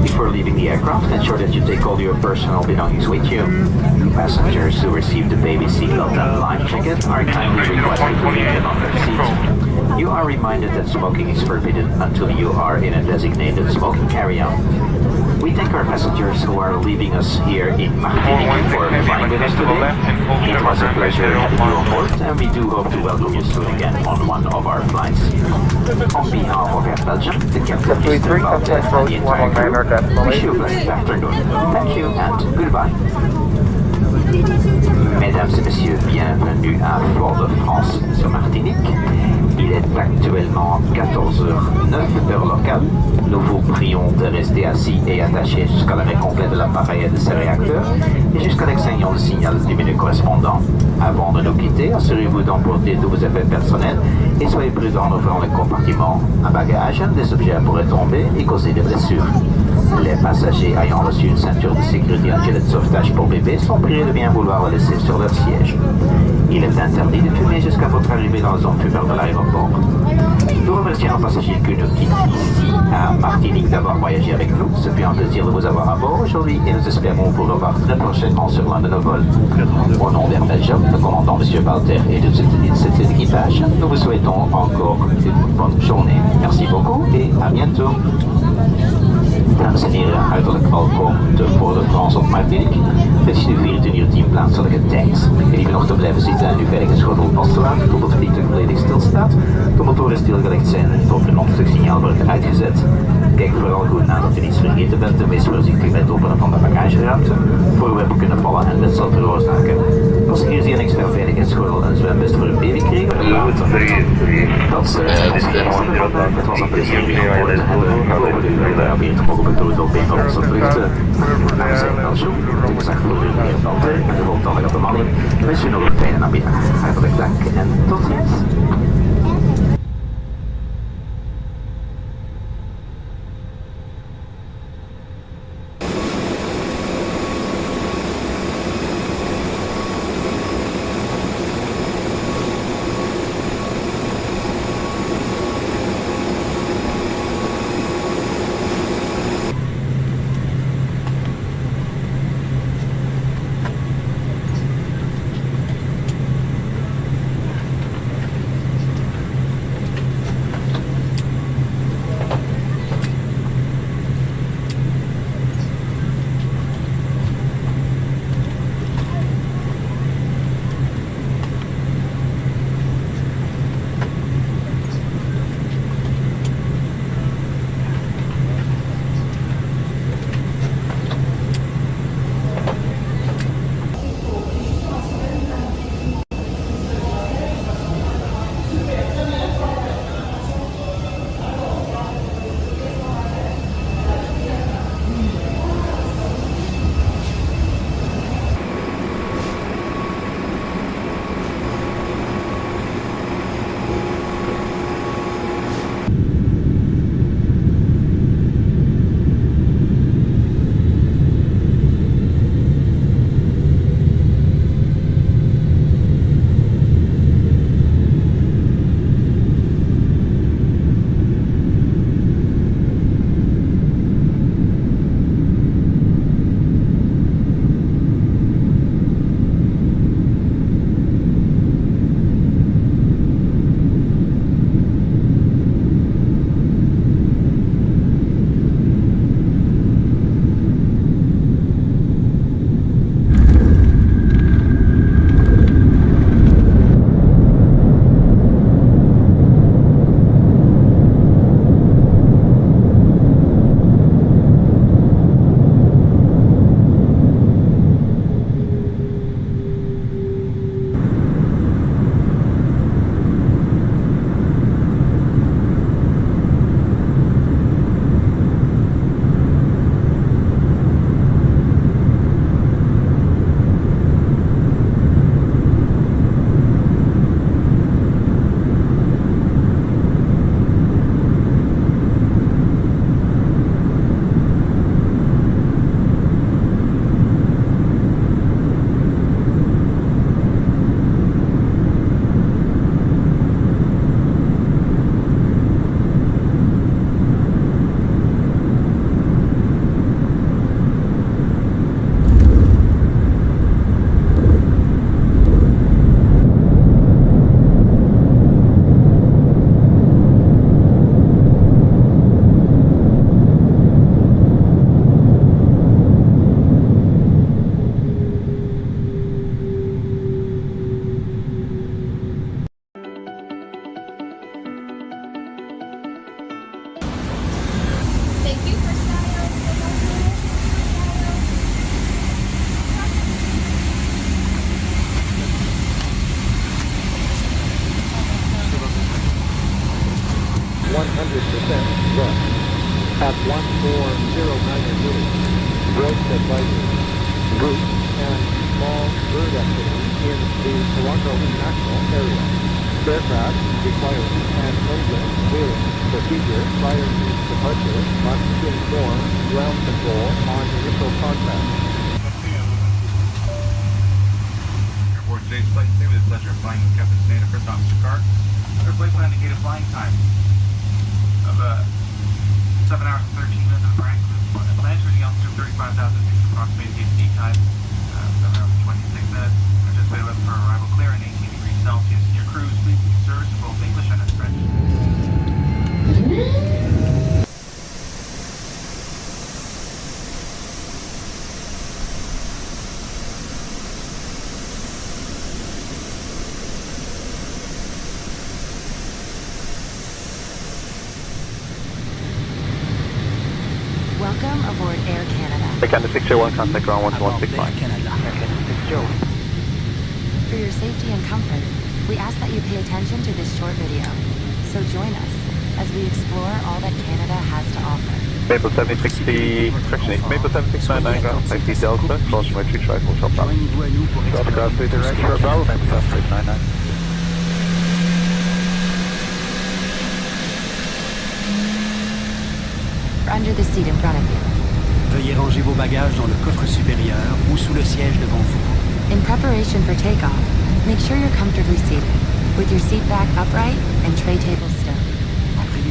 Before leaving the aircraft, ensure that you take all your personal belongings with you. Passengers who receive the baby seatbelt and life jacket are kindly requested to leave them on their seats. You are reminded that smoking is forbidden until you are in a designated smoking area. We thank our passengers who are leaving us here in Martinique for flying with us today. It was a pleasure having you on board, and we do hope to welcome you soon again on one of our flights. On behalf of Air Belgium, the captain, Mr. Valdes, and the entire crew, wish you a blessed afternoon. Thank you and goodbye. Mesdames et messieurs, bienvenue à Fort-de-France sur Martinique. Il est actuellement 14h09 heure locale. Nous vous prions de rester assis et attachés jusqu'à l'arrêt complet de l'appareil et de ses réacteurs et jusqu'à l'extinction du signal du menu correspondant. Avant de nous quitter, assurez-vous d'emporter tous vos effets personnels et soyez prudents en ouvrant les compartiments à bagages. Des objets pourraient tomber et causer des blessures. Les passagers ayant reçu une ceinture de sécurité et un gilet de sauvetage pour bébé sont priés de bien vouloir la laisser sur leur siège. Il est interdit de fumer jusqu'à votre arrivée dans la zone fumeur de l'aéroport. Nous remercions nos passagers qui nous quittent ici à Martinique d'avoir voyagé avec nous. Ce fut un plaisir de vous avoir à bord aujourd'hui et nous espérons vous revoir très prochainement sur l'un de nos vols. Au nom d'Air Belgium, le commandant M. Walter et de cet équipage, nous vous souhaitons encore une bonne journée. Merci beaucoup et à bientôt. Dames en heren, hartelijk welkom te Fort-de-France op Martinique. Het is nu 24 uur 10 plaatselijke tijd. En ik ben nog te blijven zitten en uw veiligheidsgordel vast te laten tot het vliegtuig volledig stilstaat, de motoren stilgelegd zijn en het overnachtelijk signaal wordt uitgezet. Kijk vooral goed na dat u niet vergeten bent te wees voorzichtig bij het openen van de bagageruimte. Voorwerpen kunnen vallen en letsel veroorzaken. Passagiers die een extra veiligheidsgordel en zwembest voor een baby kregen. Het was een plezier om gehoord te hebben. We hopen u weer te mogen betrokken op een van onze vluchten. Namens zijn Belgium, de gezag voor uw meerpanden en de voltallige bemanning, wens u nog een fijne namiddag. Hartelijk dank en tot ziens. at 1409 units. Gross advisory. Group and small bird activity in the Toronto International Area. Aircraft requiring an engine clearing procedure prior to departure must inform ground control on initial contact. Airport today's flight today with the pleasure of flying with Captain State First Officer Carr. Our flight will indicate a flying time of 7 hours and 13 minutes of rank. Plans for the altitude 35,000 feet, approximated gate time 7 hours and 26 minutes. Anticipated weather for arrival clear and 18 degrees Celsius. Your cruise please be serviced in both English and in French. aboard Air Canada. Canada 601, contact ground 1165. For your safety and comfort, we ask that you pay attention to this short video. So join us as we explore all that Canada has to offer. Maple 7060, correction, Maple 7699 ground, taxi Delta, crossing my 3 trifle, shop out. Delta ground 3 direct, short Bravo, Maple 7699. Under the seat in front of you. Veuillez ranger vos bagages dans le coffre supérieur ou sous le siège devant vous. In preparation for takeoff, make sure you're comfortably seated, with your seat back upright and tray table still.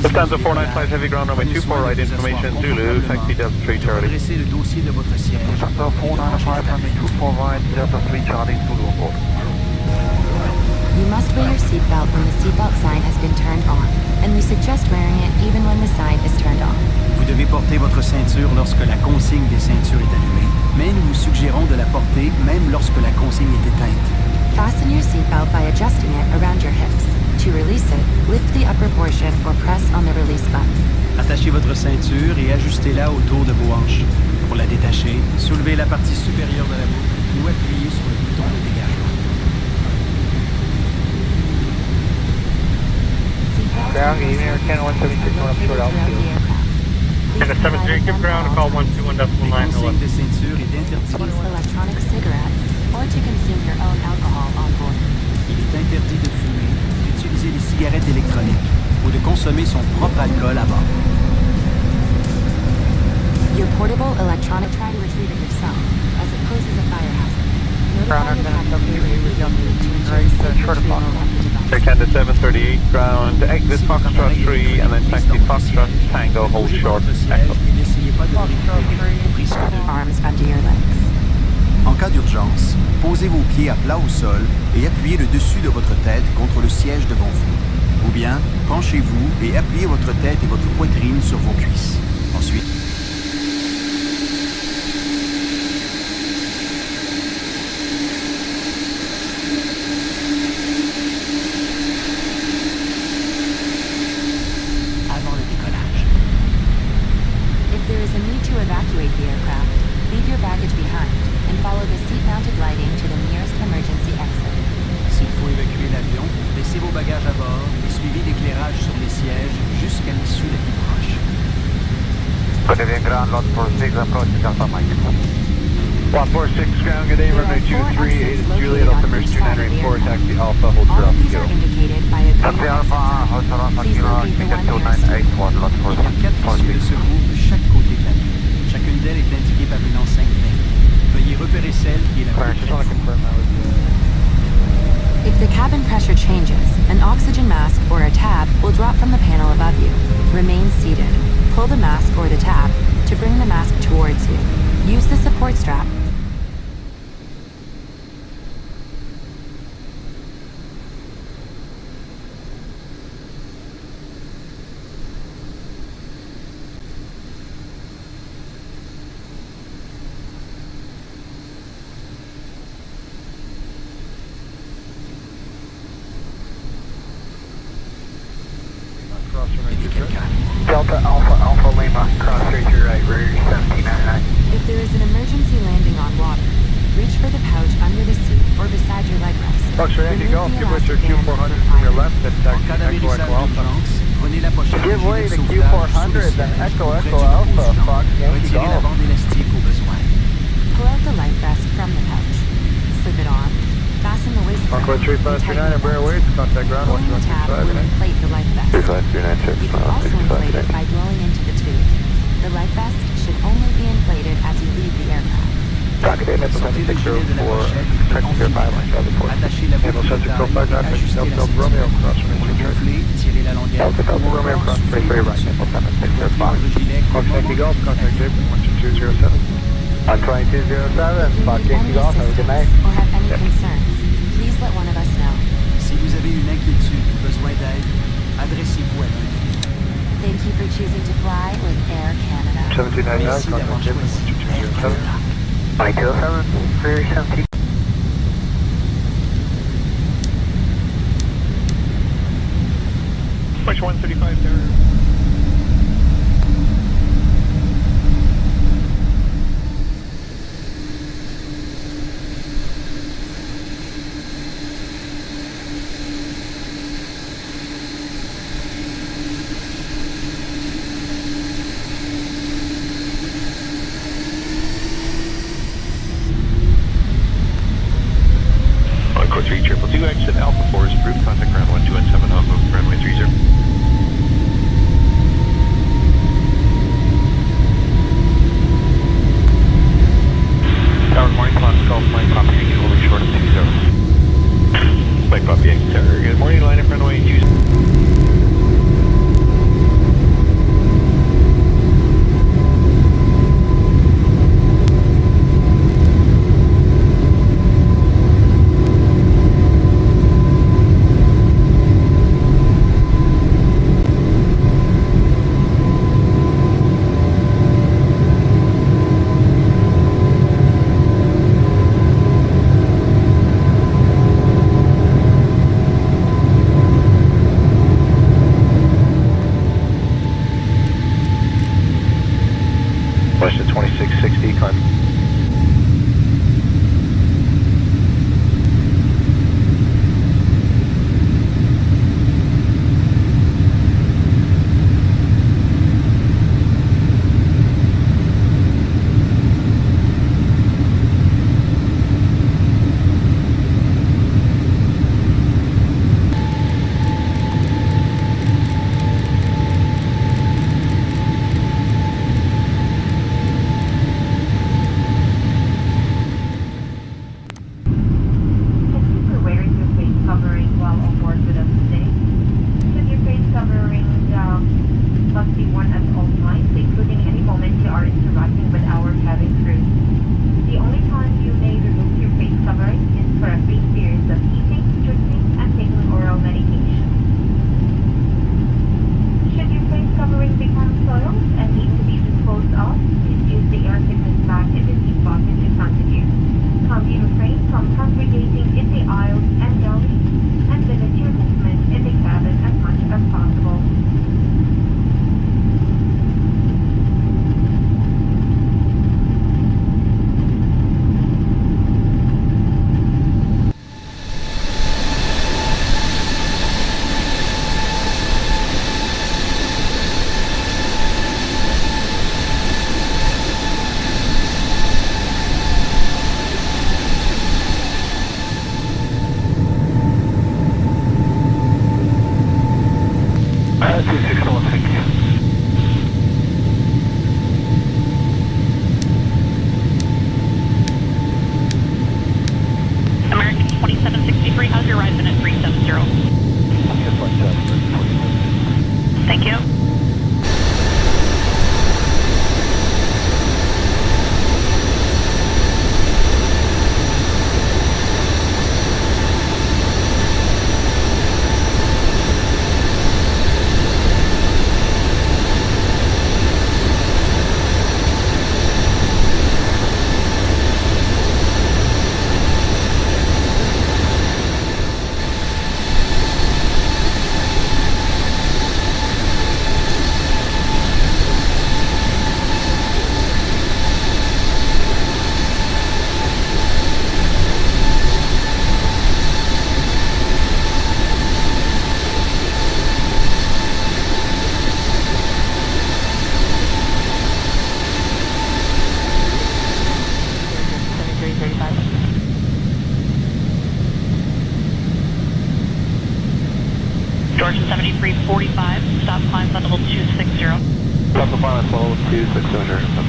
Lufthansa 495 heavy ground runway 24 right information Zulu, taxi Delta 3 Charlie. Dressez le dossier de votre siège. Lufthansa 495 runway 24 right Delta 3 Charlie, Zulu on board. You must wear your seatbelt when the seatbelt sign has been turned on, and we suggest wearing it even when the sign is turned off. Vous devez porter votre ceinture lorsque la consigne des ceintures est allumée, mais nous vous suggérons de la porter même lorsque la consigne est éteinte. Fasten your seatbelt by adjusting it around your hips. To release it, lift the upper portion or press on the release button. Attachez votre ceinture et ajustez-la autour de vos hanches. Pour la détacher, soulevez la partie supérieure de la boucle ou appuyez sur le bouton de dégagement. Ground, good evening, Air Canada 176, going up short altitude. Canada 73, give ground, call 121.9. Consigne de ceinture est interdite. Use electronic cigarettes or to consume your own alcohol on board. Il est interdit de fumer, d'utiliser des cigarettes électroniques ou de consommer son propre alcool à bord. Your portable electronic, try to retrieve it yourself, as it poses a fire hazard. Notify your captain immediately to ensure safe retrieval of the device. Air Canada 738 ground, exit Foxtrot 3 and then taxi Foxtrot Tango, hold short, echo. Arms under your legs. En cas d'urgence, posez vos pieds à plat au sol et appuyez le dessus de votre tête contre le siège devant vous. Ou bien, penchez-vous et appuyez votre tête et votre poitrine sur vos cuisses. Ensuite, avant le décollage. If there is a need to evacuate the aircraft, leave your baggage behind and follow the seat-mounted lighting to the nearest emergency exit. S'il faut évacuer l'avion, laissez vos bagages à bord et suivez l'éclairage sur les sièges jusqu'à l'issue la plus proche. Good evening, ground, lot 46, approaching Alpha Mike. Lot 46 ground, good day, runway 23, 8 is Juliet, altimeter 294, taxi Alpha, hold All short of these Kilo. are indicated by a green Taxi Alpha, hold short Alpha Please Kilo, locate the ticket one nearest 2981, lot Il y a 4 issues de 46. secours de chaque côté de l'avion. Chacune d'elles est indiquée par une enseigne verte. Veuillez repérer celle qui est la plus près. If the cabin pressure changes, an oxygen mask or a tab will drop from the panel above you. Remain seated. Pull the mask or the tab to bring the mask towards you. Use the support strap. Delta Alpha, Alpha Lima, cross straight to your right, rear 1799. If there is an emergency landing on water, reach for the pouch under the seat or beside your leg rest. Foxtrot Yankee Golf, give way to Q400 from your left, and En taxi cas Echo d'amérissage Echo Alpha. d'urgence, prenez la pochette de Give way gilet de to sauvetage sous Q400, le then siège Echo ou près Echo du Alpha, reposant. Fox Yankee Retirez la Golf. bande élastique au besoin. Pull out the life vest from the pouch. Slip it on. Fasten the waist strap. Encore 3539 and bear weights, contact ground Pulling the tab 125 will inflate the life vest. 35396, You can also inflate it by blowing into the tube. The life vest should only be inflated as you leave the aircraft. Rocket Maple Sortez le gilet de la 7604, pochette et taxi Pier 5 line, Delta 4. attachez la boucle Maple de 7605, taille et taxi ajustez la Delta ceinture. Romeo, cross Pour runway le 23. gonfler, tirez la longueur Delta Delta ou Romeo, encore cross soufflez 23 par right, dessus. Maple 7605. Votre gilet Fox Yankee Golf, contact Japan 12207. On 2207, If you Fox need Yankee any Golf, have a good night. assistance or have any concerns, please let one of us know. Si vous avez une inquiétude ou besoin d'aide, adressez-vous à l'un de nous. Thank you for choosing to fly with Air Canada. 7299, Merci d'avoir contact Japan choisi Air 12207. Canada. 2207, rear 17. Push 135 there. on at all times, including any moment you are interacting with our cabin crew. The only time you may remove your face covering is for a brief period of eating, drinking, and taking oral medication. Should your face covering become soiled and need to be disposed of, please use the air sickness bag in the seat pocket in front of you. Kindly refrain from congregating in the aisles and galleys, and limit your movement in the cabin as much as possible. American 2763, how's your ride been at 370? Thank you. Georgia 7345, stop climb level 260. Stop the pilot level 260,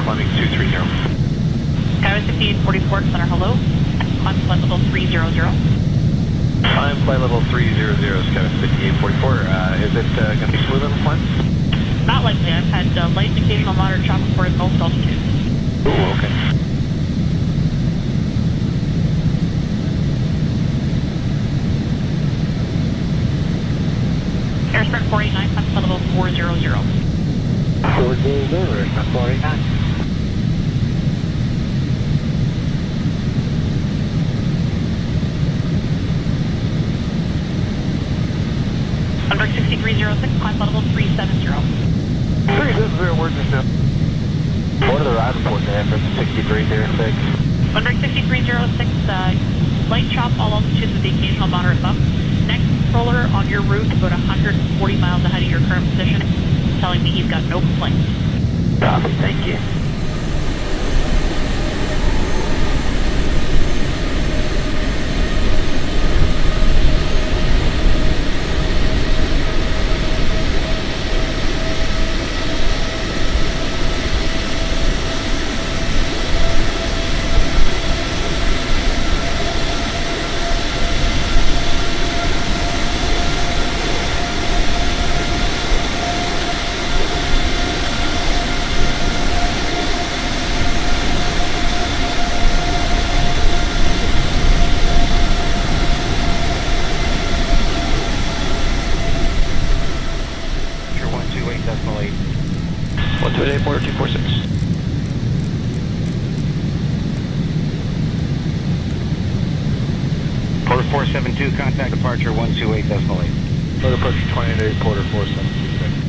climbing 230. Tower 5844, center, hello. Climb flight level 300. Climb flight level 300, Sky 5844. Is it going to be smooth on the climb? Not likely. I've had light and occasional moderate shock reported at most altitudes. Ooh, okay. Airsprint 489, climb flight level 400. 400, 489. 6306. Under 6306, light chop all altitudes with the occasional moderate bump. Next controller on your route about 140 miles ahead of your current position, telling me he's got no complaints. Copy, thank you. Porter 472, contact departure 128.8. Porter approaching 28, Porter 4726.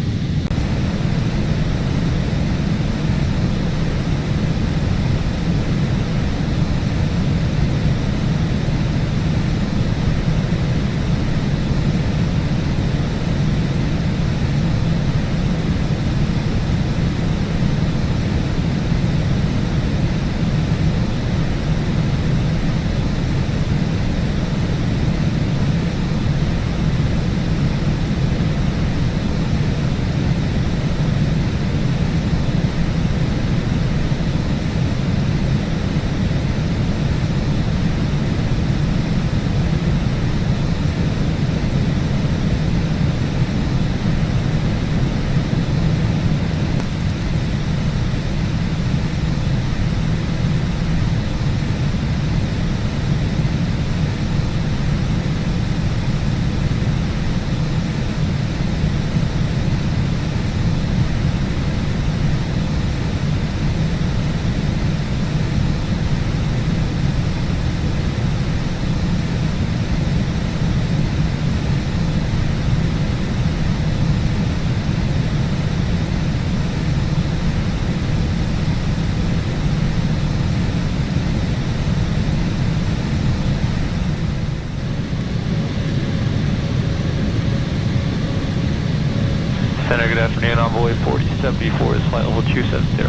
Center, good afternoon. Envoy 4074 is flight level 270.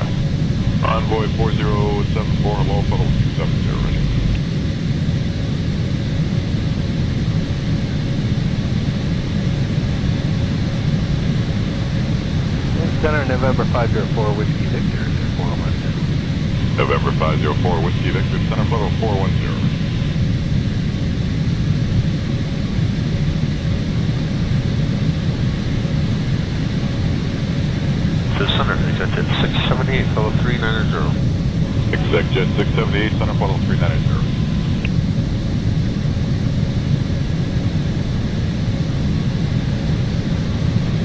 Envoy 4074, hello, level 270, ready. Center, November 504, Whiskey Victor, 410. November 504, Whiskey Victor, center level 410. Center, exit 678, fellow 390. Exec jet 678, center level 390.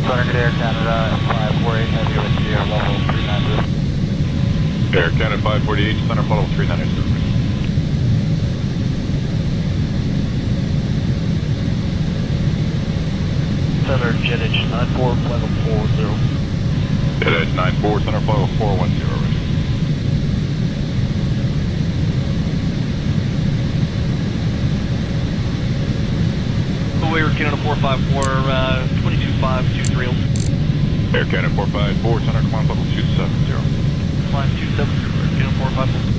Center, good Air Canada, 548, heavy with the air level 390. Air Canada 548, center level 390. Center, jet H 94, level 40. Jet Edge 94, center level 410, ready. Air Canada 454, 22523. Air Canada 454, center command level 270. Climb 270, Air Canada 454.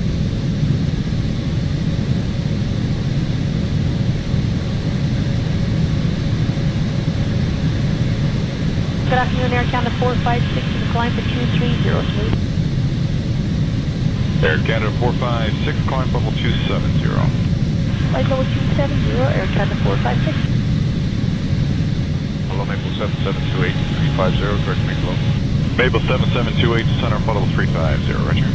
Good afternoon, Air Canada 456, you can climb for 230, please. Air Canada 456, climb level 270. Flight level 270, Air Canada 456. Hello, Maple 7728, 350, correct me below. Maple 7728, center level 350, roger.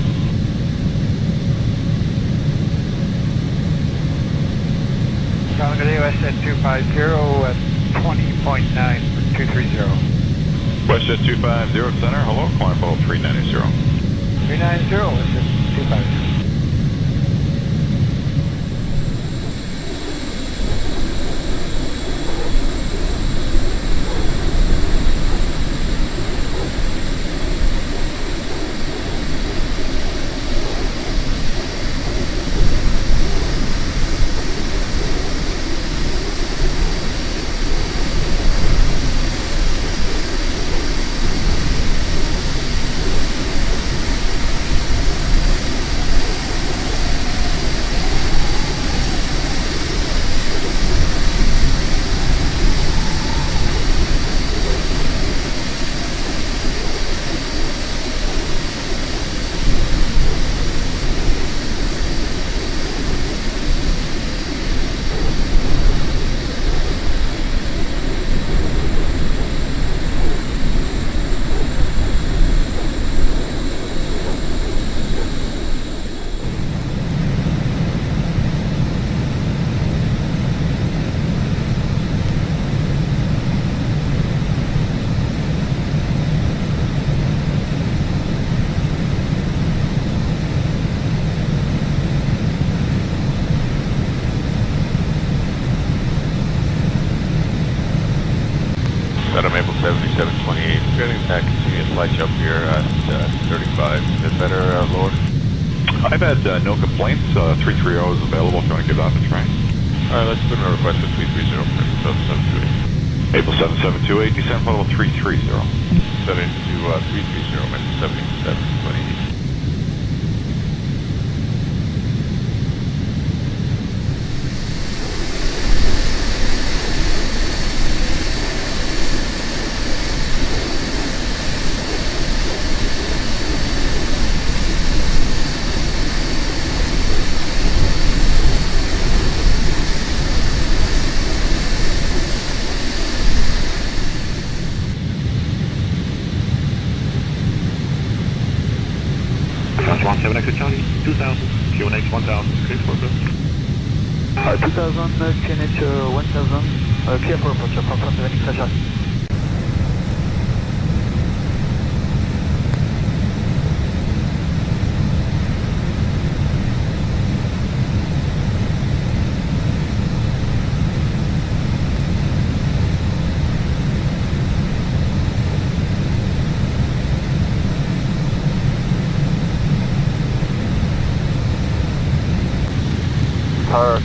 Calgary WestJet 250 at 20.9 for 230. WestJet 250, center, hello, climb level 390. 390, WestJet 250. getting that continuous light jump here at 35. Is it better, Lord? I've had no complaints. 330 is available if you want to give that a try. Alright, let's put in a request for 330 for 7728. April 7728, descent level 330. Set into 330, minutes 7728. One 7 exit Charlie, 2000, QNH 1000, clear for approach. 2000, QNH 1000, clear for approach, from 7 exit Charlie.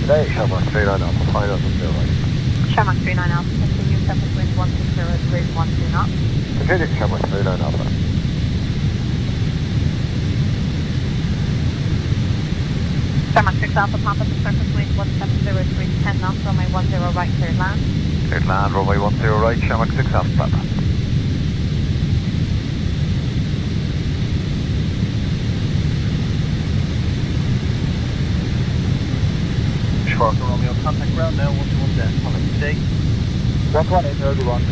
Today, Shamrock 39 Alpha, find out from 0 right. Shamrock 39 Alpha, continue 7 wind 160 degrees 12 knots. Continue Shamrock 39 Alpha. Shamrock 6 Alpha, Papa, the surface wind 170 degrees 10 knots, runway 10 right, cleared land. Cleared land, runway 10 right, Shamrock 6 Alpha, Papa. Sparkle Romeo, contact ground now, 121 down, coming today. 118, early 1.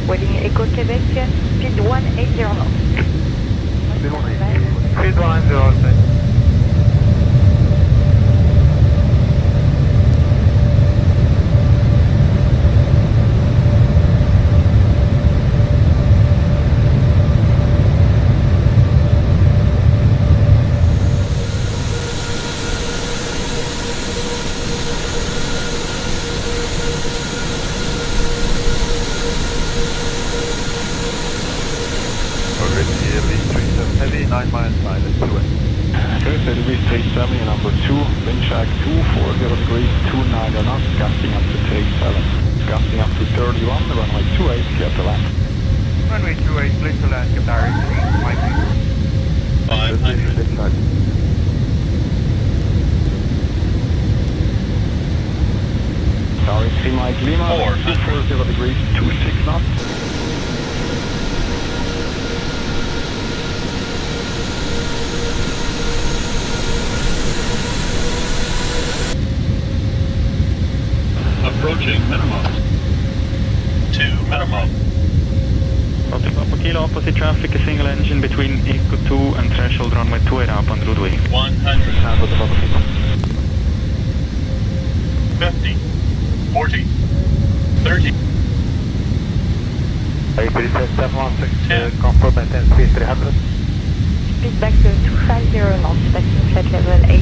Waiting Echo Quebec, speed 180 knots. Speed 180. Heavy, 9 miles silent, 2 way. Okay, so Louis 370, number 2, wind track 240 degrees, 29 knots, gusting up to take 7. Gusting up to 31, the runway 28, clear to land. Runway 28, clear to land, get direction, Mike. 500. Sorry, 3 Mike Lima, 240 degrees, 26 knots. Approaching minimum. 2 minimum. Roger Papa Kilo, opposite traffic, a single engine between Echo 2 and threshold runway 28 up on roadway. 100. 50. 40. 30. 716, confirm maintain speed 300. Speed back to 250 knots, taxi flight level 80.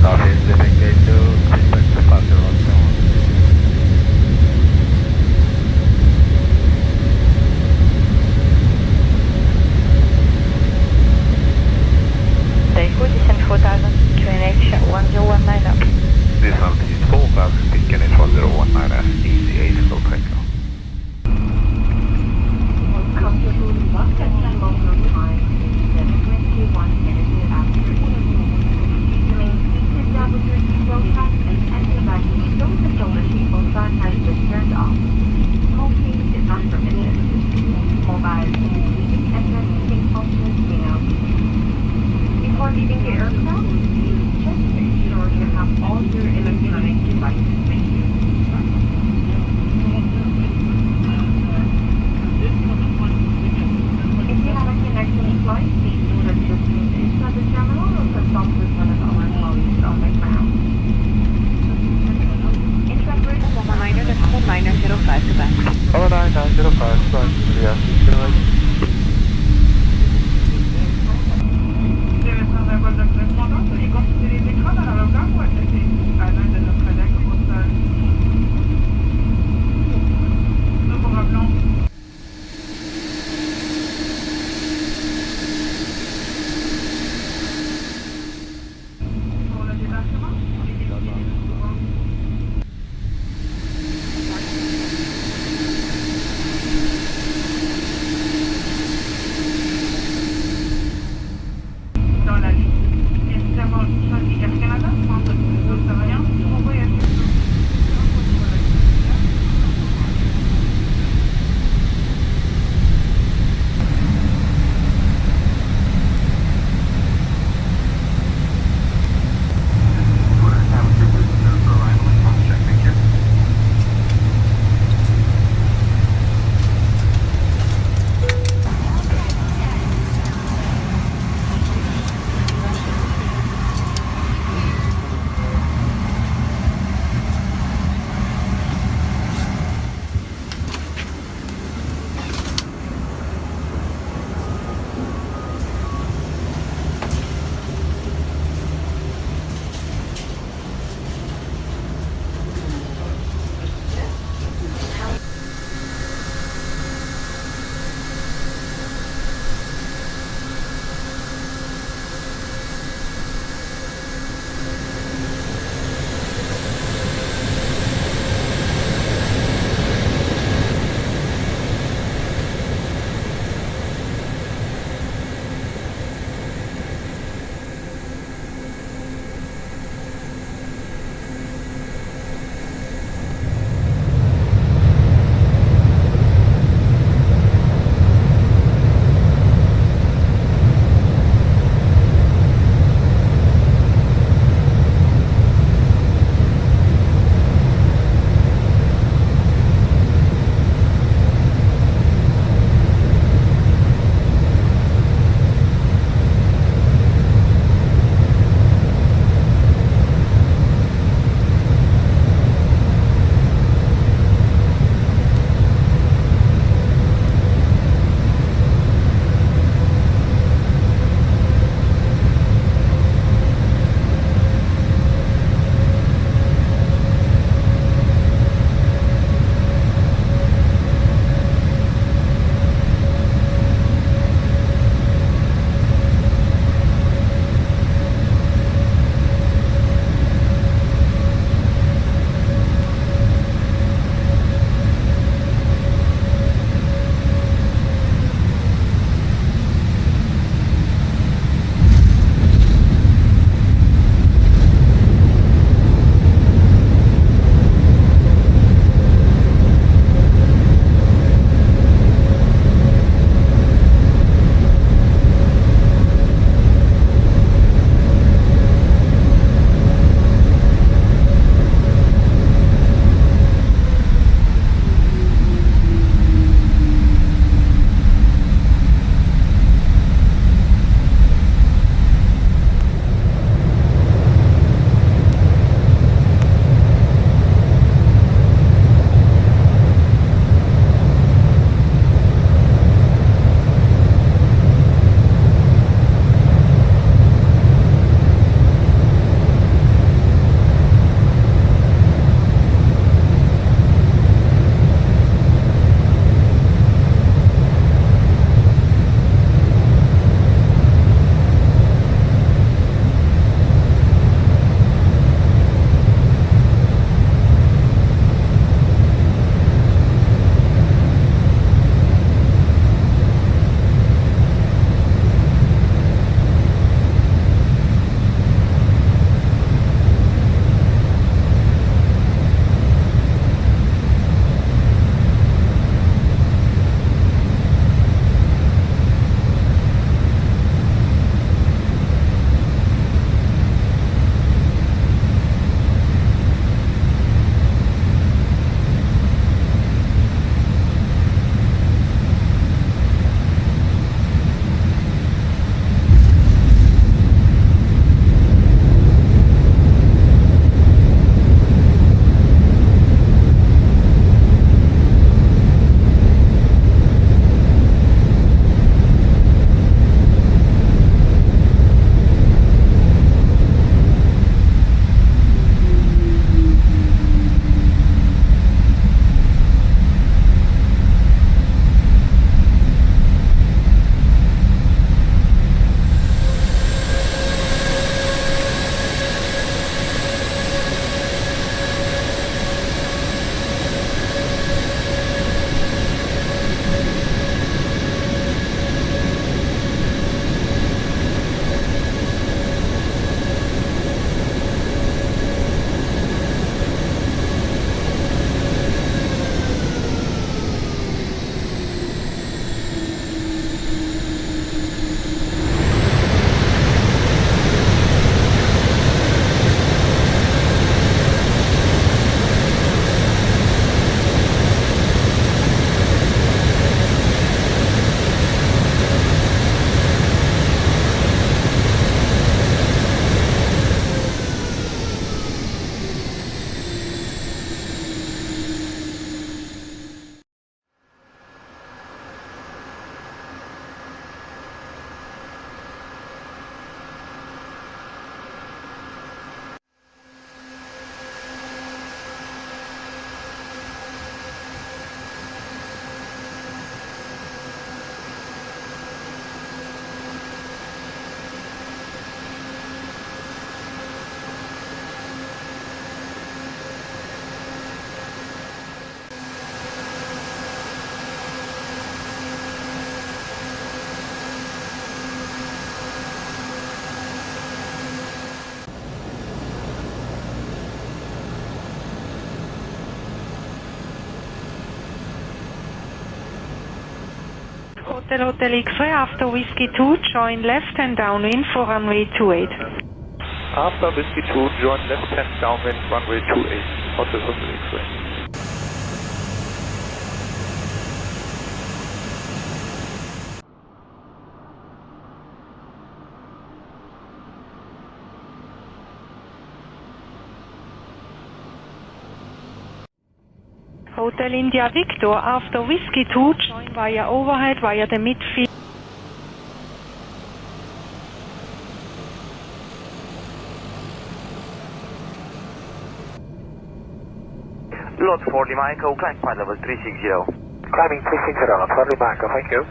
Copy, leaving gate 2, speed back to 50 knots. Daewoo, descent 4000, QNH 1019 up. This one is 4000, QNH 1019, easy 8, slow takeoff. Comfortable, locked and Hotel X-ray after Whiskey 2, join left and downwind for runway 28. After Whiskey 2, join left hand downwind, runway 28, Hotel X-ray. Hotel India Victor after Whiskey 2, join via overhead via the midfield. Lot 40 Michael, climb flight level 360. Climbing 360, Lot 40 Michael, thank you.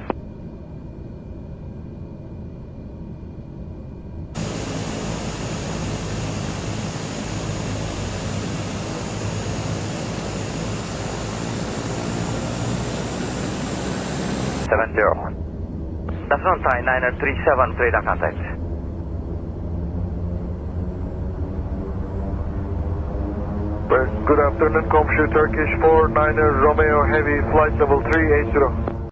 The front side 937, radar contact. Good afternoon, Computer Turkish 49er Romeo Heavy, flight level 380.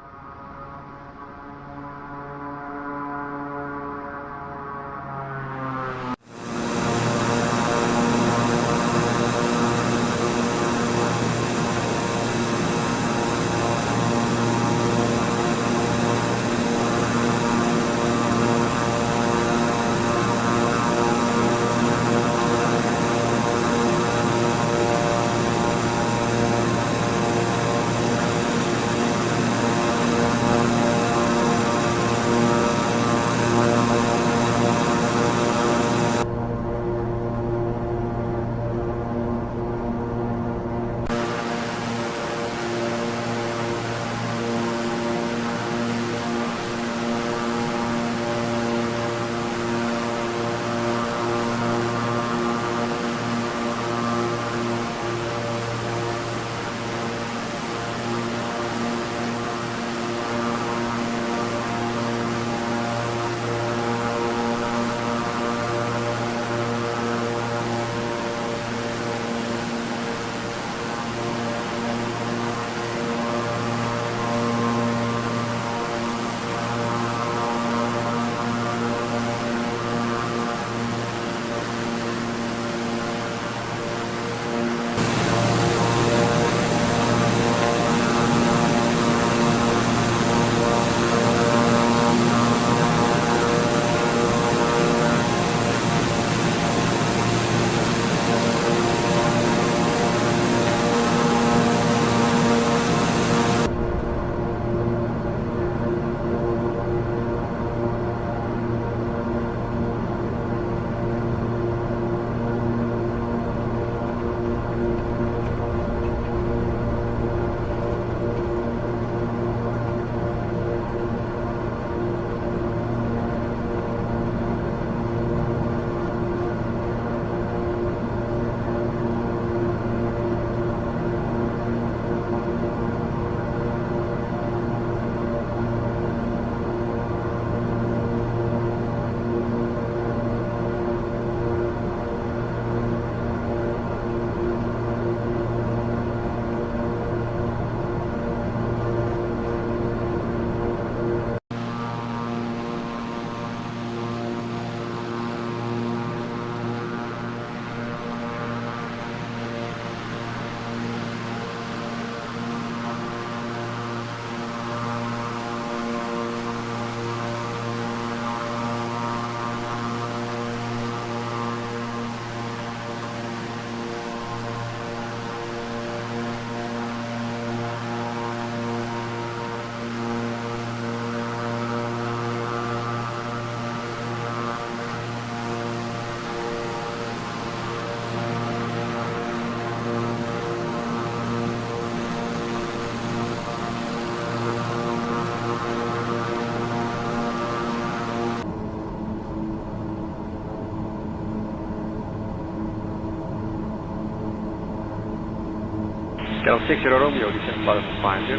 Delta 60 Romeo, descend flight level 50.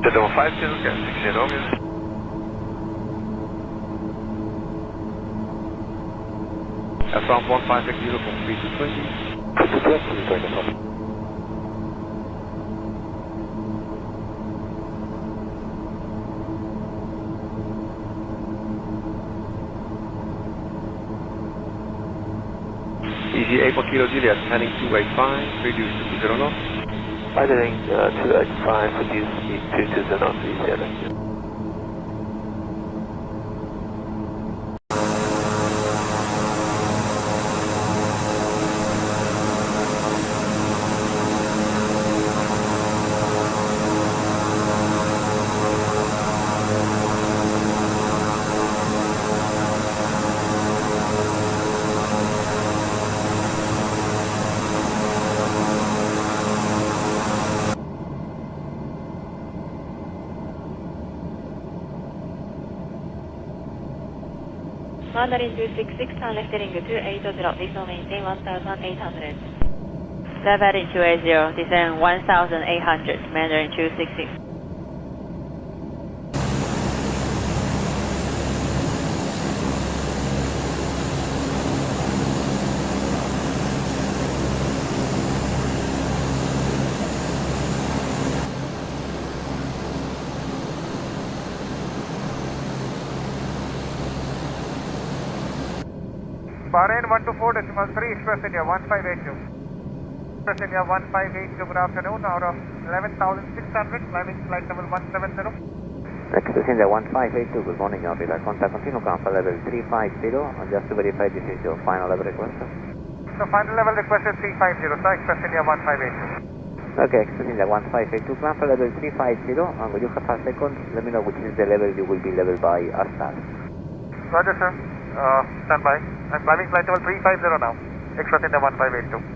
Delta 50, Delta 60 Romeo. From 1560 from 3220. 3220, April Kilo Juliet, heading 285, reduce to 20 knots. Heading 285, reduce speed to 20 knots, 30. Mandarin 266, turn left heading 280, please maintain 1800. Mandarin 280, descend 1800, Mandarin 266. Bahrain 124.3, Express India 1582. Express India 1582, good afternoon, out of 11,600, climbing flight level 170. Express India 1582, good morning, Orbiter. Contact continue, comfort level 350, and just to verify this is your final level request. So final level request is 350, sir, Express India 1582. Okay, Express India 1582, comfort level 350, and when you have a second, let me know which is the level you will be leveled by ASTAR. Roger, sir. Stand by. I'm climbing flight level 350 now. Express India 1582.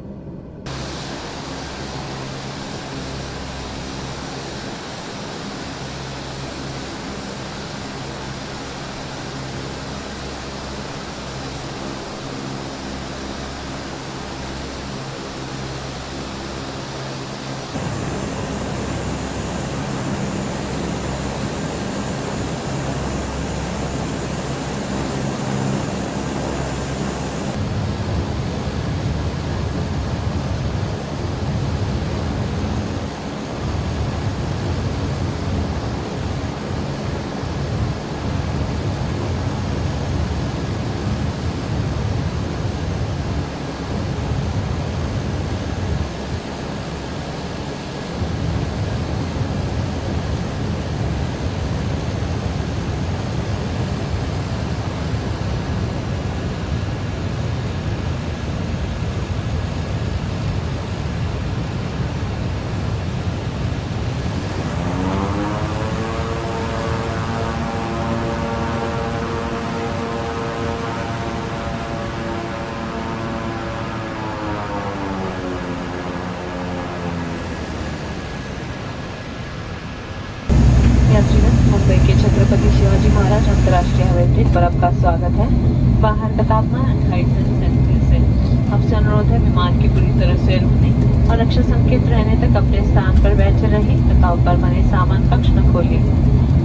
Mumbai के छत्रपति शिवाजी महाराज अंतर्राष्ट्रीय हवाई अड्डे पर आपका स्वागत है। बाहर का तापमान 28 सेल्सियस है। आपसे अनुरोध है विमान की पूरी तरह से रुकने और अक्षर संकेत रहने तक अपने स्थान पर बैठे रहें तथा ऊपर बने सामान कक्ष न खोलें।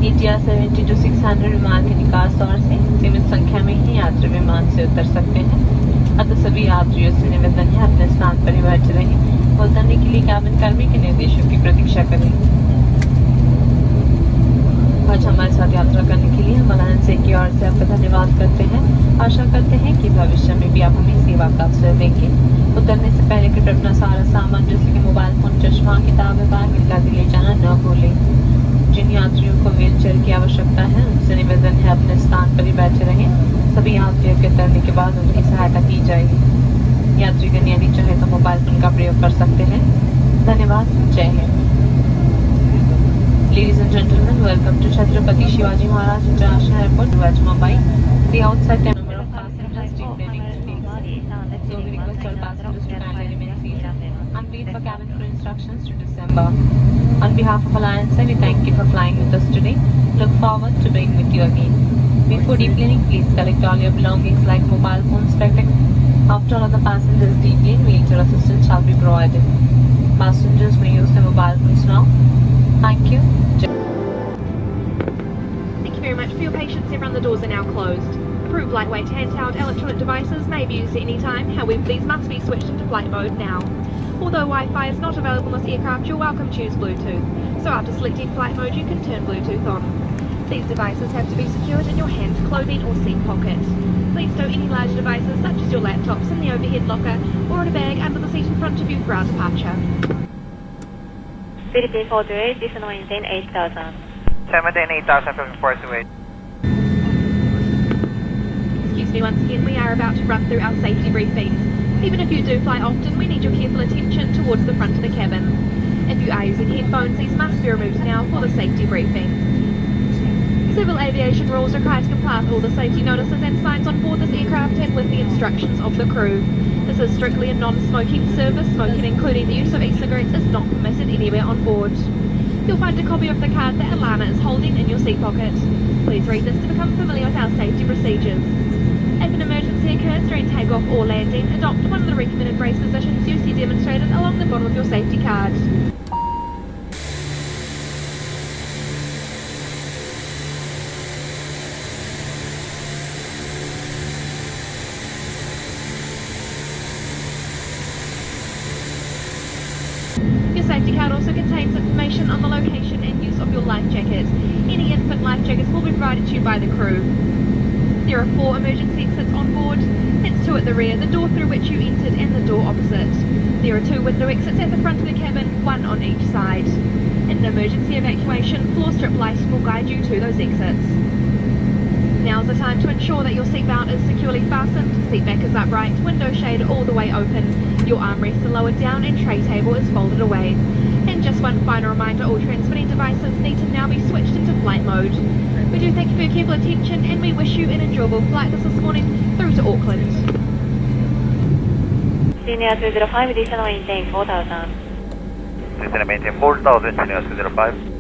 ETR 72-600 विमान के निकास द्वार से सीमित संख्या में ही यात्री विमान से उतर सकते हैं, अतः सभी यात्रियों से निवेदन है अपने स्थान पर ही बैठे रहें। उतरने के लिए कैबिन कर्मी के निर्देशों की प्रतीक्षा करें। आज हमारे साथ यात्रा करने के लिए हम अलायंस की ओर से आपका धन्यवाद करते हैं। आशा करते हैं कि भविष्य में भी आप हमें सेवा का अवसर देंगे। उतरने से पहले कृपया अपना सारा सामान जैसे कि मोबाइल फोन, चश्मा, किताबें, बैग इत्यादि ले जाना न भूलें। जिन यात्रियों को व्हील चेयर की आवश्यकता है उनसे निवेदन है अपने स्थान पर ही बैठे रहें। सभी यात्रियों के उतरने के बाद उनकी सहायता की जाएगी। यात्रीगण यदि चाहे तो मोबाइल फोन का प्रयोग कर सकते हैं। धन्यवाद। जय Hind. Ladies and gentlemen, welcome to Chhatrapati Shivaji Maharaj International Airport, Mumbai. The outside number of passengers declining to take, so we request all passengers to kindly remain seated and wait for cabin crew instructions to disembark. On behalf of Alliance, we thank you for flying with us today. Look forward to being with you again. Before deplaning, please collect all your belongings like mobile phones, spectacles. After all the passengers deplane, wheelchair assistance shall be provided. Passengers may use their mobile phones now. Thank you. Thank you very much for your patience. Everyone, the doors are now closed. Approved lightweight handheld electronic devices may be used at any time. However, these must be switched into flight mode now. Although Wi-Fi is not available on this aircraft, you're welcome to use Bluetooth. So after selecting flight mode, you can turn Bluetooth on. These devices have to be secured in your hand, clothing or seat pocket. Please stow any larger devices such as your laptops in the overhead locker or in a bag under the seat in front of you for our departure. Philippine 428, this is maintain 8000. 78,000 from 428. Excuse me once again, we are about to run through our safety briefing. Even if you do fly often, we need your careful attention towards the front of the cabin. If you are using headphones, these must be removed now for the safety briefing. Civil aviation rules require to comply with all the safety notices and signs on board this aircraft and with the instructions of the crew. This is strictly a non-smoking service. Smoking, including the use of e-cigarettes, is not permitted anywhere on board. You'll find a copy of the card that Alana is holding in your seat pocket. Please read this to become familiar with our safety procedures. If an emergency occurs during takeoff or landing, adopt one of the recommended brace positions you see demonstrated along the bottom of your safety card. Your safety card also contains information on the location and use of your life jacket. Any infant life jackets will be provided to you by the crew. There are 4 emergency exits on board. It's 2 at the rear, the door through which you entered and the door opposite. There are 2 window exits at the front of the cabin, 1 on each side. In an emergency evacuation, floor strip lighting will guide you to those exits. Now's the time to ensure that your seatbelt is securely fastened, seatback is upright, window shade all the way open, your armrests are lowered down and tray table is folded away. And just one final reminder, all transmitting devices need to now be switched into flight mode. We do thank you for your careful attention and we wish you an enjoyable flight this morning through to Auckland. Senior 205, this is maintain 4000. This is maintain 4000, Senior 205.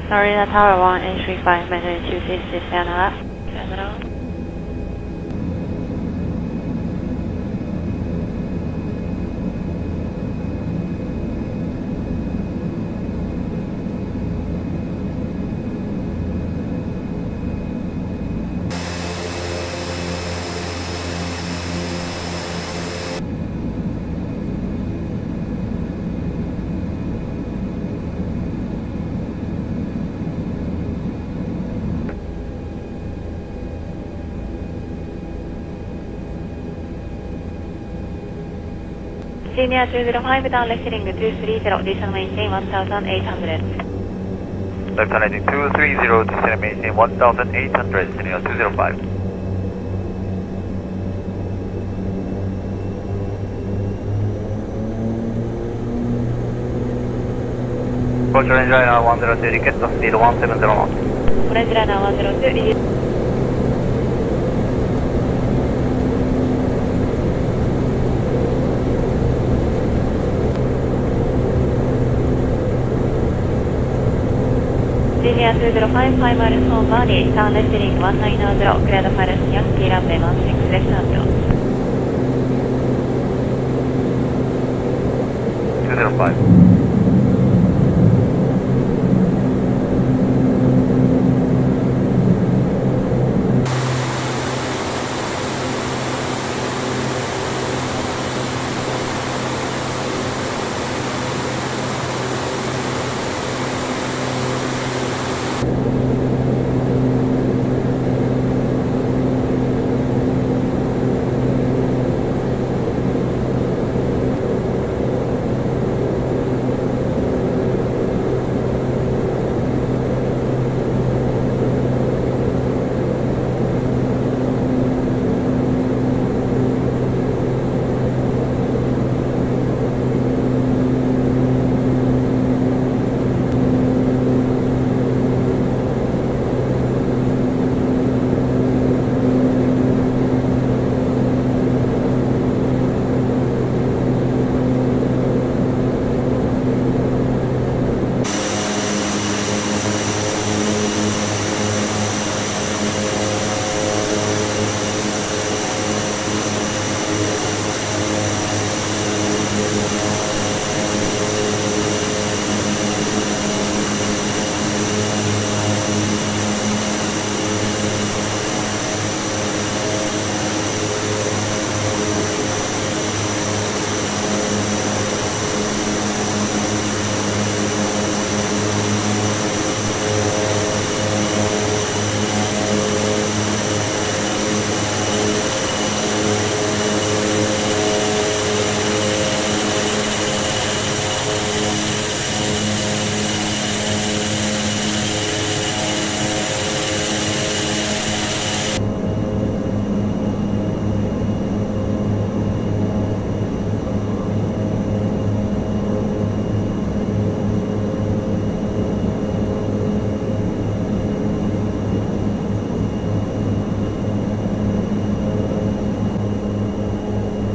Sorry, that's Tower 1, H35, Mandarin 266, stand up. Terminal. Senior 205, down left heading 230, descend maintain 1800. Left heading 230, descend maintain 1800, Senior 205. Approach Orange Liner 102, request of speed 170 knots. Orange Liner 102, Senior 205, 5 miles home body, down left heading 190, clear the pilot Yankee runway 16 left approach. 205.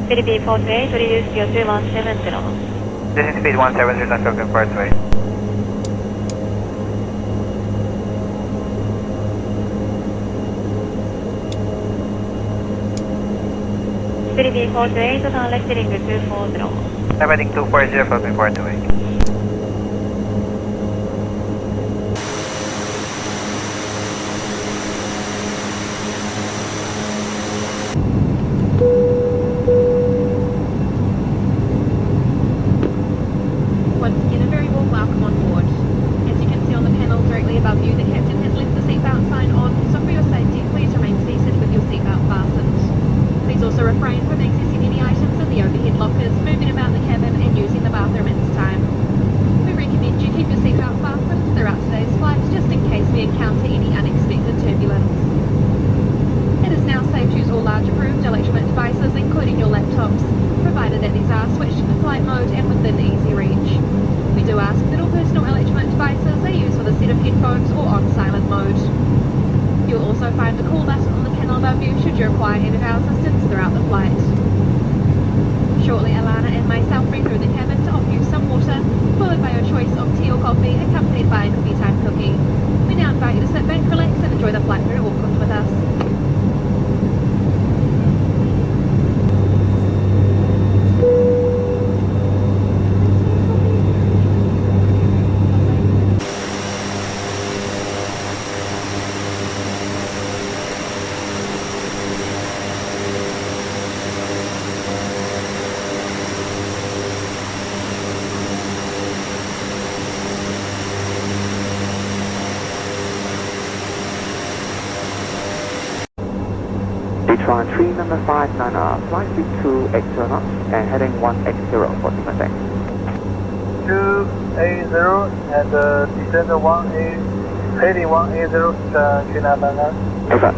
Philippine 48, reduce your 3170. This is speed 170, National Parkway. Philippine 48, turn left heading to 240. Heading 240, Philippine Parkway. Once again, a very warm welcome on board. As you can see on the panel directly above you, the captain has left the seatbelt sign on, so for your safety, please remain seated with your seatbelt fastened. Please also refrain from accessing any items in the overhead lockers, moving about the cabin, and using the bathroom at this time. We recommend you keep your seatbelt fastened throughout today's flight, just in case we encounter any unexpected turbulence. It is now safe to use all large approved electronic devices, including your laptops, provided that these are switched to flight mode and within easy reach. We do ask that all personal electronic devices are used with a set of headphones or on silent mode. You'll also find a call button on the panel above you should you require any of our assistance throughout the flight. Shortly, Alana and myself bring through the cabin to offer you some water, followed by your choice of tea or coffee, accompanied by a cookie time cookie. We now invite you to sit back, relax, and enjoy the flight through Auckland with us. Detroit 3, number 59R, flight speed 280 knots and heading 180 for descent. 280 and descend 18, heading 180, China Banner. Over.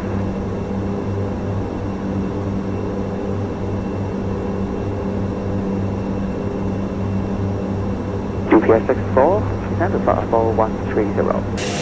GPS 64, descend to 4130.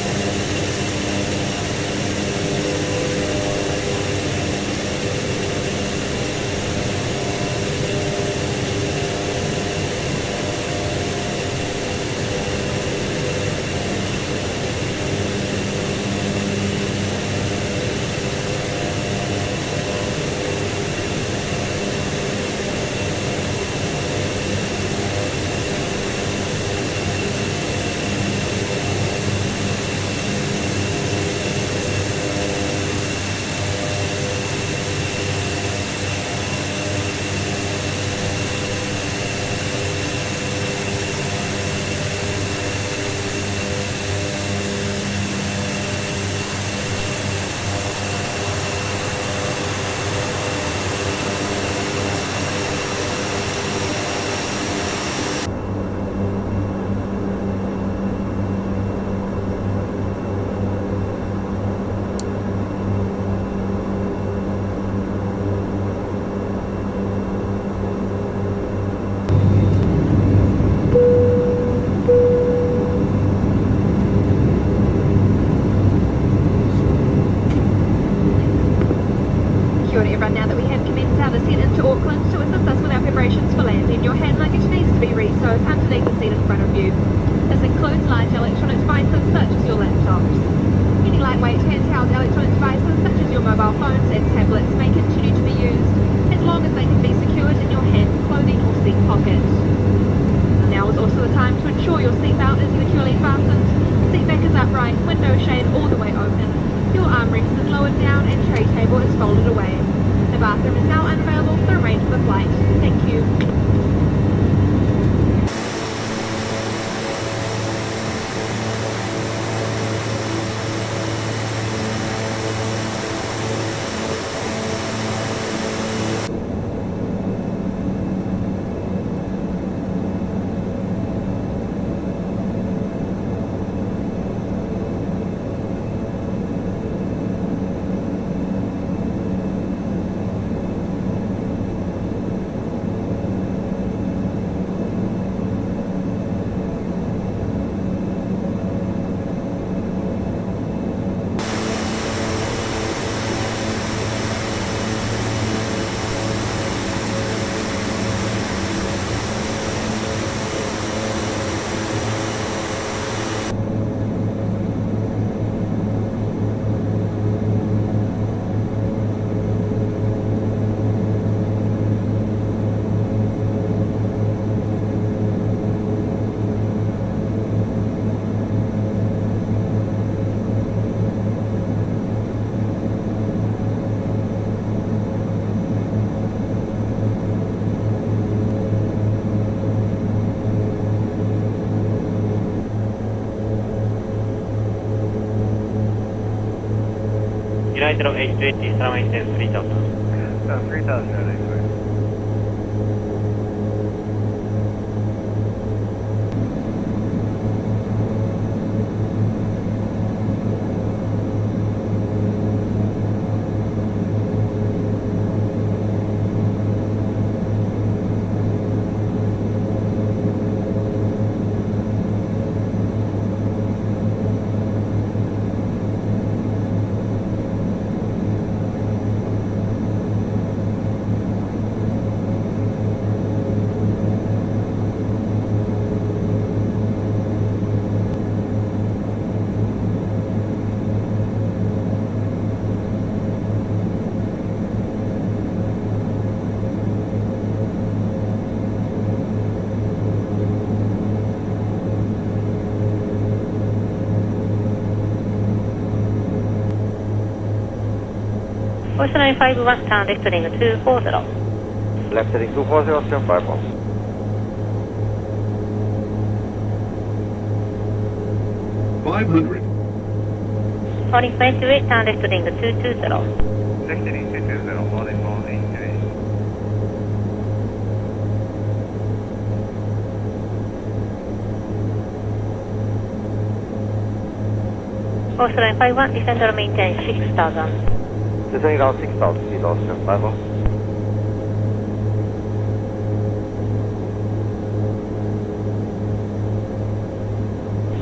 Now that we have commenced our descent into Auckland, to assist us with our preparations for landing, your hand luggage needs to be re-stowed underneath the seat in front of you. This includes large electronic devices such as your laptops. Any lightweight handheld electronic devices such as your mobile phones and tablets may continue to be used as long as they can be secured in your hand, clothing or seat pocket. Now is also the time to ensure your seatbelt is securely fastened, seat back is upright, window shade all the way open, your armrest is lowered down and tray table is folded away. The bathroom is now unavailable for the remainder of the flight. Thank you. United 830, Islam 3000. 3000 at 830. Voice 951, sound exiting 240. Left heading 240, still 51. Calling 28, sound exiting 220. Left heading 220, loading on 828. Voice 951, descender maintain 6000. Descending down 6,000 feet, Austin 51.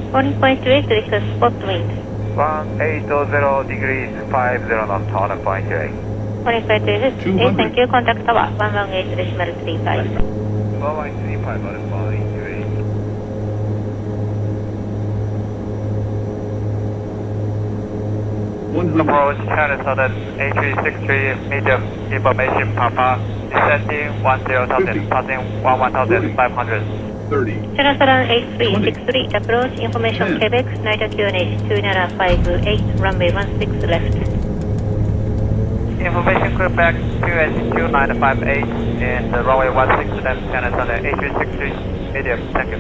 Calling 28, request spot wind. 1800 degrees, 50 knots, on a point 8. Calling 28, thank you, contact tower 118.35. 118.35, on a point 8. Approach China Southern A363, medium information Papa, descending 10,000, passing 11,500. China Southern A363, approach information Quebec, United QNH 2958, runway 16 left. Information Quebec, QNH 2958, and runway 16 left, China Southern A363, medium, thank you.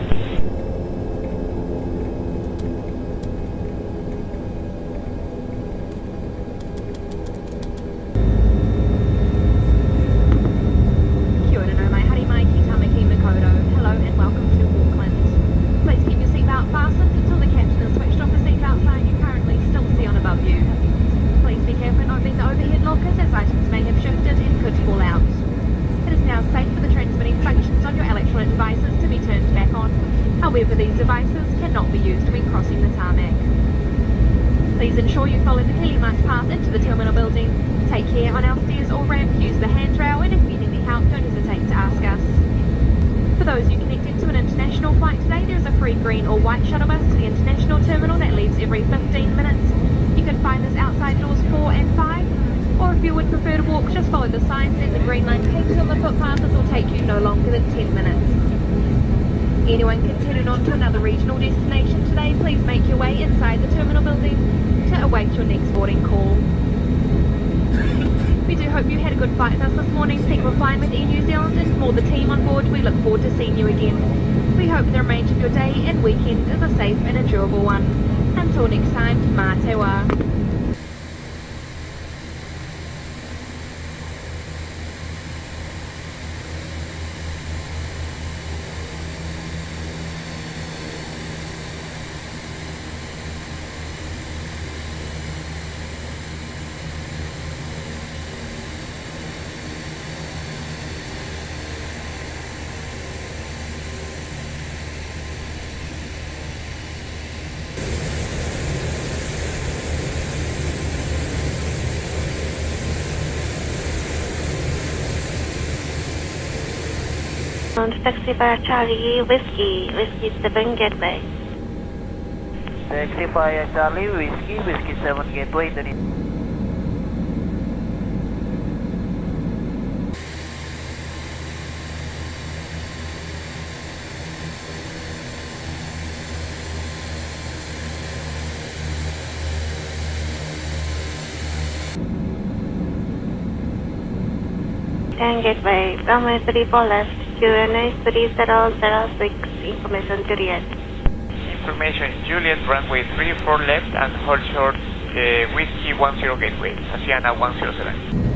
However, these devices cannot be used when crossing the tarmac. Please ensure you follow the clearly marked path into the terminal building. Take care on our stairs or ramp, use the handrail, and if you need any help, don't hesitate to ask us. For those you connected to an international flight today, there is a free green or white shuttle bus to the international terminal that leaves every 15 minutes. You can find this outside doors 4 and 5, or if you would prefer to walk, just follow the signs. There's a green line painted on the footpath. This will take you no longer than 10 minutes. Anyone continuing on to another regional destination today, please make your way inside the terminal building to await your next boarding call. We do hope you had a good flight with us this morning. Thank you for flying with Air New Zealand, and from all the team on board, we look forward to seeing you again. We hope the remainder of your day and weekend is a safe and enjoyable one. Until next time, mā te wā. Taxi via Charlie, Whiskey 7 Gateway. Taxi via Charlie, Whiskey 7 Gateway. Gateway, runway 34 left, QNH 3006, information Juliet. Information Juliet, runway 34 left and hold short, Whiskey 10 gateway, Asiana 107.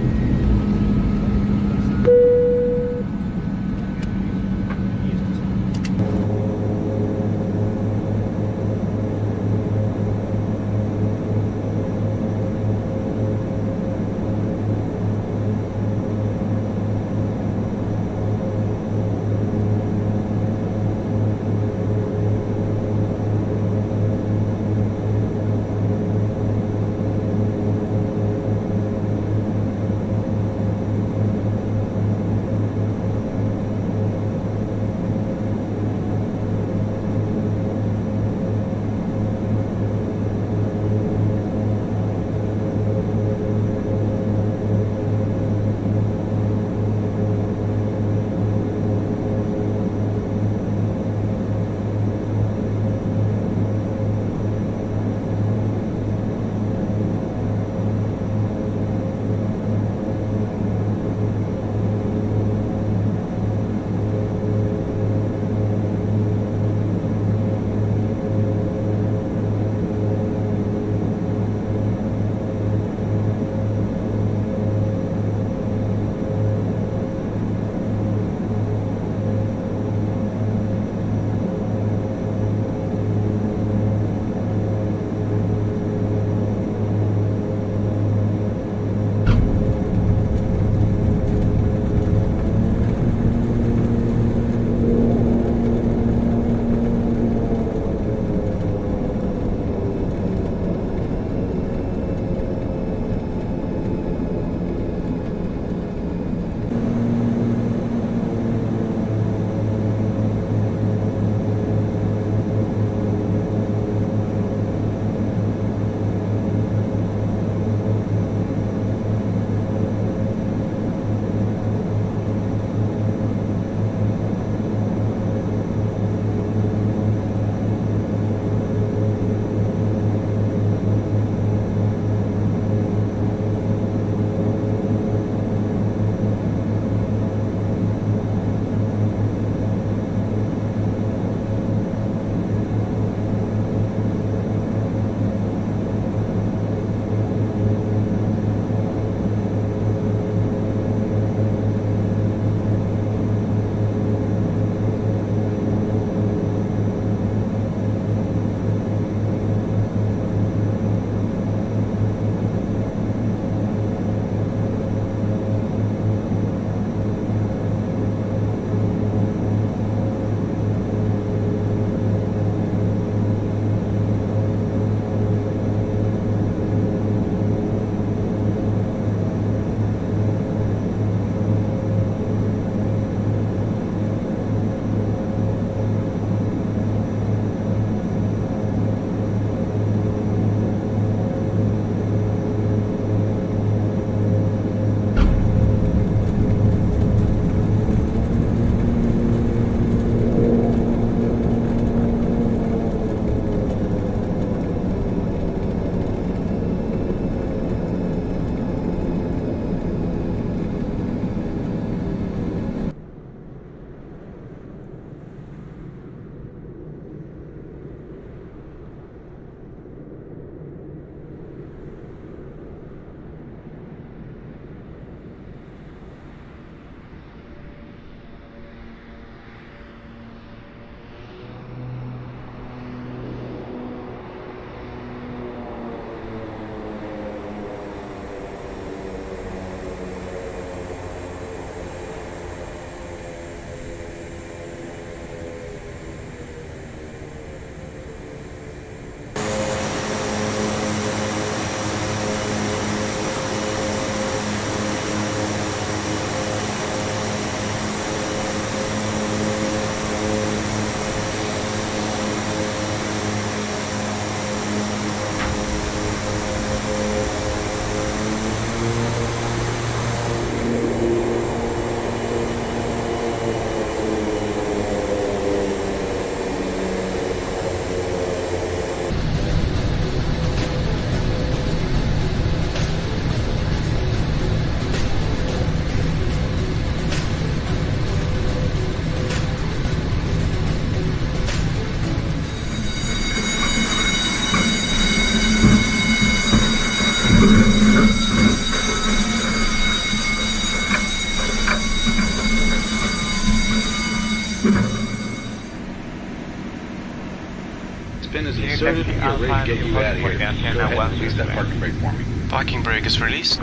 Sir, we are ready to get you out of here. Go ahead and release that parking brake for me. Parking brake is released.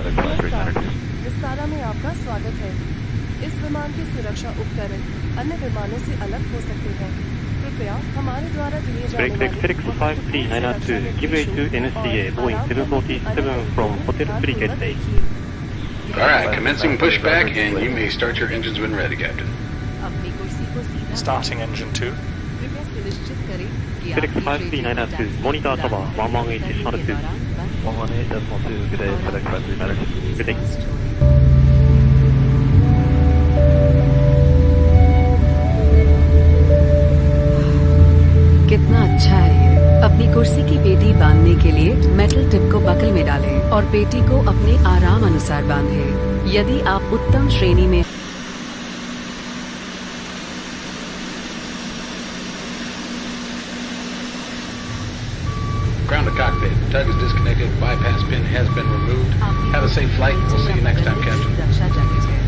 Vistara में आपका स्वागत है। इस विमान की सुरक्षा उपकरण अन्य विमानों से अलग हो सकते हैं। कृपया हमारे द्वारा दिए जाने वाले 992, give way to NSCA, Boeing 747 from Hotel Frigate Bay. Alright, commencing pushback, and you may start your engines when ready, Captain. Starting engine 2. 992, monitor tower, 118.2. 118.2, good day, FedEx 5392. Good day. कितना अच्छा है ये। अपनी कुर्सी की पेटी बांधने के लिए मेटल टिप को बकल में डालें और पेटी को अपने आराम अनुसार बांधें। यदि आप उत्तम श्रेणी में Ground to cockpit. Tug is disconnected. Bypass pin has been removed. Have a safe flight. We'll see you next time, Captain. Raksha jacket है।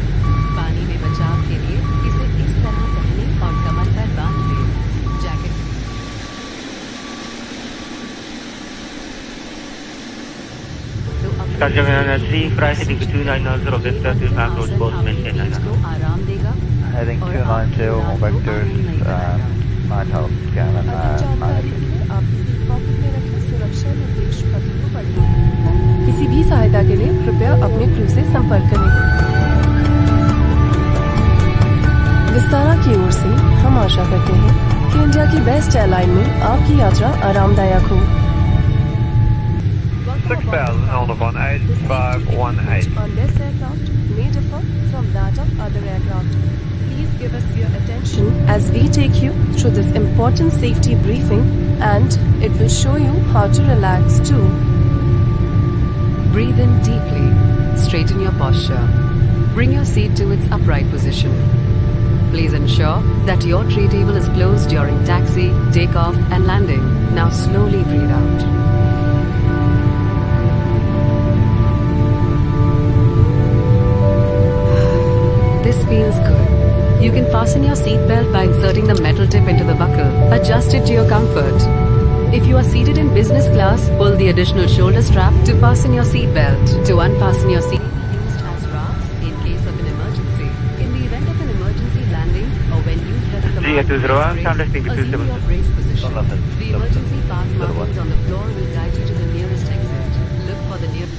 पानी में बचाव के लिए इसे इस तरह पहने और कमर पर बांध लें। Jacket Skyjaman 3, fly heading to 290, vector 25, road both maintain 900. आराम देगा। Heading 290, all vectors, Lighthouse, Scanlan, 900. सुरक्षा निर्देश पत्र को पढ़ें। किसी भी सहायता के लिए कृपया अपने क्रू से संपर्क करें। विस्तारा की ओर से हम आशा करते हैं कि इंडिया की बेस्ट एयरलाइन में आपकी यात्रा आरामदायक हो। 6000 on 18518. On this aircraft may differ from that of other aircraft. Please give us your attention as we take you through this important safety briefing, and it will show you how to relax too. Breathe in deeply. Straighten your posture. Bring your seat to its upright position. Please ensure that your tray table is closed during taxi, takeoff, and landing. Now slowly breathe out. This feels good. You can fasten your seatbelt by inserting the metal tip into the buckle. Adjust it to your comfort. If you are seated in business class, pull the additional shoulder strap to fasten your seatbelt. To unfasten your seat, used as rafts in case of an emergency. In the event of an emergency landing or when you hear the command, assume your brace position. The emergency path markings on the floor will guide you to the nearest exit. Look for the nearest.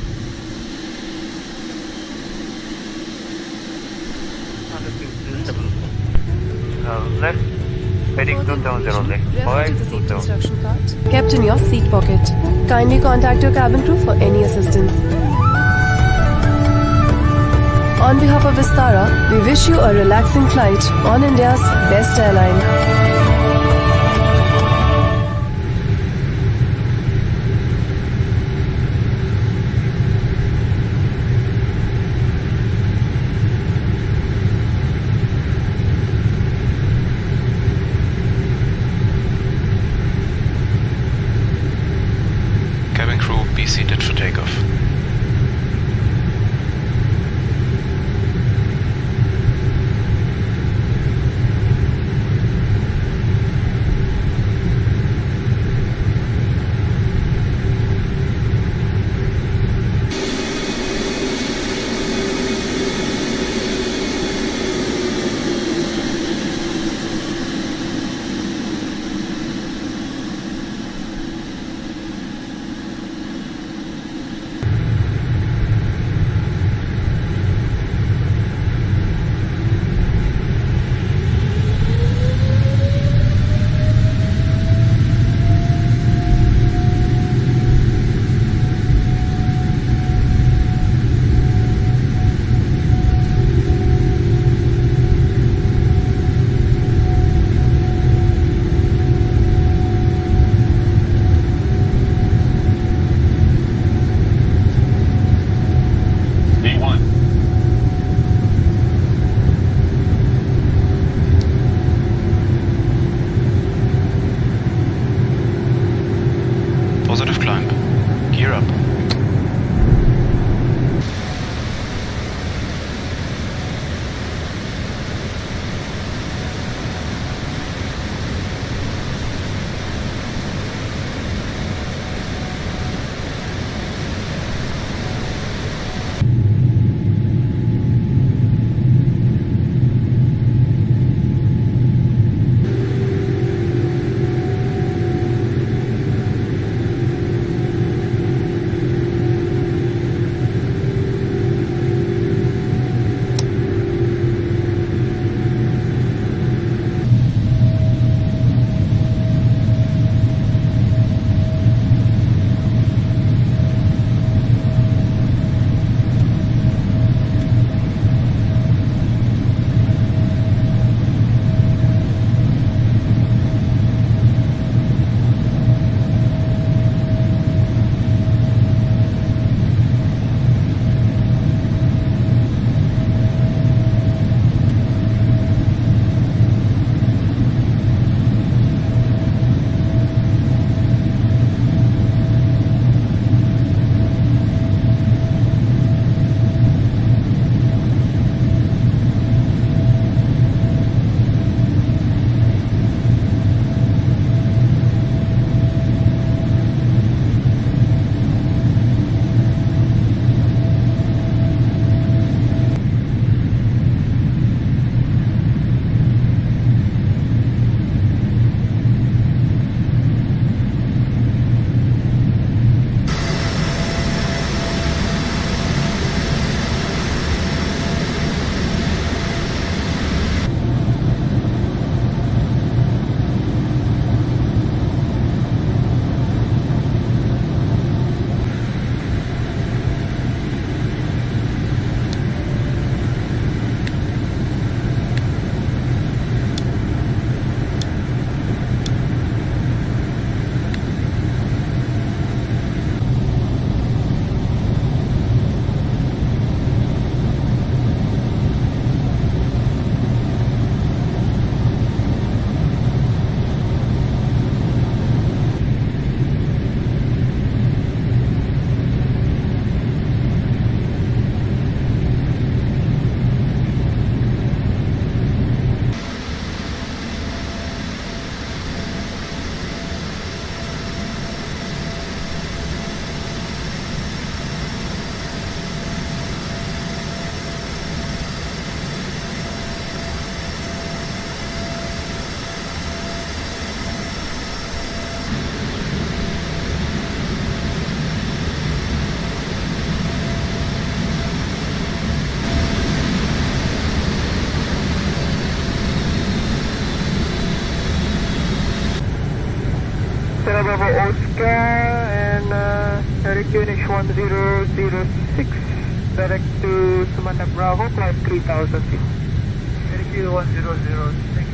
Left, heading 270. Refer to the seat instruction card kept in your seat pocket. Kindly contact your cabin crew for any assistance. On behalf of Vistara, we wish you a relaxing flight on India's best airline. Cabin crew, be seated for takeoff. and direct QNH 1006, direct to Sumatra Bravo, climb 3000 feet. Direct Q 1006.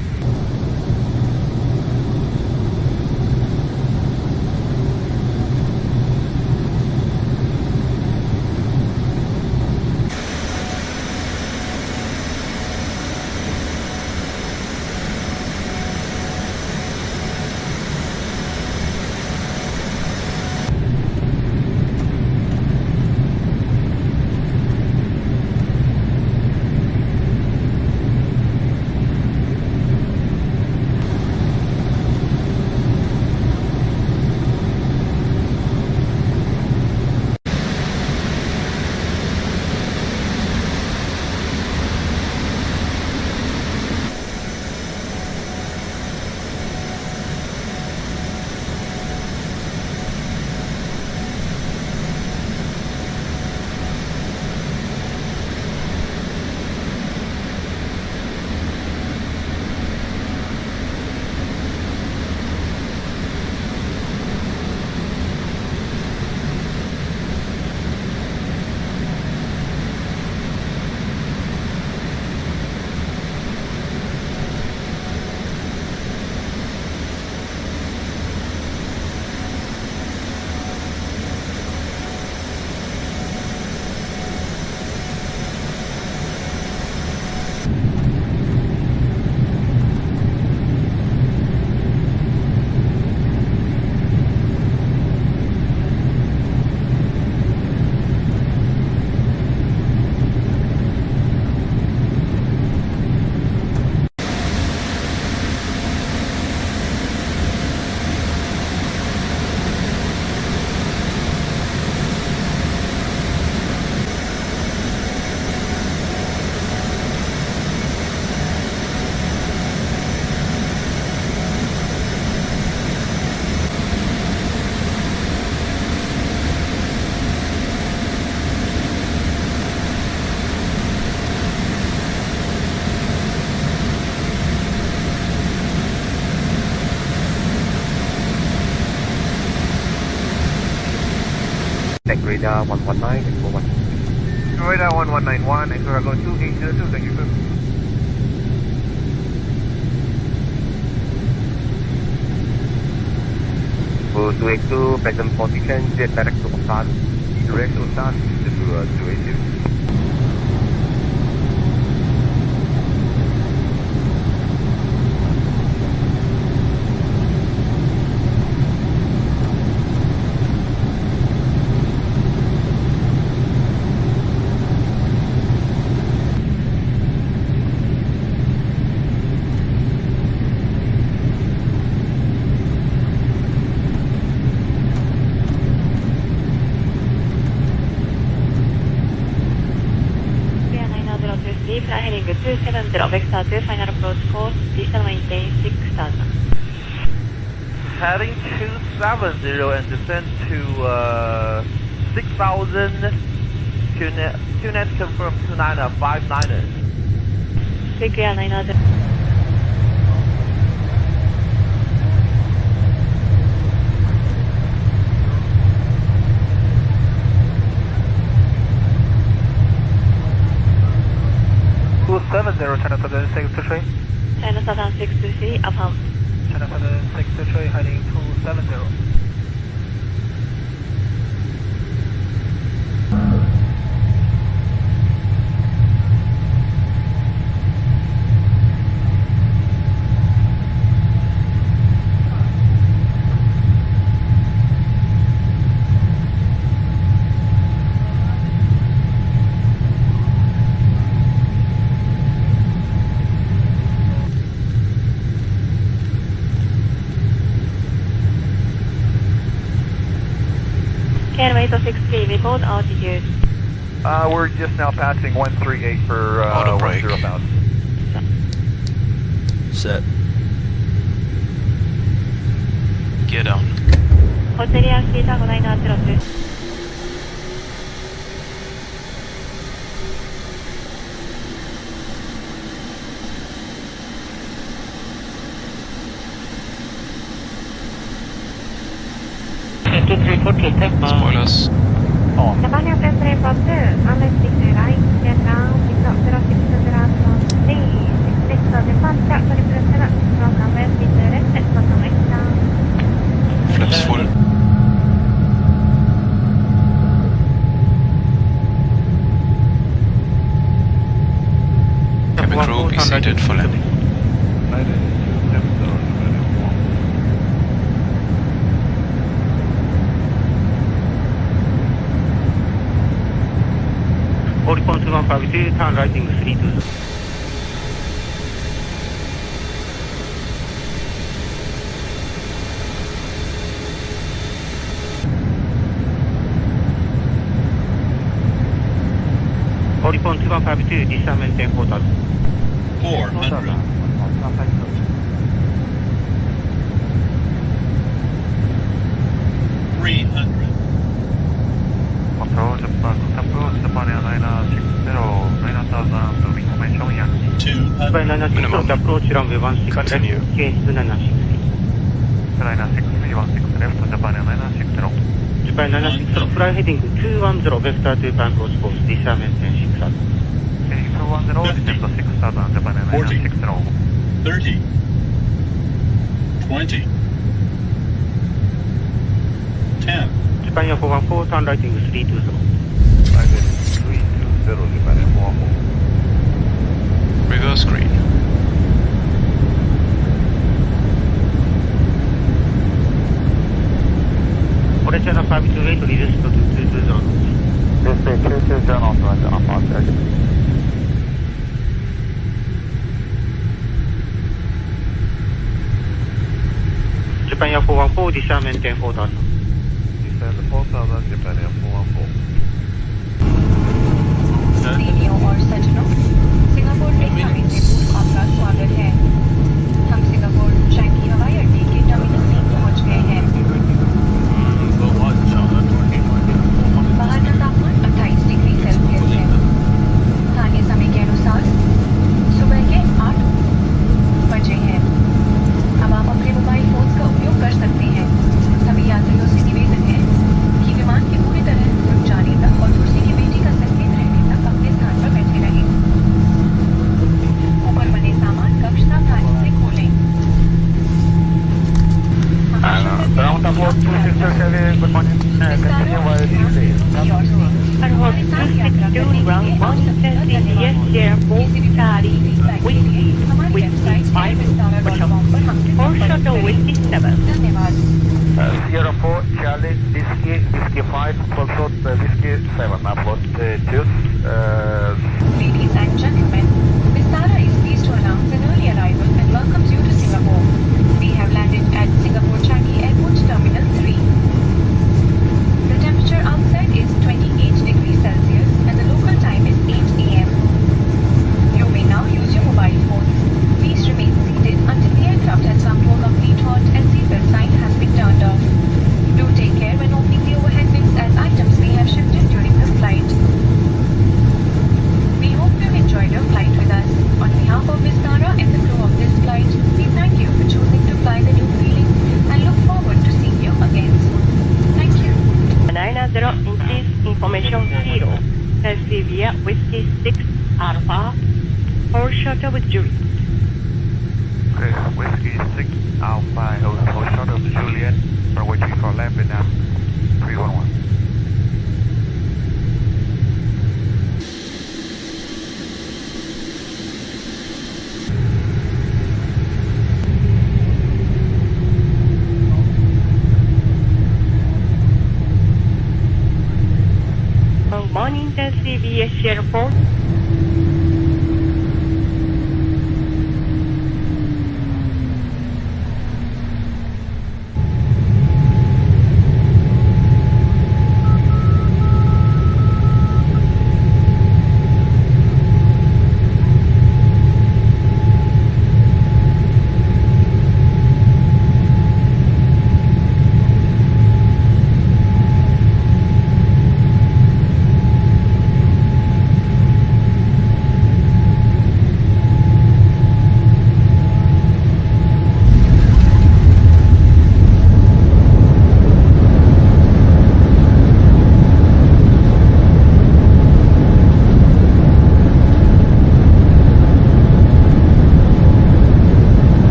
Tech radar 119 and 41. Radar 1191, and Cargo 2802, thank you, sir. For 282, present position, jet direct to Osan. Direct to Osan, to 282. Heading 270, vector 2, final approach course, descent maintain 6,000. Heading 270 and descend to 6,000, QNet confirm 2959. Clear 900. China Southern 623. China Southern 623, affirm. China Southern 623, heading 270. Airway 263, report altitude. We're just now passing 138 for 10,000. Set. Gear down. Hotel Yakuza 5902. Okay, thank you. Spoilers. Japan Airplane 342, runway 30 right, get down, pick up 0620, please, 66 departure, 777, from runway 30 left, at bottom right down. Flaps full. Cabin crew, be seated for landing. Oricon 2152, turn right in 320. Oricon 2152, distant maintain 4000. 400. 300. Approach Japan Airliner 60, 9000 to information Yankee. 200. Japan 960, approach runway 16 left, case 960. Airliner 6316 left, Japan Airliner 60. Japan 960, fly heading 210, vector to Bangkok course, distant maintain 6000. 210, descend 6000, Japan Airliner 60. 30. 20. 10. Japan Air 414, turn right in 320. 320, Japan Air 414. Reverse green. Original 528, reduce to 220. This is 220, authorized off target. Japan Air 414, distant maintain 4000. Descend 4000, Japan Air 414. सीनियो और सज्जनों, Singapore में हमें report आपका स्वागत है। हम Singapore Changi हवाई अड्डे के टर्मिनल में पहुंच गए हैं। बाहर का तापमान 28 डिग्री सेल्सियस है। स्थानीय समय के अनुसार सुबह के 8 बजे हैं। अब आप अपने मोबाइल फोन का उपयोग कर सकते हैं। सभी यात्रियों से निवेदन है कि विमान के पूरी तरह रुक जाने तक और कुर्सी की बेटी का संकेत रहने तक अपने स्थान पर बैठे रहें। ऊपर बने सामान कक्ष सावधानी से खोलें। Ground support 267, good morning. Continue while DC. Airport 262, ground 110, yes, Sierra 4, Charlie, Whiskey 5, or shuttle Whiskey 7. Sierra 4, Charlie, Whiskey 5, Foxtrot, Whiskey 7. Upload 2. Ladies and gentlemen, Vistara is pleased to announce an early arrival and welcomes you to Singapore. We have landed at Singapore Changi Airport Terminal 3. The temperature outside is 28 degrees Celsius and the local time is 8 a.m. You may now use your mobile phones. Please remain seated until the aircraft has come to a complete halt and seatbelt sign has been turned off. Do take care when opening the overhead bins as items may have shifted during the flight. We hope you enjoyed your flight with us. On behalf of Vistara and the crew of this flight, we thank you for choosing to fly the new feeling and look forward to seeing you again soon. Thank you. 90 inches, information 0. Taxi via Whiskey 6 Alpha, or shuttle with Juliet. Okay, Whiskey 6, Alpha, hold short of Juliet, runway 34 left, Vietnam 311. Morning, Taxi via Sierra 4.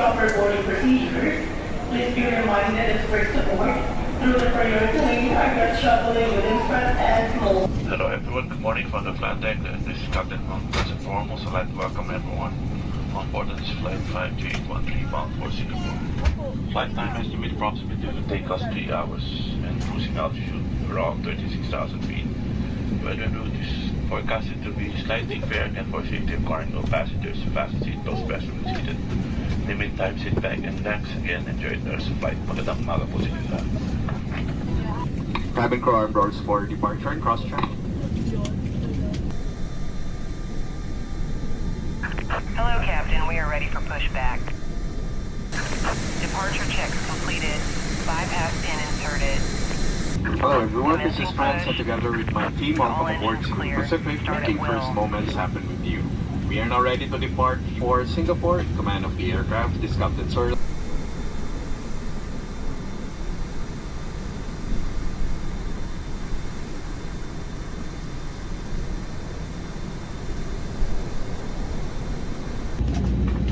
proper boarding procedures, please be reminded that first aboard, through the priority lane, are not shuffling within front and small. Hello everyone, good morning from the flight deck. This is Captain Mount. First and foremost, I'd like to welcome everyone on board this flight 52813 bound for Singapore. Flight time estimated approximately to take us 3 hours and cruising altitude around 36,000 feet. Weather route is forecasted to be slightly fair and for safety of cargo passengers, fasten seatbelts best when seated. Limit time, sit back and relax. Again, enjoy the rest of flight. Magandang umaga po sa inyo lahat. Cabin crew armed doors for departure and cross-check. Hello, Captain. We are ready for pushback. Departure checks completed. Bypass pin inserted. Hello everyone, this is Francis together with my team. Welcome aboard Singapore Pacific. Making first moments happen with you. We are now ready to depart for Singapore. In command of the aircraft is Captain Sir.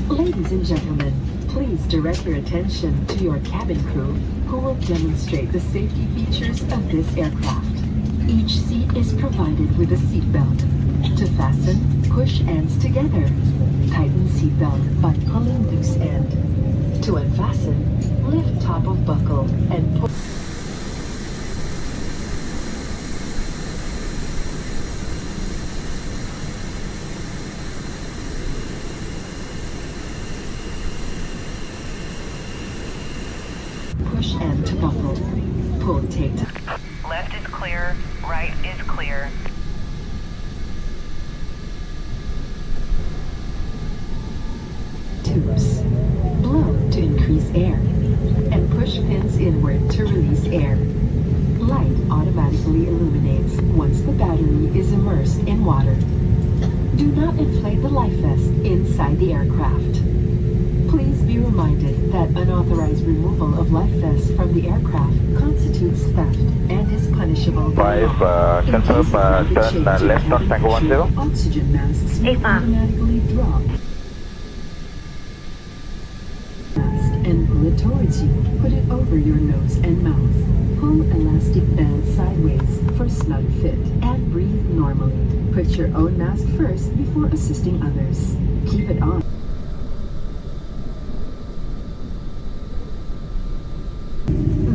Ladies and gentlemen, please direct your attention to your cabin crew who will demonstrate the safety features of this aircraft. Each seat is provided with a seat belt. To fasten, push ends together. Tighten seat belt by pulling loose end. To unfasten, lift top of buckle and pull. Push end to buckle. Pull tape. Left is clear, right is clear. Tubes. Blow to increase air. And push pins inward to release air. Light automatically illuminates once the battery is immersed in water. Do not inflate the life vest inside the aircraft. Please be reminded that unauthorized removal of life vests from the aircraft constitutes theft and is punishable by law. Confirm turn left on Tango 10. Oxygen masks will automatically drop. Mask and pull it towards you. Put it over your nose and mouth. Pull elastic band sideways for snug fit and breathe normally. Put your own mask first before assisting others. Keep it on.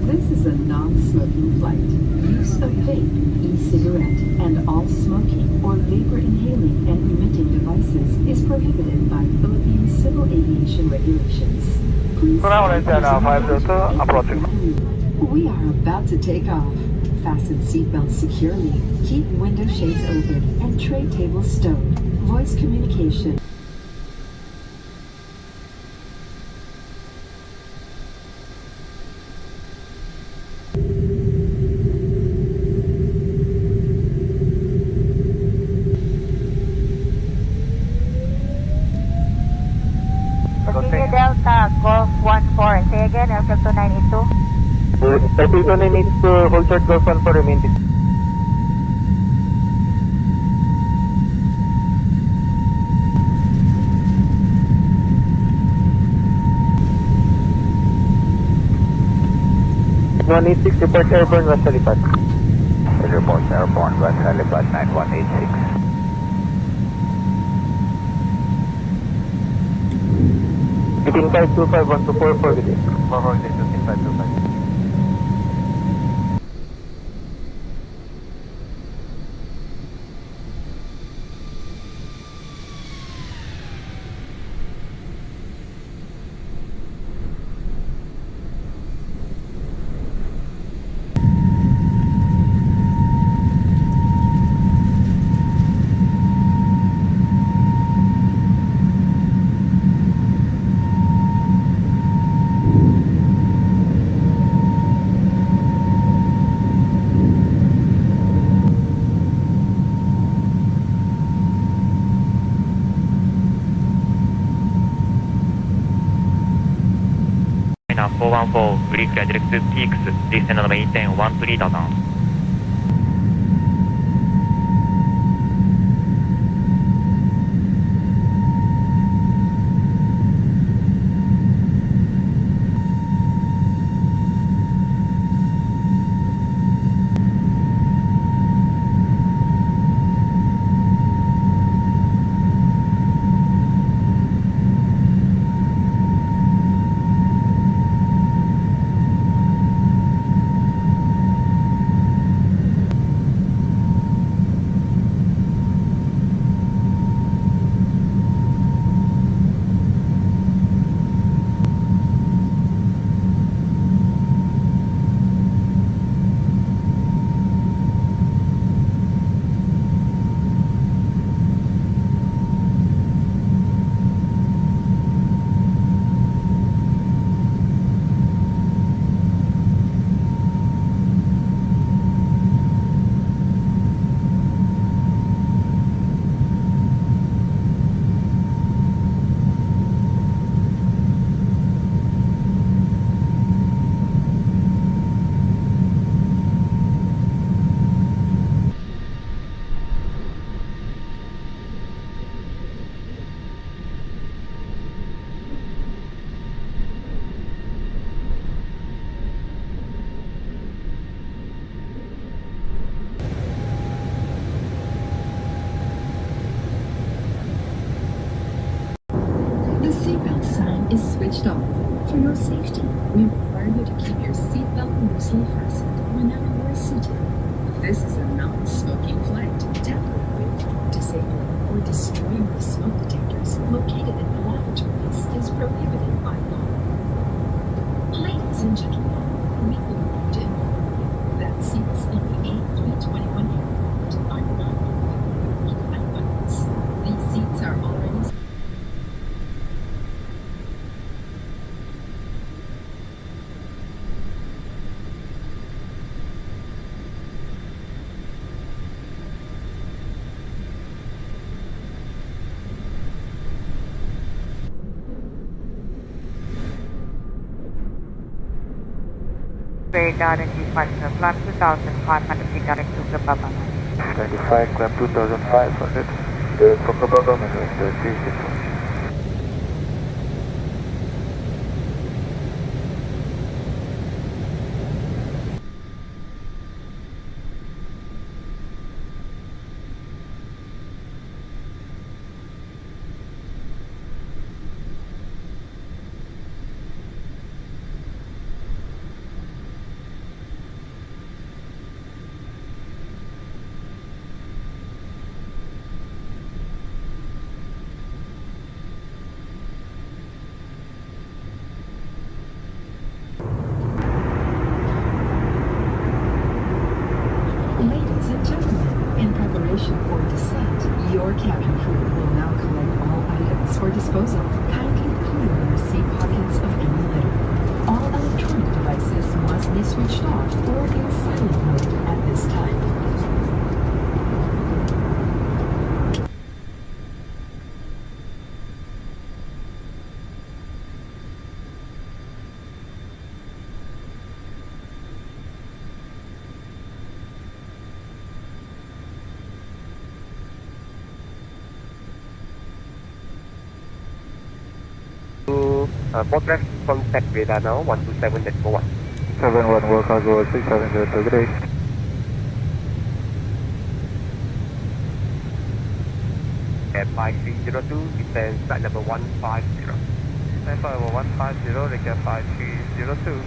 This is a non-smoking flight. Use of vape, e-cigarette, and all smoking or vapor inhaling and emitting devices is prohibited by Philippine Civil Aviation Regulations. Please We are about to take off. Fasten seatbelts securely. Keep window shades open and tray tables stowed. Voice communication. Continue Delta, Golf 14. Say again, aircraft 2982. Taxi 2982, hold short Golf 14, remain this. Report airborne, West Halipad. Report airborne, West Halipad 9186. Between 525, 124, with it. 525. China 414, Greek direct to Peaks, descend on maintain 13,000. The seatbelt sign is switched off. For your safety, we require you to keep your seatbelt loosely fastened whenever you are seated. This is a non-smoking flight. Tampering with, disabling, or destroying the smoke detectors located in the lavatories is prohibited by law. Ladies and gentlemen, we would like to inform you that seats in the A321 aircraft are not equipped with recline buttons. These seats are already Regarding departure, climb 2,500 feet direct to Kababa. 25, climb 2,500. The Kababa and the 364. Ladies and gentlemen, in preparation for descent, your cabin crew will now collect all items for disposal. Kindly clear your seat pockets of any litter. All electronic devices must be switched off or in silent mode at this time. Progress contact radar now 127.41. 71 World Cargo 670 good day. At 5302, descend flight number 150. Flight number 150, request 5302.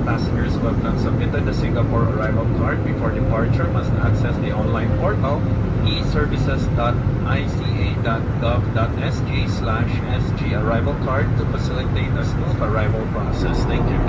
Passengers who have not submitted the Singapore arrival card before departure must access the online portal eservices.ica.gov.sg/sg arrival card to facilitate a smooth arrival process. Thank you.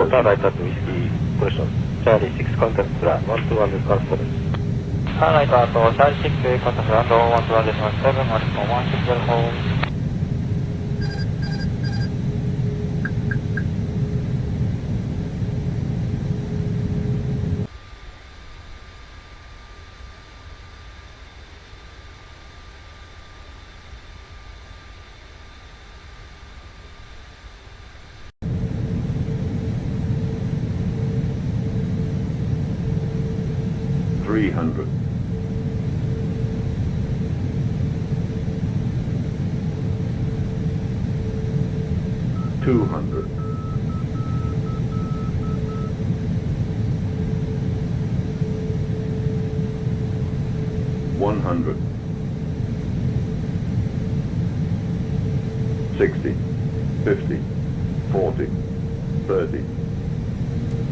Starlight at Whiskey, question. Charlie 6 contact plan, 1200 confidence. Starlight at Charlie 6 contact land, 1217, 116 well home. $300. $200. $100. 60, 50, 40, 30,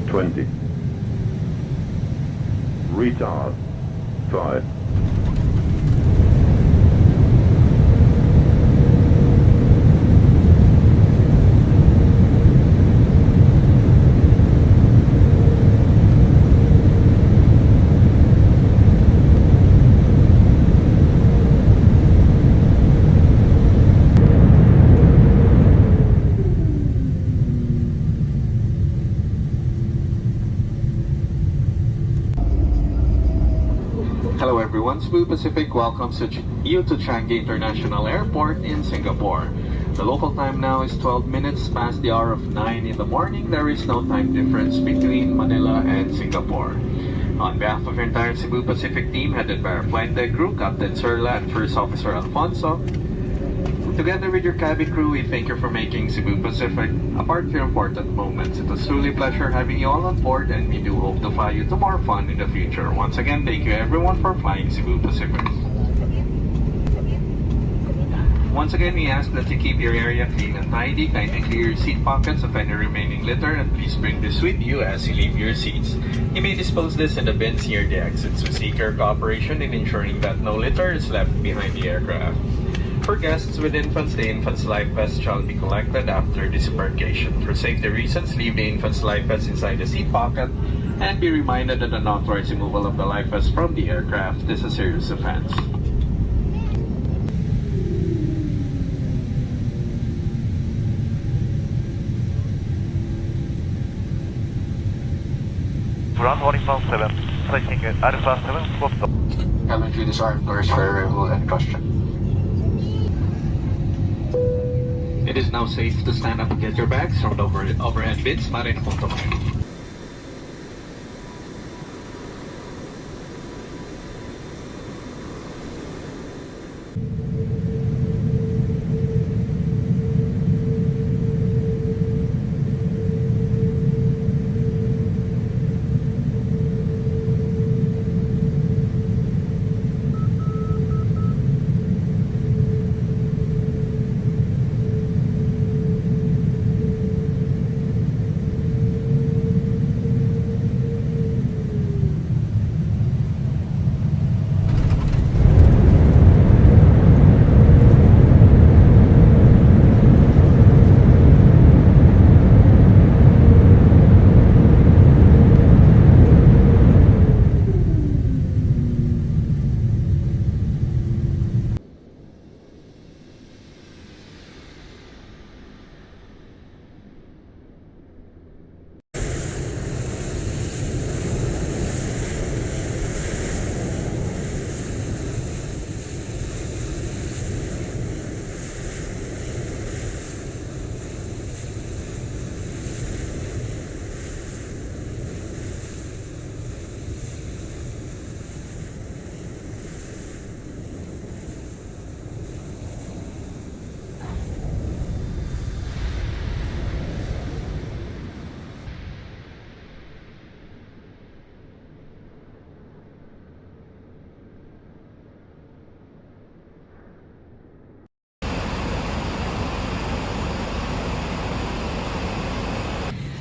20. Retard 5. Hello everyone, Cebu Pacific welcomes you to Changi International Airport in Singapore. The local time now is 12 minutes past the hour of 9 in the morning. There is no time difference between Manila and Singapore. On behalf of your entire Cebu Pacific team, headed by our flight deck crew, Captain Serla and First Officer Alfonso, together with your cabin crew, we thank you for making Cebu Pacific a part of your important moments. It was truly a pleasure having you all on board, and we do hope to fly you to more fun in the future. Once again, thank you everyone for flying Cebu Pacific. Once again, we ask that you keep your area clean and tidy. Kindly clear your seat pockets of any remaining litter, and please bring this with you as you leave your seats. You may dispose this in the bins near the exits. We seek your cooperation in ensuring that no litter is left behind the aircraft. For guests with infants, the infant's life vest shall be collected after disembarkation. For safety reasons, leave the infant's life vest inside the seat pocket and be reminded that an unauthorized removal of the life vest from the aircraft is a serious offense. Ground 157, taking Alpha 7, close stop. Cabin crew disarmed, doors for arrival and question. It is now safe to stand up and get your bags from the overhead bins. Marin punto kayo.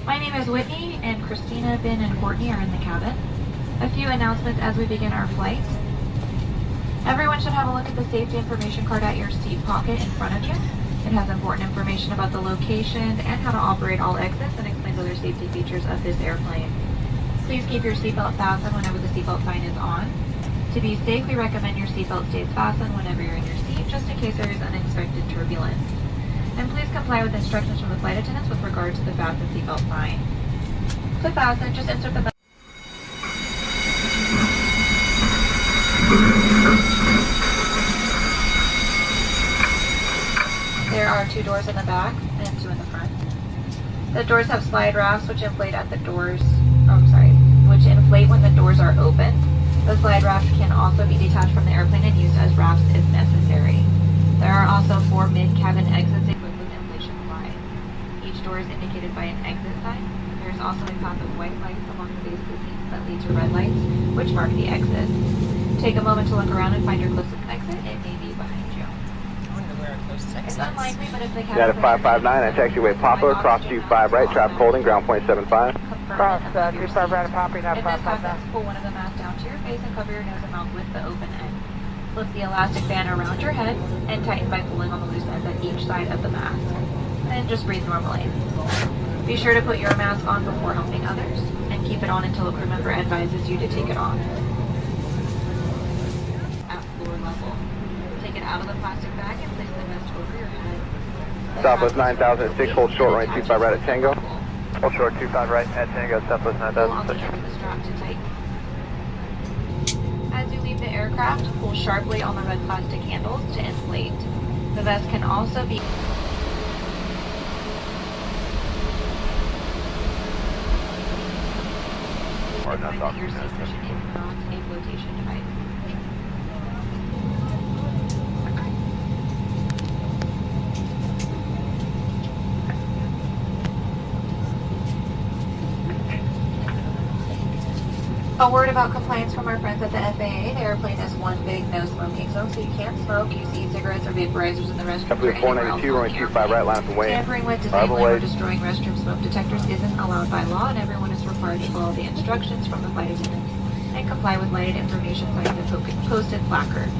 My name is Whitney, and Christina, Ben, and Courtney are in the cabin. A few announcements as we begin our flight. Everyone should have a look at the safety information card at your seat pocket in front of you. It has important information about the location and how to operate all exits and explains other safety features of this airplane. Please keep your seatbelt fastened whenever the seatbelt sign is on. To be safe, we recommend your seatbelt stays fastened whenever you're in your seat, just in case there is unexpected turbulence. And please comply with instructions from the flight attendants with regard to the fasten seatbelt sign. To fasten, just insert the There are 2 doors in the back and 2 in the front. The doors have slide rafts which inflate at the doors, which inflate when the doors are open. The slide raft can also be detached from the airplane and used as rafts if necessary. There are also 4 mid-cabin exits equipped with inflation slides. Each door is indicated by an exit sign. There is also a path of white lights along the base of the seats that lead to red lights, which mark the exit. Take a moment to look around and find your closest exit. It may be behind you. I wonder where our closest exit is. It's unlikely, but if the cabin... Data 559, I taxiway Papa, cross 25 right, traffic holding, ground point 75. Cross 25 right, property, now 559. Pull one of the masks down to your face and cover your nose and mouth with the open end. Flip the elastic band around your head and tighten by pulling on the loose ends at each side of the mask. And just breathe normally. Be sure to put your mask on before helping others, and keep it on until a crew member advises you to take it off. At floor level. Take it out of the plastic bag and place the vest over your head. Southwest 9006, hold short right 25 right at Tango. Hold short 25 right at Tango, Southwest 9006. Pull on the strap to tighten. As you leave the air aircraft, pull sharply on the red plastic handles to inflate. The vest can also be your seat cushion is not a flotation device. A word about compliance from our friends at the FAA. The airplane is one big no smoking zone, so you can't smoke, use e-cigarettes or vaporizers in the restroom or anywhere else on the airplane. right, line up and wait. Tampering with, disabling, or destroying restroom smoke detectors isn't allowed by law, and everyone is required to follow the instructions from the flight attendant and comply with lighted information signs and posted placards.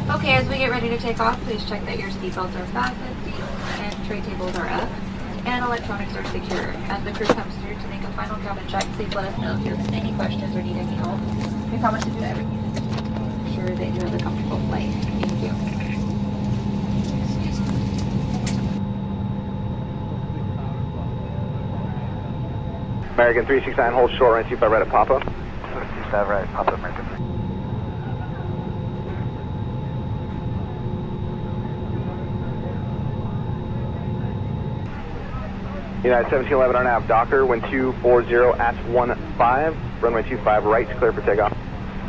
Okay, as we get ready to take off, please check that your seatbelts are fastened, seats and tray tables are up, and electronics are secure. As the crew comes through to make a final cabin check, please let us know if you have any questions or need any help. We promise to do everything to make sure that you have a comfortable flight. Thank you. American 369, hold short, runway 25 right at Papa. 25 right, Papa, American. United 1711 on nav, Docker, wind 240 at 15, runway 25 right, clear for takeoff.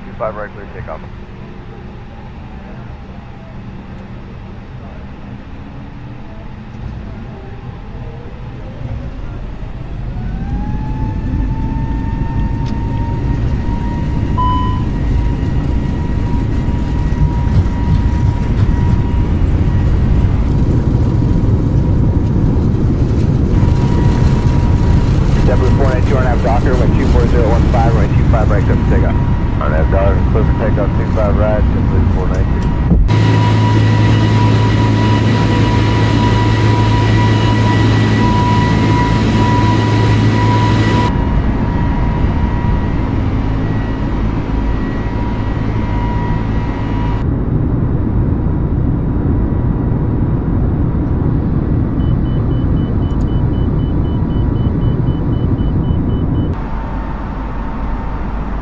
25 right, clear takeoff. Docker, wind 24015, runway 25 right, clear for takeoff. RNAV Docker, clear for takeoff, 25 right, JetBlue 492.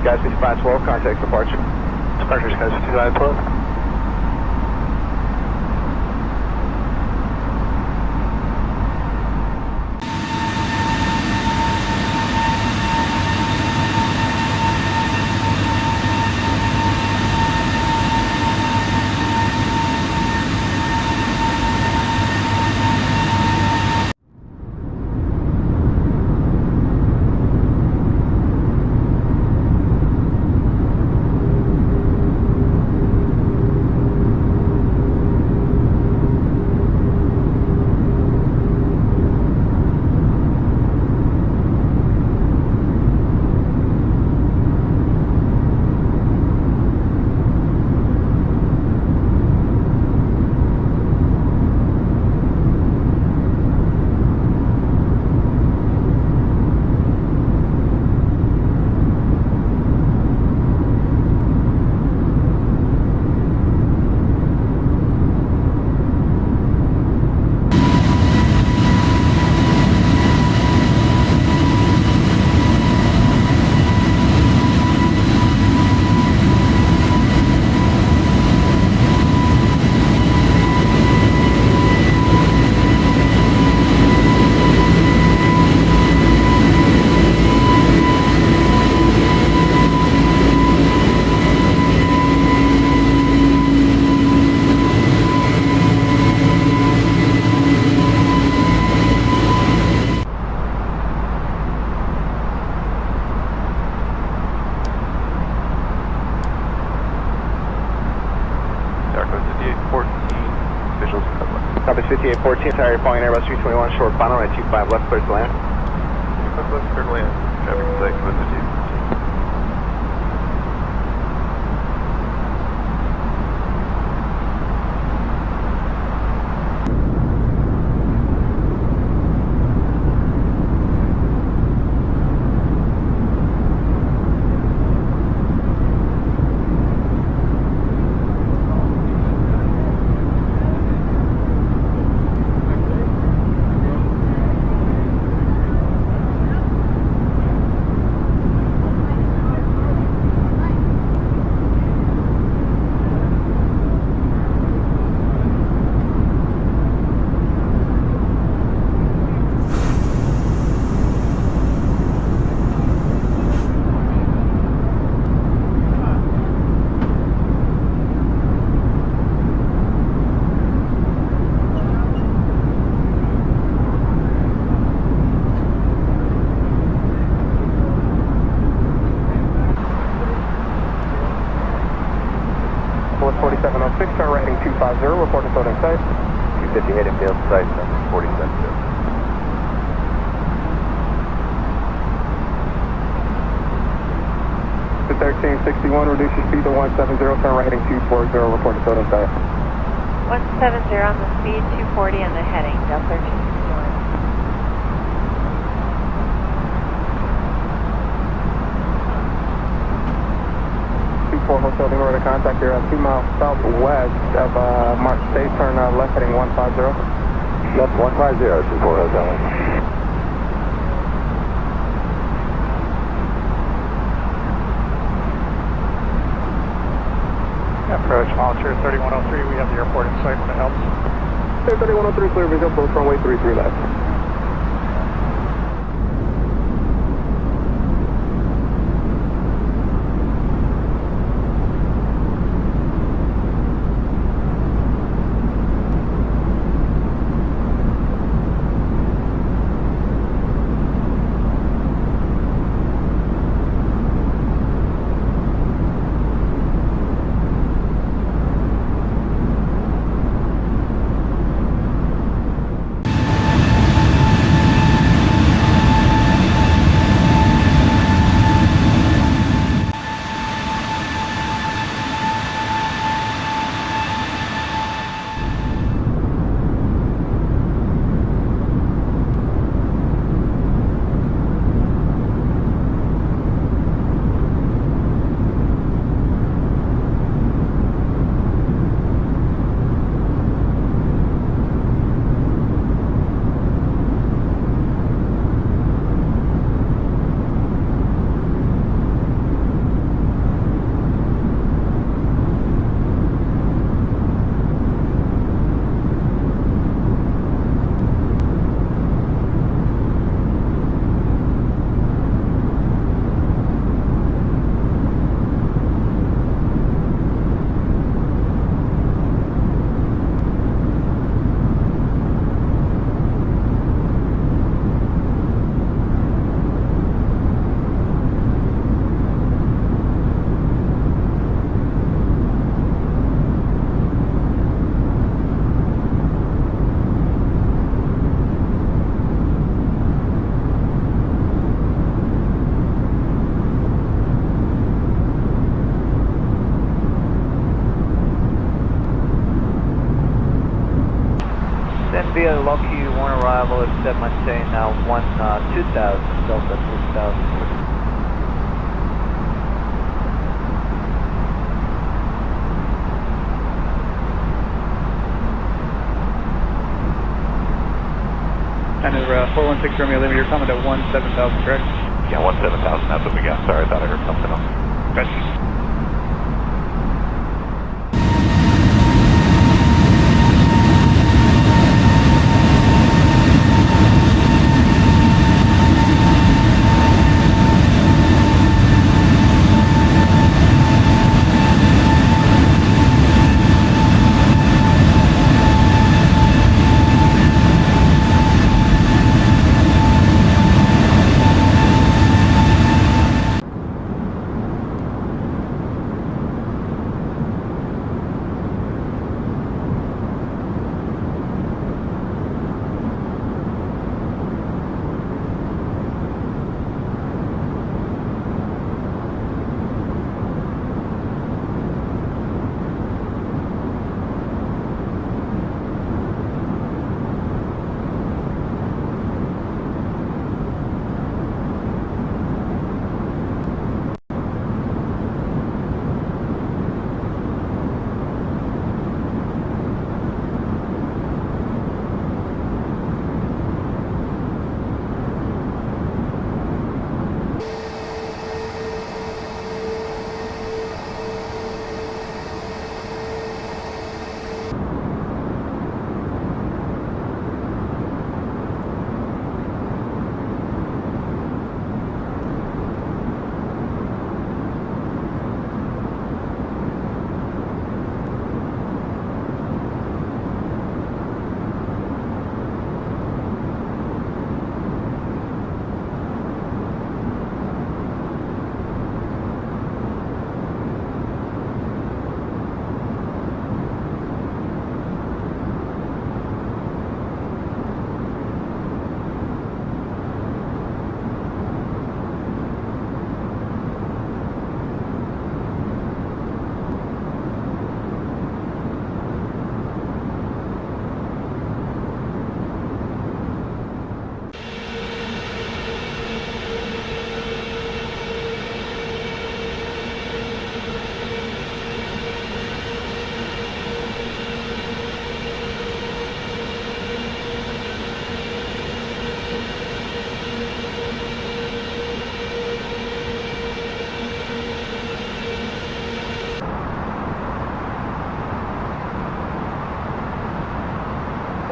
Guys 5512, contact departure. Departure, guys 5512. Copy 5814, tire following Airbus 321, short final, right 25 left, clear to land. 25 left, clear to land. Traffic select, with the 2. 4706, turn right heading 250, reporting floating sight. 250 heading field sight, number 47. 1361, reduce your speed to 170, turn right heading 240, report to total sight. 170 on the speed, 240 on the heading, Delta 1361. 24 Hotel Lima to contact here 2 miles southwest of March State, turn left heading 150. Left 150, 24 Hotel Lima. Approach monitor 3103, we have the airport in sight when it helps. 3103, clear visual, approach runway 33 left. Via Lockheed, one arrival at 7 Mustang, now 2000, Delta 6000. And 416 Romeo Lima, you're coming to 17,000, correct? Yeah, 17,000, that's what we got. Sorry, I thought I heard something else. Gotcha.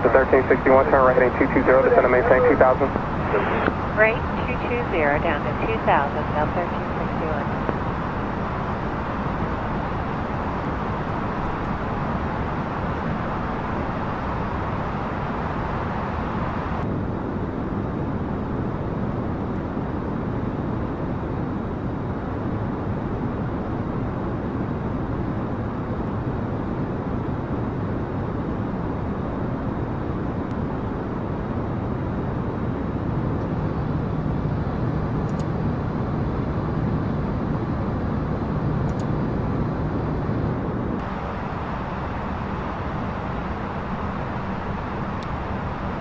The 1361, turn right heading 220, descend and maintain 2000. Right, 220 down to 2000, now 1361.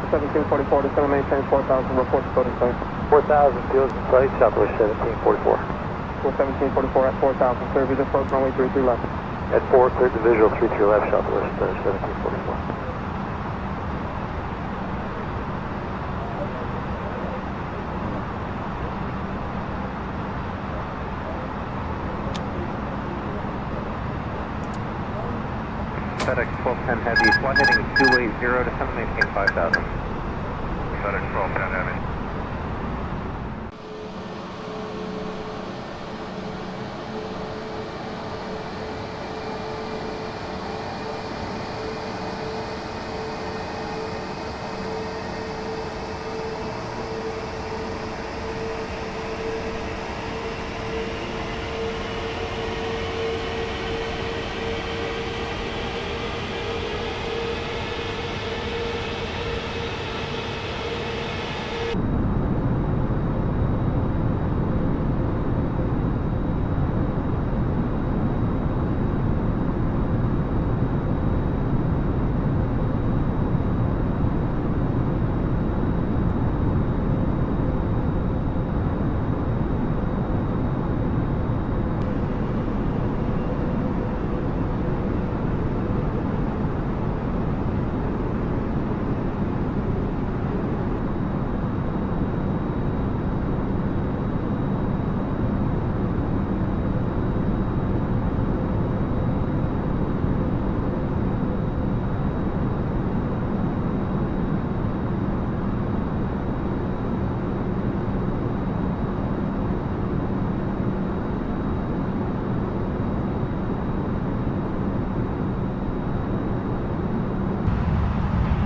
The 1744, descend and maintain 4000, report to building site. 4000, fields in sight, southwest 1744. 1744 at 4000, clear vision approach runway 33 left. At 4, cleared the visual 33 left, southwest 1744. FedEx 1210 Heavy, flight heading 280, descend and maintain 5000. FedEx 1210 Heavy.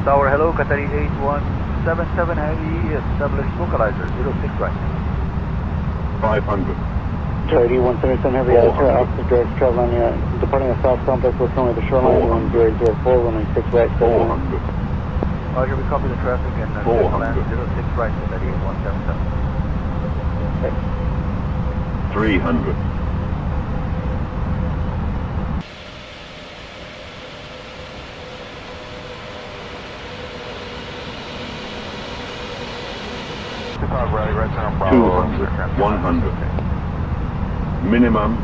Tower, hello, Qatari 8177 Heavy, establish localizer, 06 right. 500. Charlie 177 Heavy, opposite direct travel on departing the South Complex, we're coming to the shoreline, 1004, runway 6 right. 400. Roger, we copy the traffic and 400. 06 right, Qatari 8177. 300. Ready, right down, 200. 100. Minimum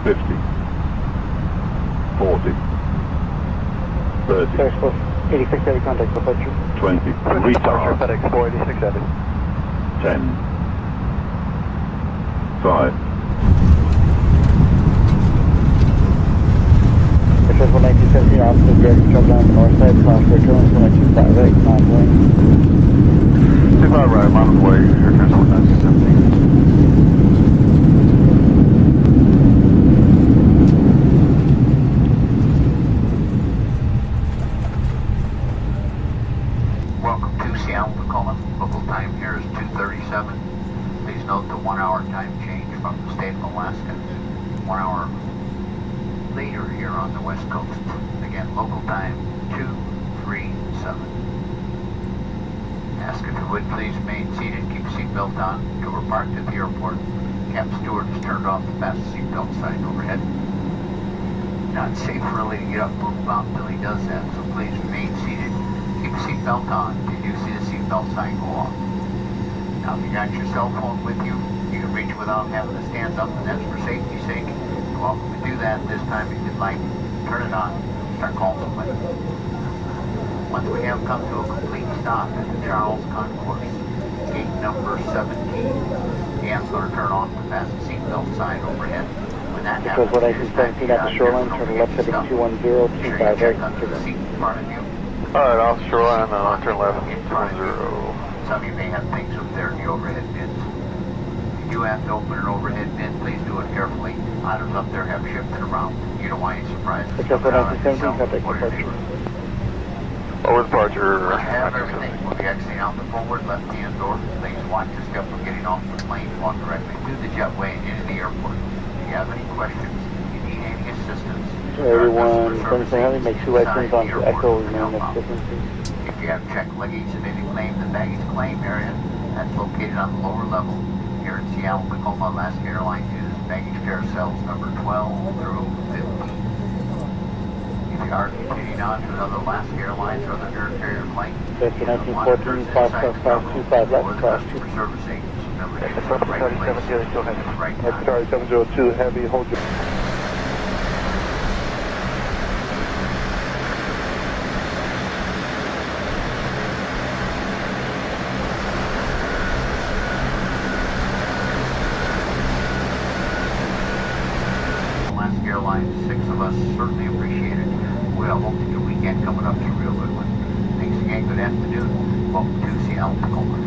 50. 40. 30. 86 Heavy, contact departure. 20. Retard. FedEx 486 Heavy. 10. 5. Aircraft 1917, opposite direct travel on the north side, cross return, 1258, non-wing. 25 right, miles away, aircraft 1917. Welcome to Seattle, Tacoma. Local time here is 2:37. Please note the 1 hour time change from the state of Alaska. 1 hour later here on the west coast. Again, local time 2:37. Ask if you would please remain seated, keep your seatbelt on until we're parked at the airport. Captain Stewart has turned off the fast seatbelt sign overhead. Not safe really to get up and move about until he does that, so please remain seated, keep your seatbelt on until you see the seatbelt sign go off. Now if you got your cell phone with you, you can reach it without having to stand up, and that's for safety's sake. You're welcome to do that this time if you'd like. Turn it on, start calling somebody. Once we have come to a complete stop at the Charles Concourse, gate number 17, Dan's going to turn off the fasten seatbelt sign overhead. When Because what I see 17 at the shoreline, turn left heading 210, 25 right. Alright, off shoreline, turn left, 210. Some of you may have things up there in the overhead bins. If you have to open an overhead bin, please do it carefully. Items up there have shifted around. You don't want any surprises. Except for 1917, contact departure. Over departure. We have everything. We'll be exiting out the forward left-hand door. Please watch your step from getting off the plane. Walk directly to the jetway and into the airport. If you have any questions, you need any assistance, 81, Clemson Heavy, make 2 right turns onto Echo, remain next distance, please. if you have checked luggage and maybe claim the baggage claim area, that's located on the lower level. Here in Seattle, Tacoma, Alaska Airlines uses baggage carousels number 12 through 15. If you are continuing on to another Alaska Airlines or other air carrier plane, That's the 1914, 55525 left, class 2. service agents. Remember, That's Charlie 702 Heavy. That's Charlie 702 Heavy, hold your... Alaska Airlines, 6 of us certainly appreciate it. We hope that your weekend coming up is a real good one. Thanks again, good afternoon. Welcome to Seattle, Tacoma.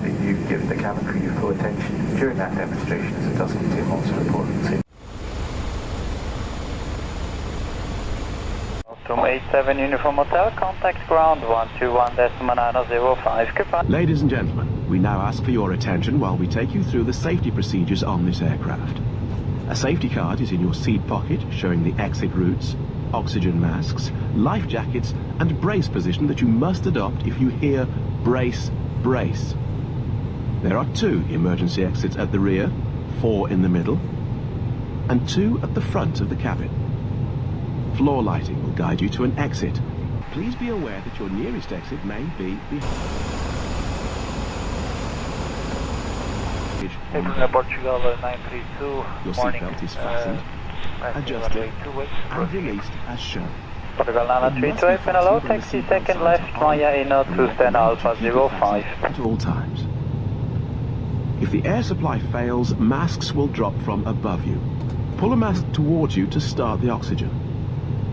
You give the cabin crew your full attention during that demonstration, as it does contain lots of important safety. Tom 87 Uniform Hotel, contact ground 121.905, goodbye. Ladies and gentlemen, we now ask for your attention while we take you through the safety procedures on this aircraft. A safety card is in your seat pocket showing the exit routes, oxygen masks, life jackets and brace position that you must adopt if you hear brace, brace. There are 2 emergency exits at the rear, 4 in the middle, and 2 at the front of the cabin. Floor lighting will guide you to an exit. Please be aware that your nearest exit may be behind. Portugal 932. Your seatbelt is fastened, adjusted, and released as shown. Portugal 932, open hello, taxi second left via inner to stand Alpha 05. At all times. If the air supply fails, masks will drop from above you. Pull a mask towards you to start the oxygen.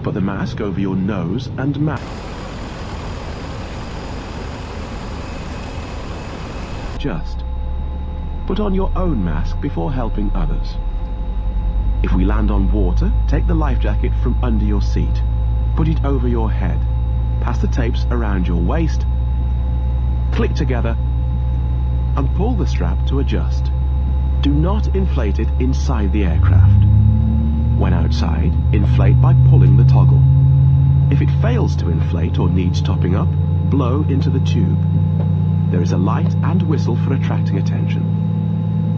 Put the mask over your nose and mouth. Just put on your own mask before helping others. If we land on water, take the life jacket from under your seat. Put it over your head. Pass the tapes around your waist. Click together and pull the strap to adjust. Do not inflate it inside the aircraft. When outside, inflate by pulling the toggle. If it fails to inflate or needs topping up, blow into the tube. There is a light and whistle for attracting attention.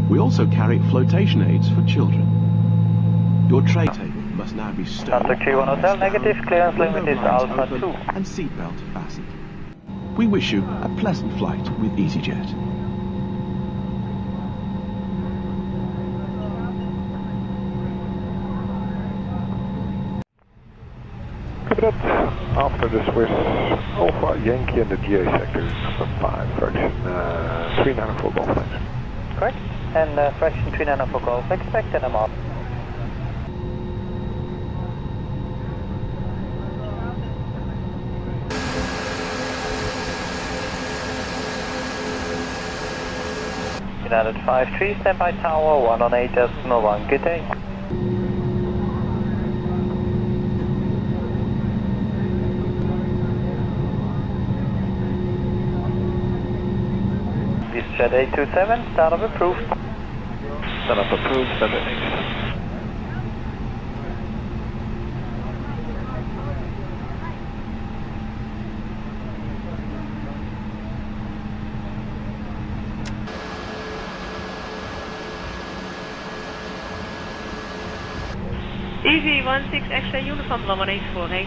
We also carry flotation aids for children. Your tray table must now be stowed. Contact 31 Hotel, negative, clearance limit is Alpha 2. And seatbelt fastened. We wish you a pleasant flight with EasyJet. After the Swiss Alpha Yankee in the GA sector, number 5, fraction 394 Golf. Correct. And fraction 394 Golf, expect an amount. United 53, standby tower 118.1, good day. Jet 827, startup approved. Startup approved, standard 827. EV16 extra uniform number 848.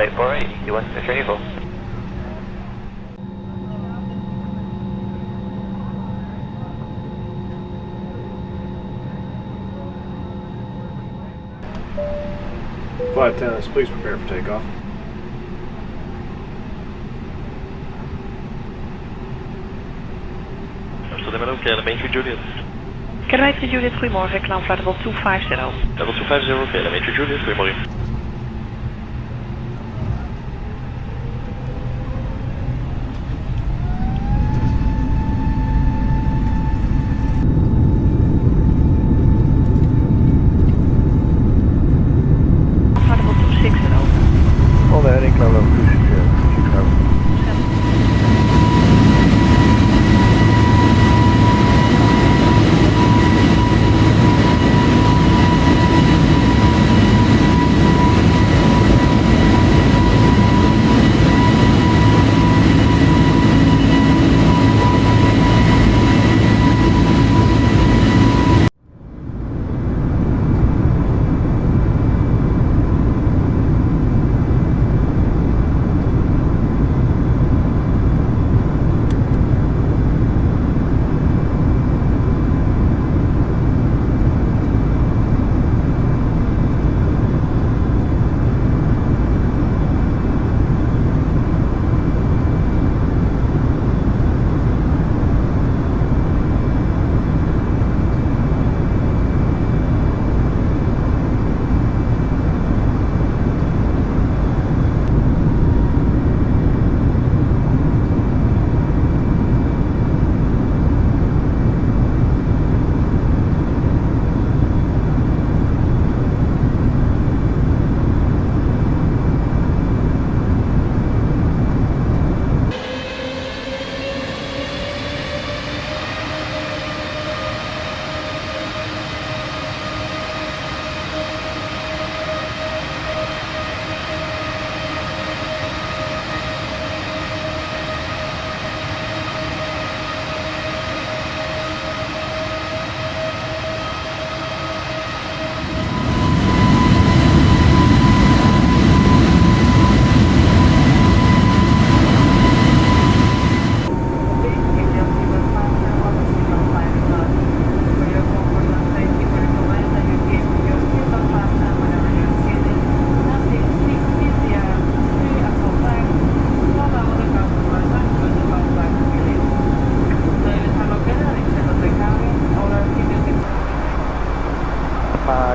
848, you want to travel? Flight attendants, please prepare for takeoff. Amsterdam Hello, KLM 3 Juliet. KLM 3 Juliet, goedemorgen, climb flight level 250. Level 250, KLM 3 Juliet, goedemorgen. All the heading cloud level 260.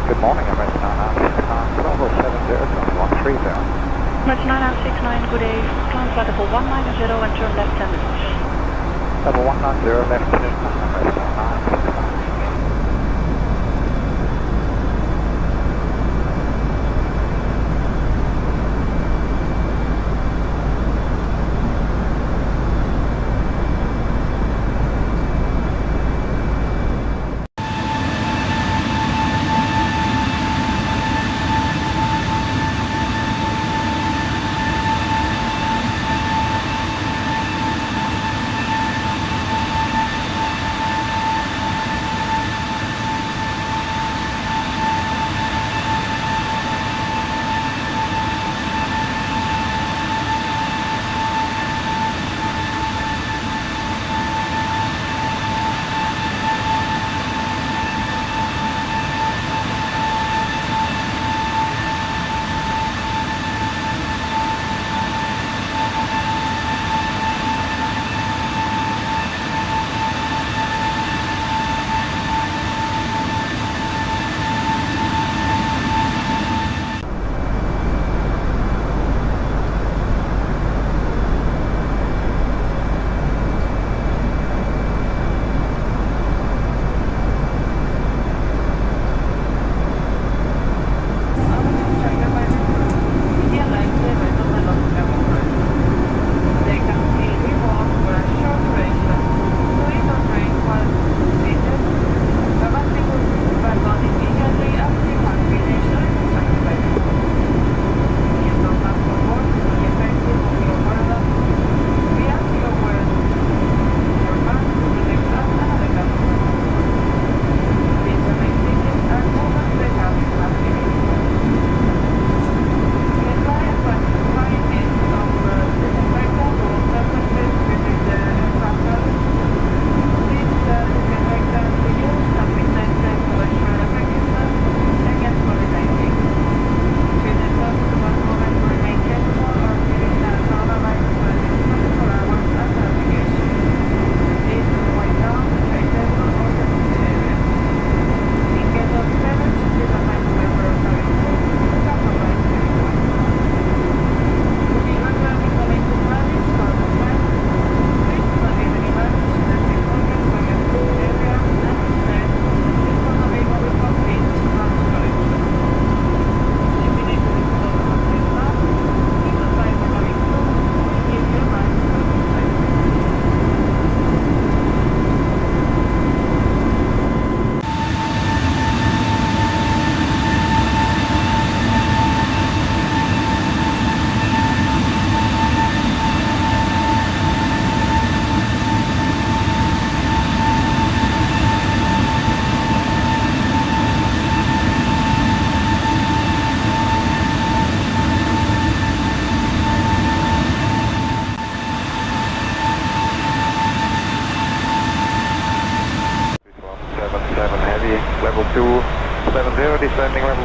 Good morning, Emirates 969, Bravo 70, 130. Emirates 9969, good day, climb flight level 190 and turn left 10 minutes. Level 190, left 10 minutes, Emirates 969.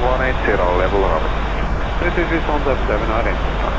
180, level Robert. This is 177, identified.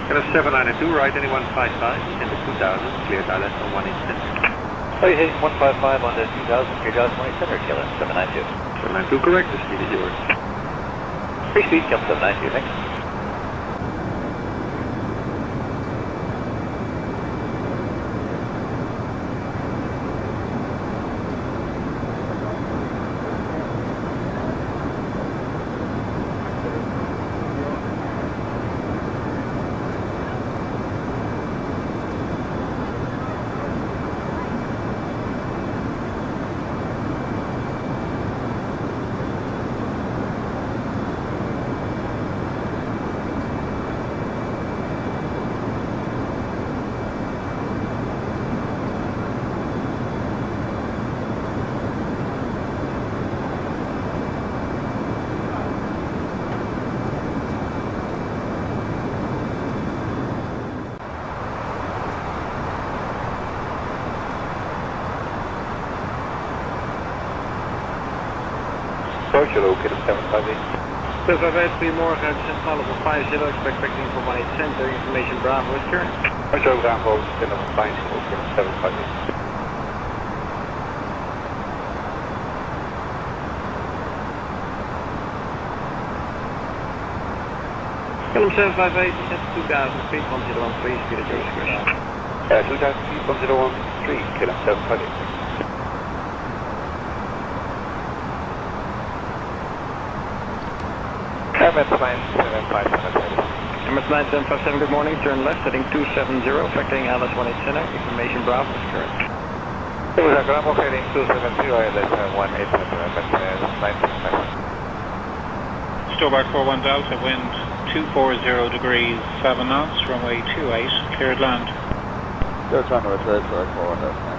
Got a 792, right, any 155, into 2000, cleared ILS on 186. Oh, you hit 155 on the 2000, cleared ILS 187, or killer, 792. 792, correct, the speed is yours. Free speed, come 792, thanks. Social, okay, 758. 758, goedemorgen, centrale voor 50, expecting for 18 center, information Bravo is current. Social, Bravo, center for 50, okay, 758. Film 758, set 2000 feet, 1013, speed at yours, Chris. 2000 feet, 1013, kill 758. Emirates 9757, good morning, turn left, heading 270, factoring Alice 18 center, information Bravo is current. Bravo, heading 270, ILS 187, Stowback 41 Delta, wind 240 degrees 7 knots, runway 28, cleared land. Just runway 41 Delta.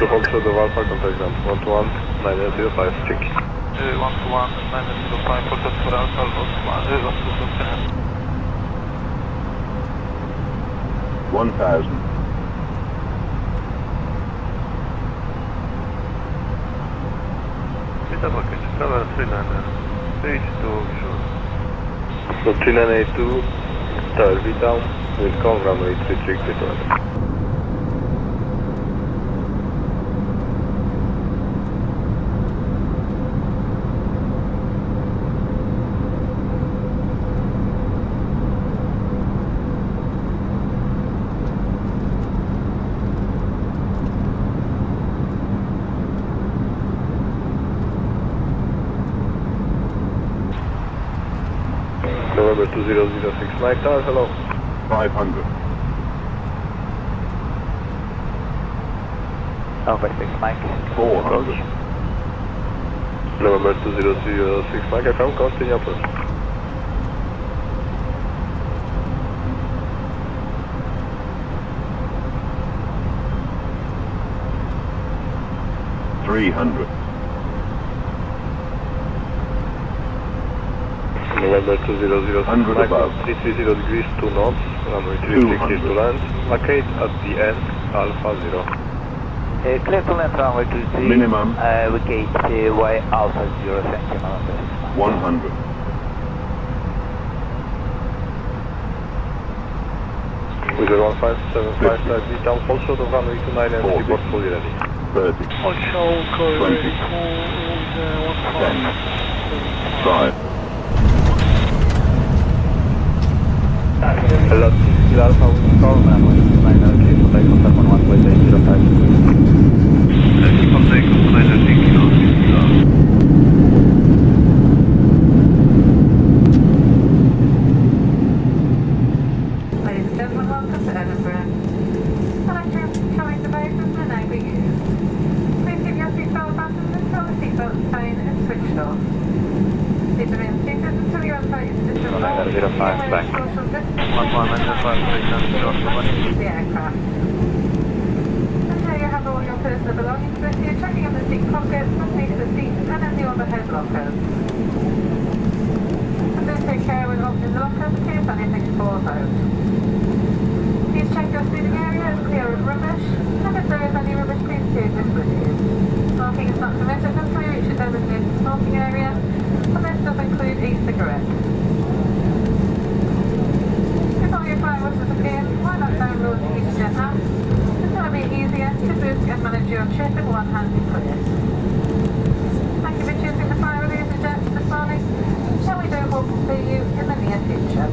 to hold short of Alpha, contact ground 121, 905, check. 121, 905, contact for Alpha, lost 1,000. Disembarkation, travel 3982 short. So 3982, Tower V down, will come runway 33 clear to land. November 2006 Night Tower, hello. 500. Alpha 6 Mike. 400. November 2006 Mike FM, continue approach. November 2006 Mike, 330 degrees, 2 knots, runway 33 clear to land. Locate at the end, Alpha 0. Clear to land runway 23. Minimum. Vacate Y Alpha 0, thank you, November 6 Mike. 100. With a 1575 flight V down, full short of runway 29 and report fully ready. 30. 20. 10. 5. Hello, Kilo Alpha, we call runway 29 and keep on takeoff at 11.805. Keep on takeoff 9 and 6 Kilo Alpha. Ladies and gentlemen, welcome to Edinburgh. Electric coming to base is no longer used. Please keep your seatbelt fastened until the seatbelt sign is switched off. Please remain seated until your flight is disembarked. Social distance the aircraft. Until you have all your personal belongings with you, checking in the seat pockets, underneath the seat and in the overhead lockers. And do take care when opening the lockers in case anything falls out. Please check your seating area is clear of rubbish, and if there is any rubbish, please take this with you. Smoking is not permitted until you reach the designated smoking area, and this does include e-cigarettes. If all your flight was the case, why not download the EasyJet app? It's going to be easier to book and manage your trip in one handy place. Thank you for choosing to fly with EasyJet this morning, and we do hope to see you in the near future.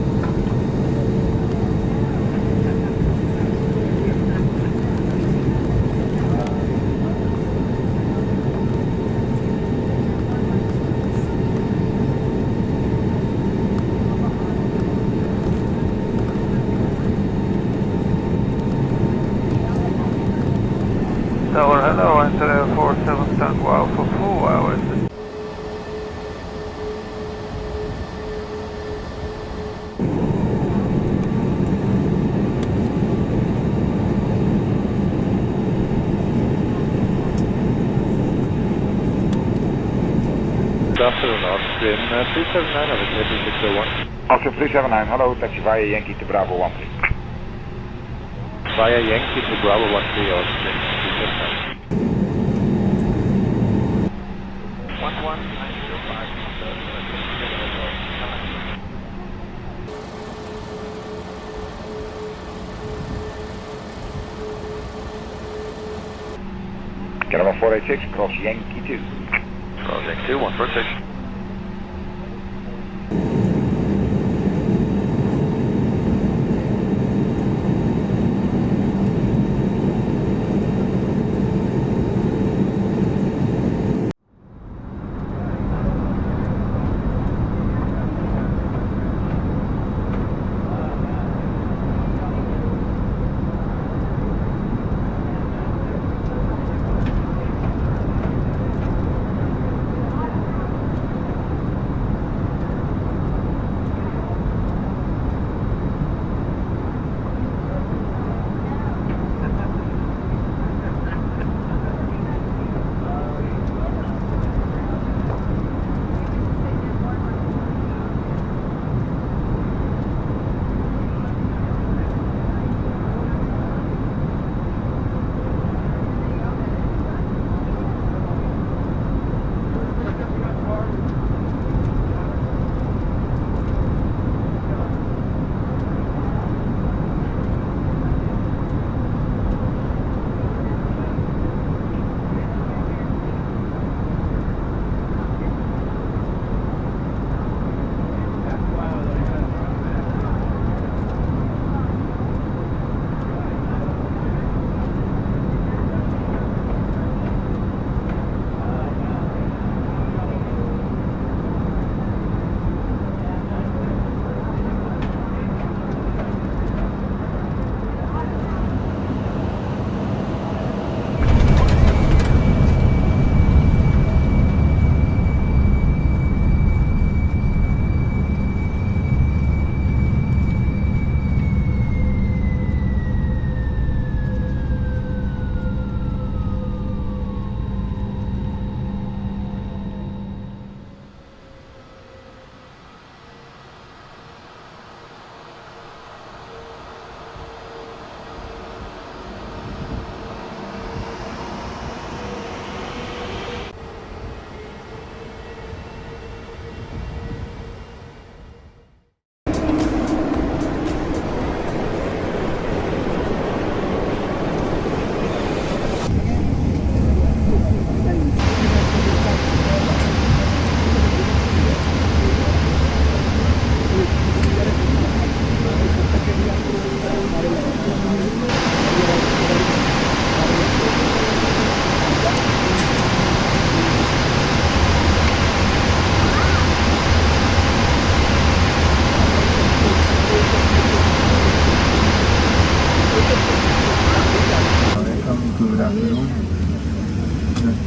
Tower, hello, enter 47 Tango Alpha 4 hours. Good afternoon, Austrian 379, I was heading 601. Austrian 379, hello, taxi via Yankee to Bravo 13. Via Yankee to Bravo 13, Austrian 379. 11905. Caravan 486, cross Yankee 2. Cross Yankee 2, 146.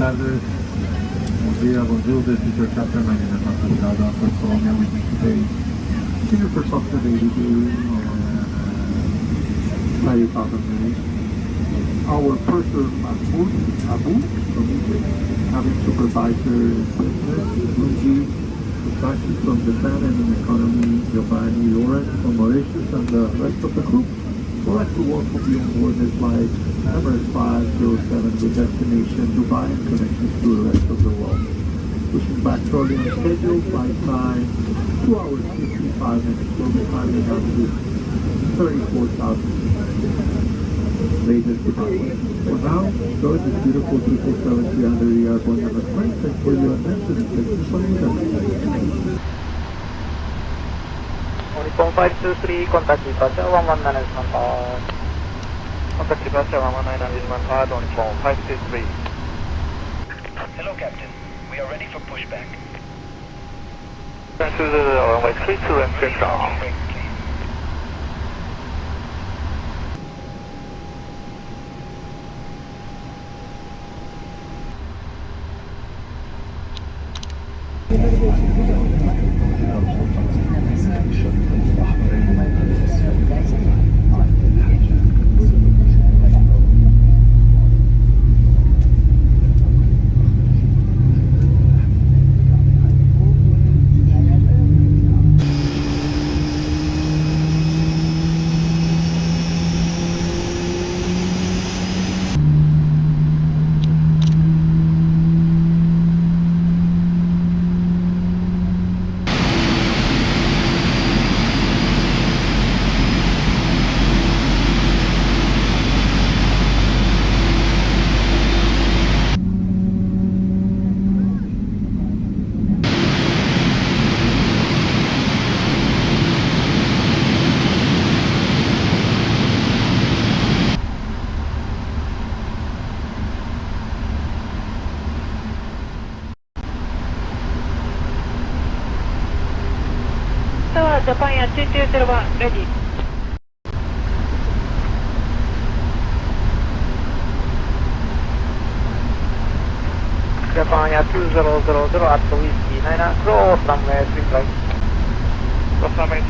tardes. Bom dia, bonjour. This is your captain. My name is Anthony Dada for Colombia. With me today, senior first officer David flight 8000 minutes. Our purser Mahmoud Abu from Egypt, having supervisor business Luigi Sasaki from Japan, and in economy Giovanni Loren from Mauritius, and the rest of the crew. We'd like to welcome you on board this flight number 507 with destination Dubai and connections to the rest of the world. Pushing back shortly on schedule, flight time 2 hours 55 minutes. We'll be climbing up to 34,000 latest department. For now, enjoy this beautiful 770 under the airport number 20. Thanks for your attention and taking some attention. Uniform 523, contact departure 11 management bar. Contact departure 11 management bar, uniform 523. Hello, Captain. We are ready for pushback. Transfer the runway 32 and take off. Japan Air 2201 ready. Japan Air 2000 at the whiskey 9 cross runway 3 right. Cross runway.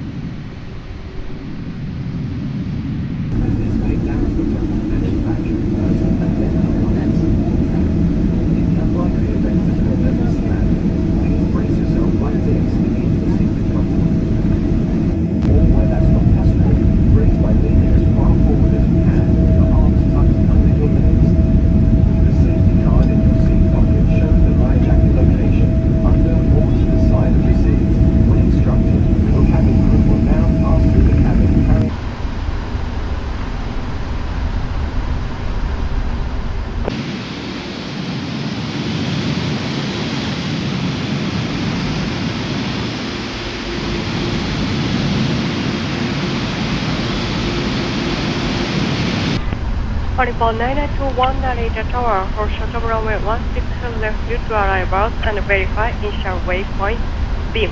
Uniform 9921 narrator tower for short of runway 16 left due to arrivals and verify initial waypoint beam.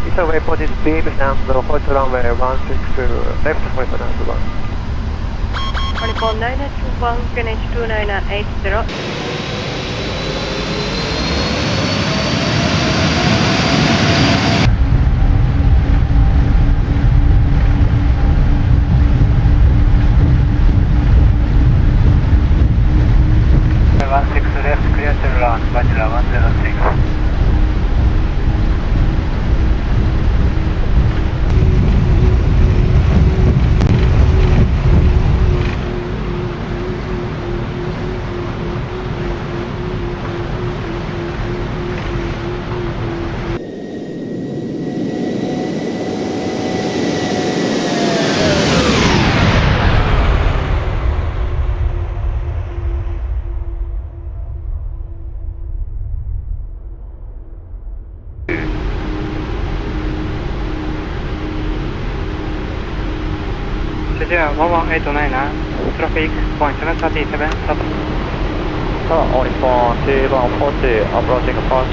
Initial waypoint is beam and hold runway 16 left for the number 1. Uniform 9921 QNH 29980. Cecilia 11899, traffic point 737, stop. Uniform 2140, approaching approach.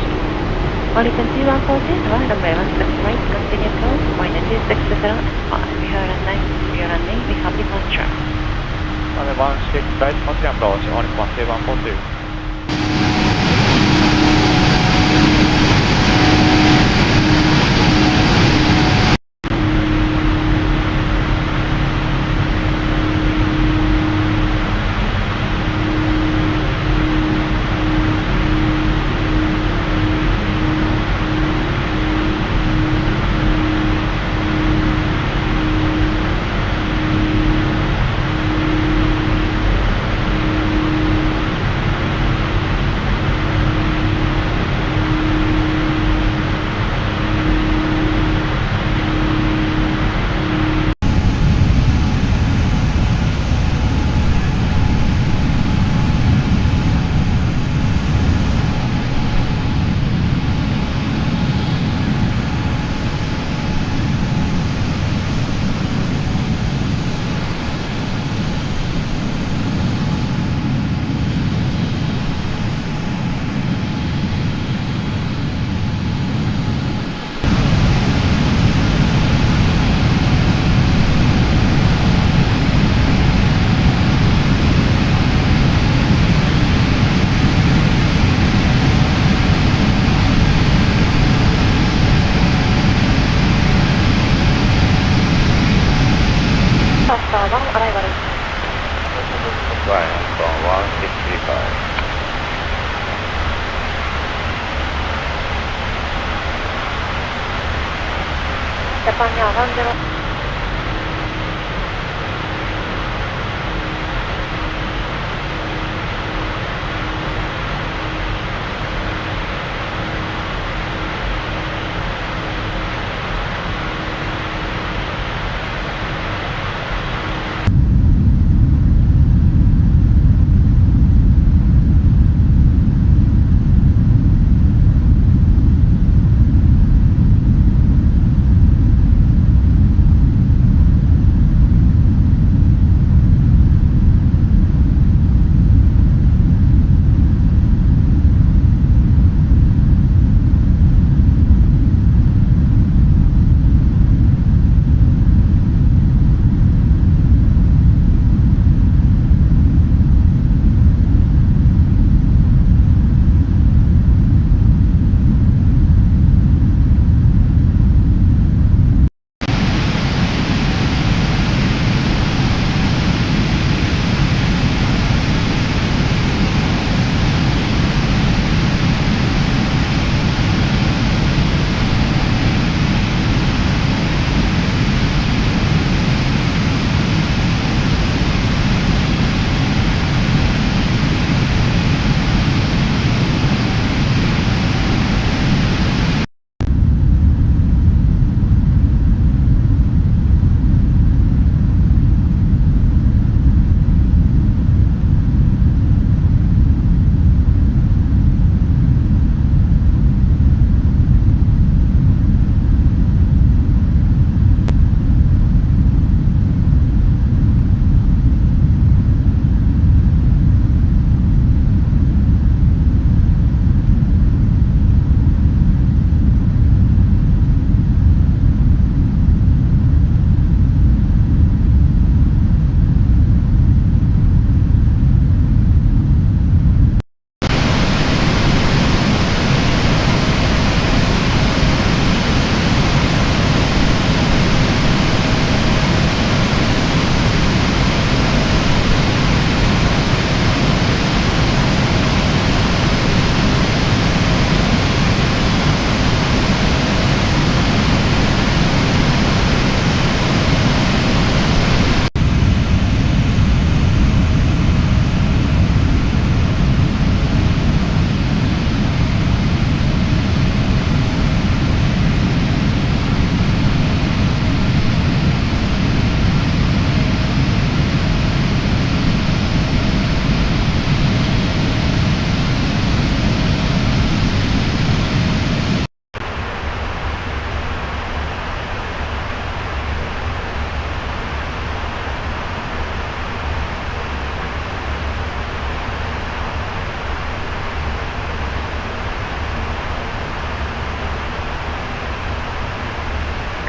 Uniform 2140, runway 16 right, continue course, minus 260 we are on name, we have departure. Runway 16 right, continue approach, Uniform 2140. Depannya akan zero.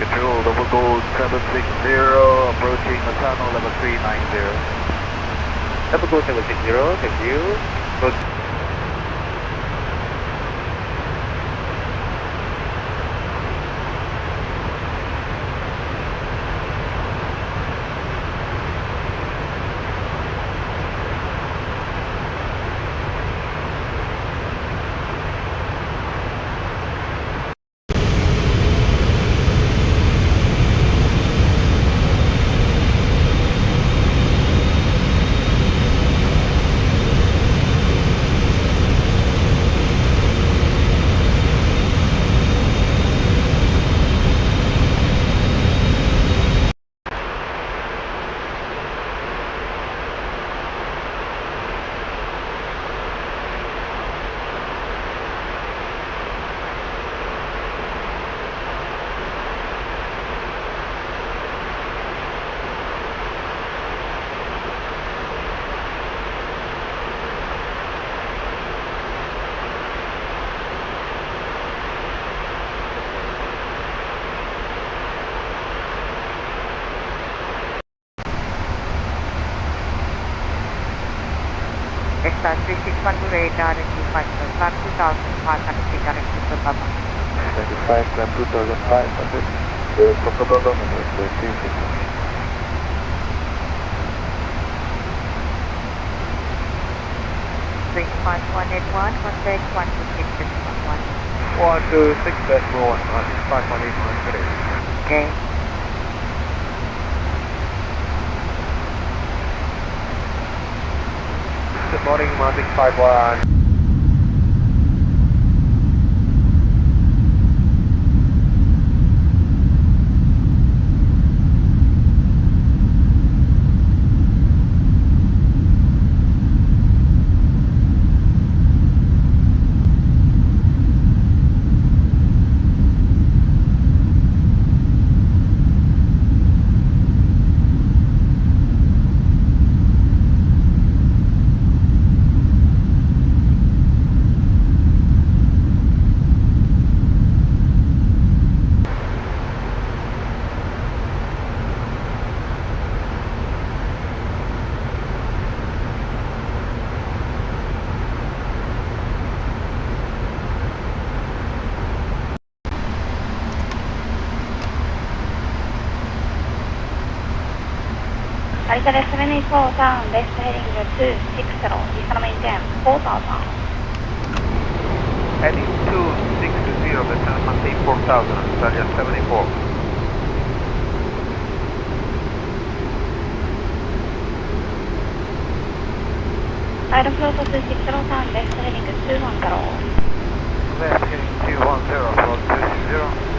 Control, double gold 760, approaching Matano level 390. Double gold 760, thank you. Approach Delta 361 to radar, G5 climb 2,500 feet direct to Papa. 25, climb 2,500. Papa Papa minus 360. 35181, contact 126.11. 126.11, 5.81, good day. Okay. Good morning, 1651. Alpha 74 down, left heading 260, descend maintain 4,000. Heading 260, descend maintain 4,000, Australia 74. Aeroflow 260 down, left heading 210. Left heading 210 for 260.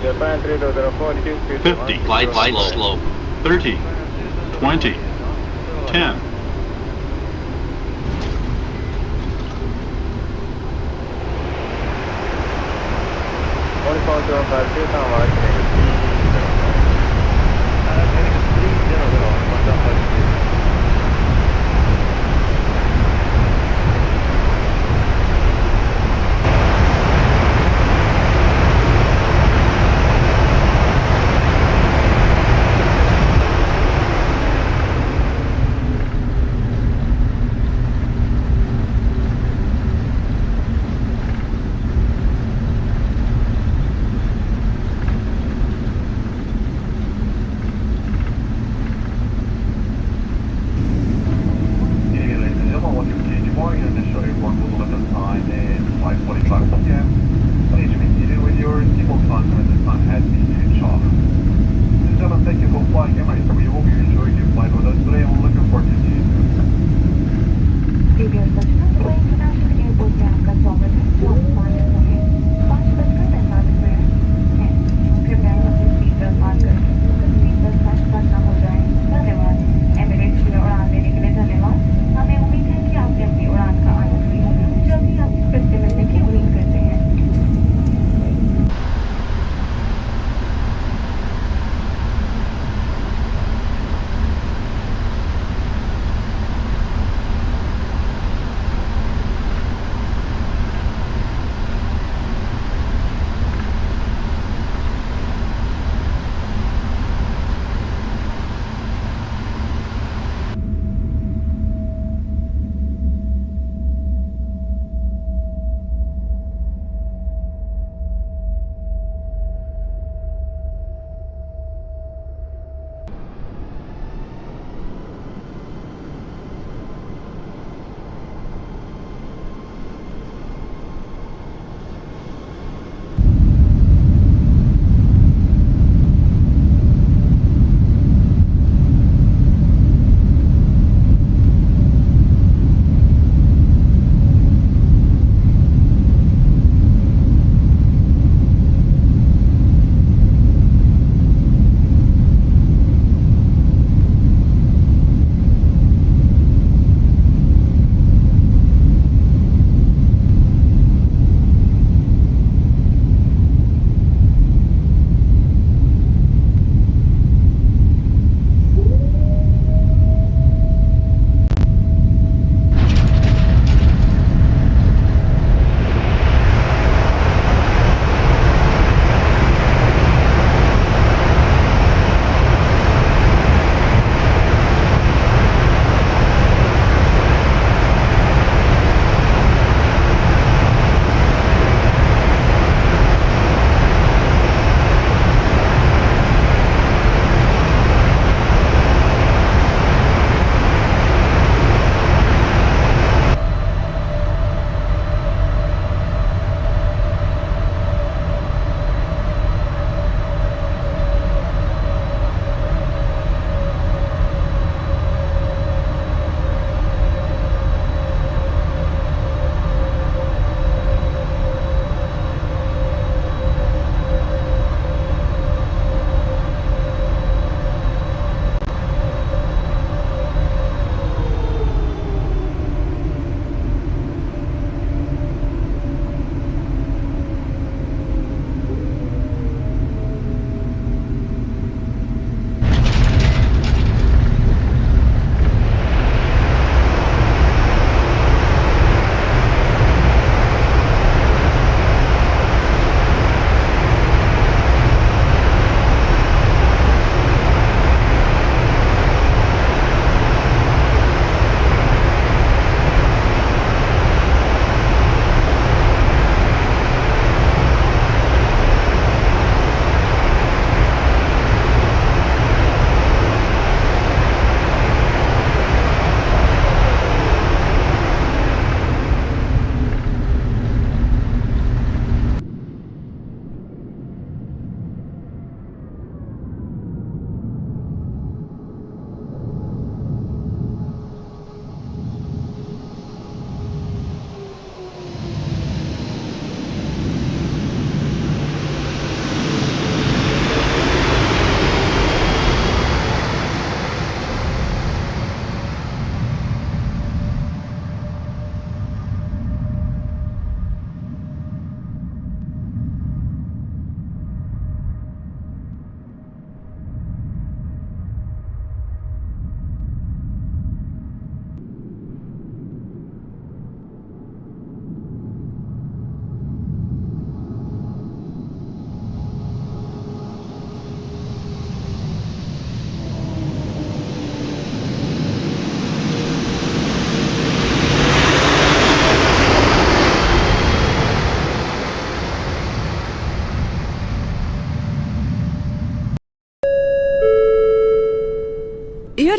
Japan 3042, 50, light slope. 30, 20, 10.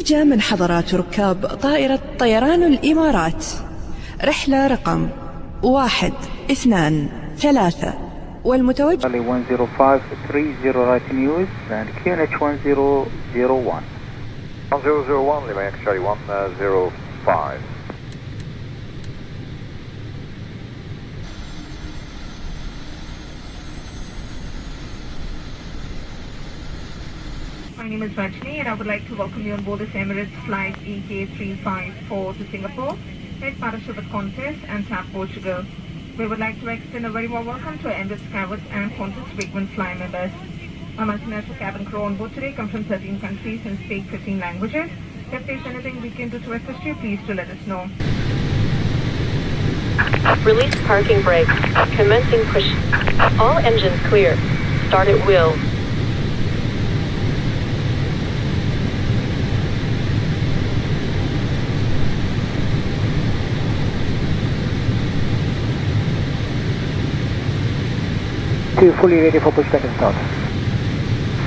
يرجى من حضرات ركاب طائرة طيران الإمارات رحلة رقم 1 2 3 والمتوجه 10530 right news and QNH 1001. 1001, Lima Yankee Charlie 105. My name is Rajni and I would like to welcome you on board this Emirates flight EK354 to Singapore, head partnership with Qantas and TAP Portugal. We would like to extend a very warm welcome to our Emirates Skywards and Qantas frequent fly members. Our multinational cabin crew on board today come from 13 countries and speak 15 languages. If there's anything we can do to assist you, please do let us know. Release parking brakes. Commencing push. All engines clear. Start at will. Fully ready for pushback and start.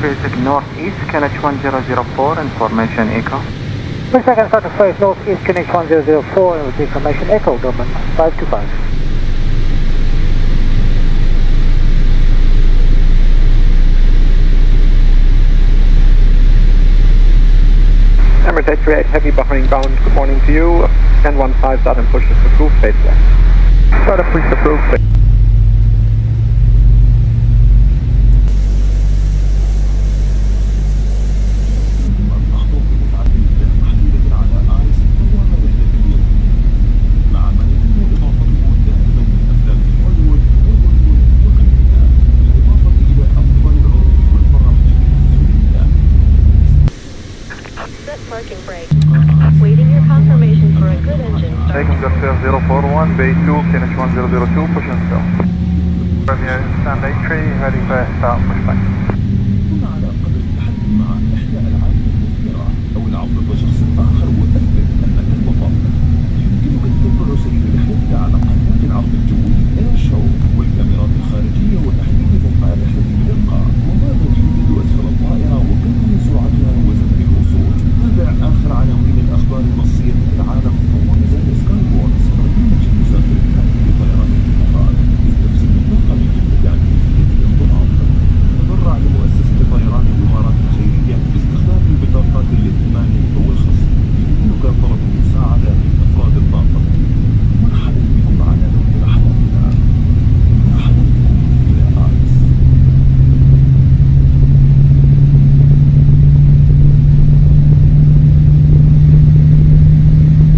Facing northeast, QNH 1004, information echo. Pushback and start to face northeast, QNH 1004, with information echo, Domain 525. Emirates 838, heavy Bahrain bound, good morning to you. 1015, start and push is approved, face left. Start and push approved. Parking brake. Waiting your confirmation for a good engine start. Taking the 041, Bay 2, QNH 1002, push and still. Premier standby tree, ready for start, pushback. على قدر التحدي مع إحدى العاب الكثيرة أو العودة بشخص آخر وأثبت أنك البطل. يمكنك تتبع سير رحلتك على قناة العرض الجوي إير شو والكاميرات الخارجية والتحديث مع الرحلة بدقة وماذا يوجد أسفل الطائرة وكم من سرعتها وزمن الوصول. تابع آخر عناوين الأخبار المصير في العالم ومنزل سكاي وورز برنامج مسافر كامل لطيران الإمارات. استفسر النقطة من جملة عن كيفية الانضمام. تبرع لمؤسسة طيران الإمارات الخيرية باستخدام البطاقات الائتمانية والخصم. يمكنك طلب المساعدة من أفراد الطاقم. مرحبا بكم على رحلتنا. مرحبا بكم إلى آيس.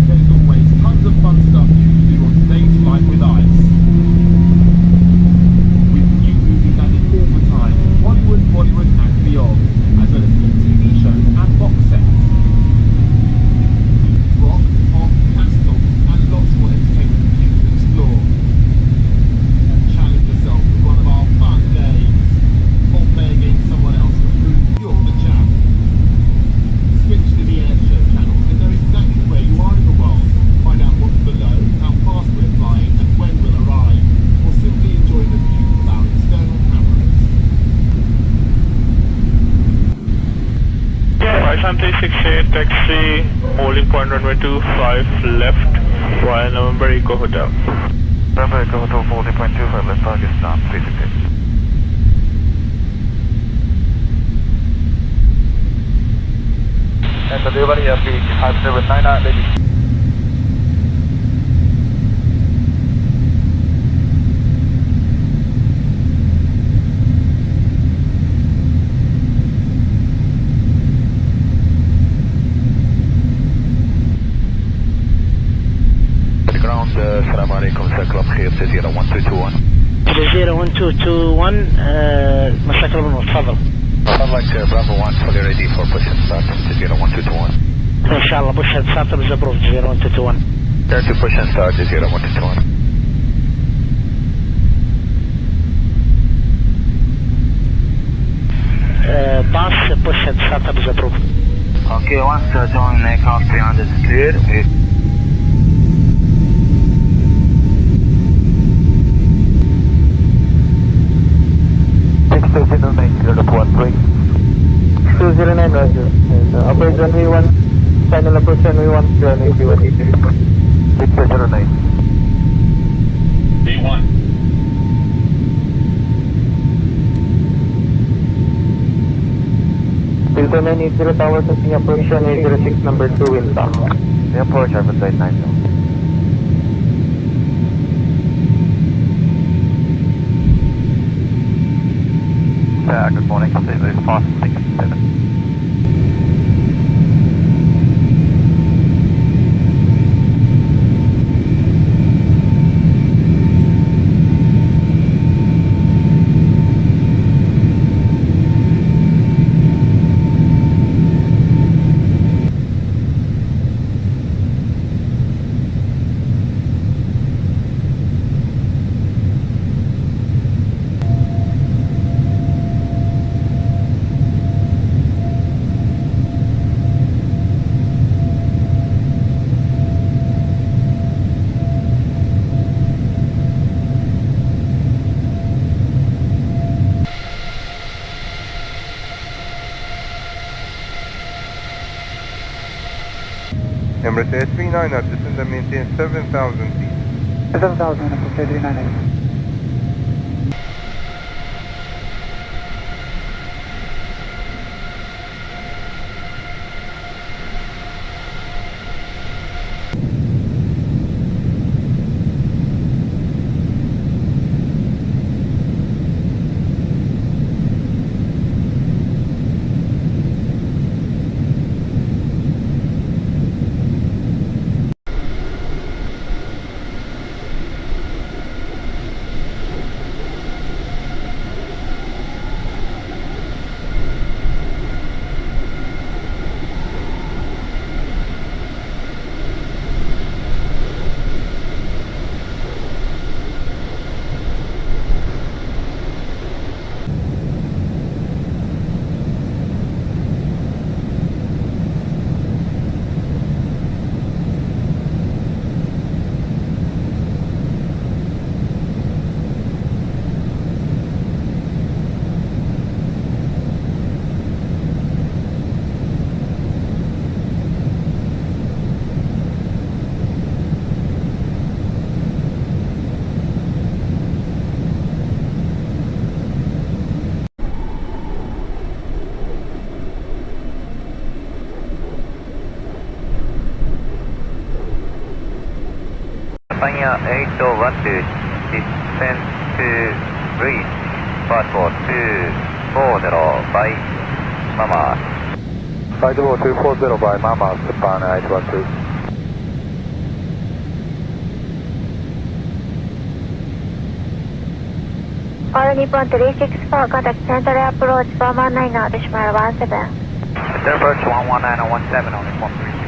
There's always tons of fun stuff you can do on today's flight with ICE. With new movies added all the time, Hollywood, Bollywood and beyond, as well as new TV shows and box sets. Rock, pop, classical and lots more entertainment for you to explore. Challenge yourself with one of our fun games. Or play against someone else to prove you're the champ. Switch to the airshow channel and know exactly where you are in the world. Find out what's below, how fast we're flying and when we'll arrive. Or simply enjoy the view from our external cameras. Right, 368 taxi, holding point runway 25 left via November Eco Hotel. November Eco Hotel, holding point 25 left, Pakistan, 368. And the delivery of the 5799 ready. Ground, السلام عليكم, مساك الله بخير, جزيرة 1221. جزيرة 1221 مساك الله بالنور, تفضل. Like Bravo 1 fully ready for push and start, جزيرة 1221. إن شاء الله push and start is approved, جزيرة 1221. Turn to push and start, جزيرة 1221. Pass, push and start is approved. Okay, once join aircraft 300 is clear. 209, 0.13. 209, roger. And upper runway 1. 609. B1. Filter 980 tower testing approach 806 number 2 wind south. The approach Alpha Side 90. Good morning, complete move 567. Emirates 839 at descend and maintain 7,000 feet. 7,000, Emirates 839. Pioneer 8012, descend to breeze, passport 240 by Mama. 50240 by Mama, Japan 812. All Nippon 364, contact center approach 119 now, decimal 17. Approach 119 or 17 on Nippon 364.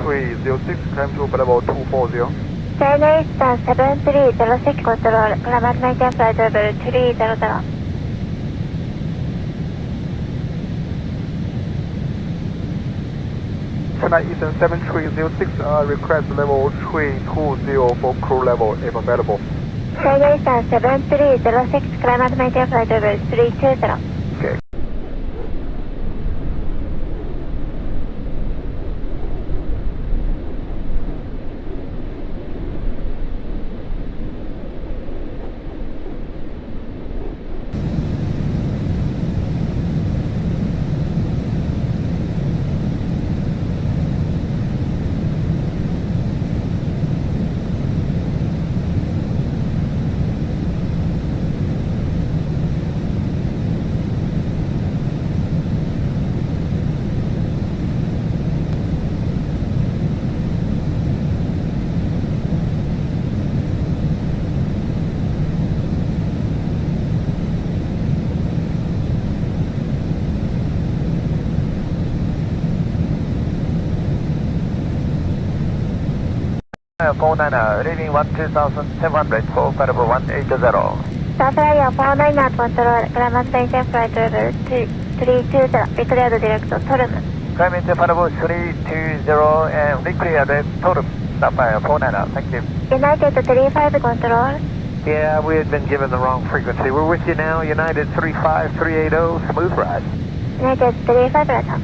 7306, climb to level 240. China Eastern 7306 control, climb maintain flight level 300. China Eastern 7306, request level 320 for crew level if available. China Eastern 7306, climb maintain flight level 320. Okay. Leaving 12700 for Parabo 180. South Area 49 control, climb maintain flight level 320, declared direct Torm. Climb into Parabo 320 and declared Torm. Sapphire 49, thank you. United 35 control. Yeah, we had been given the wrong frequency. We're with you now, United 35380, smooth ride. United 35 right.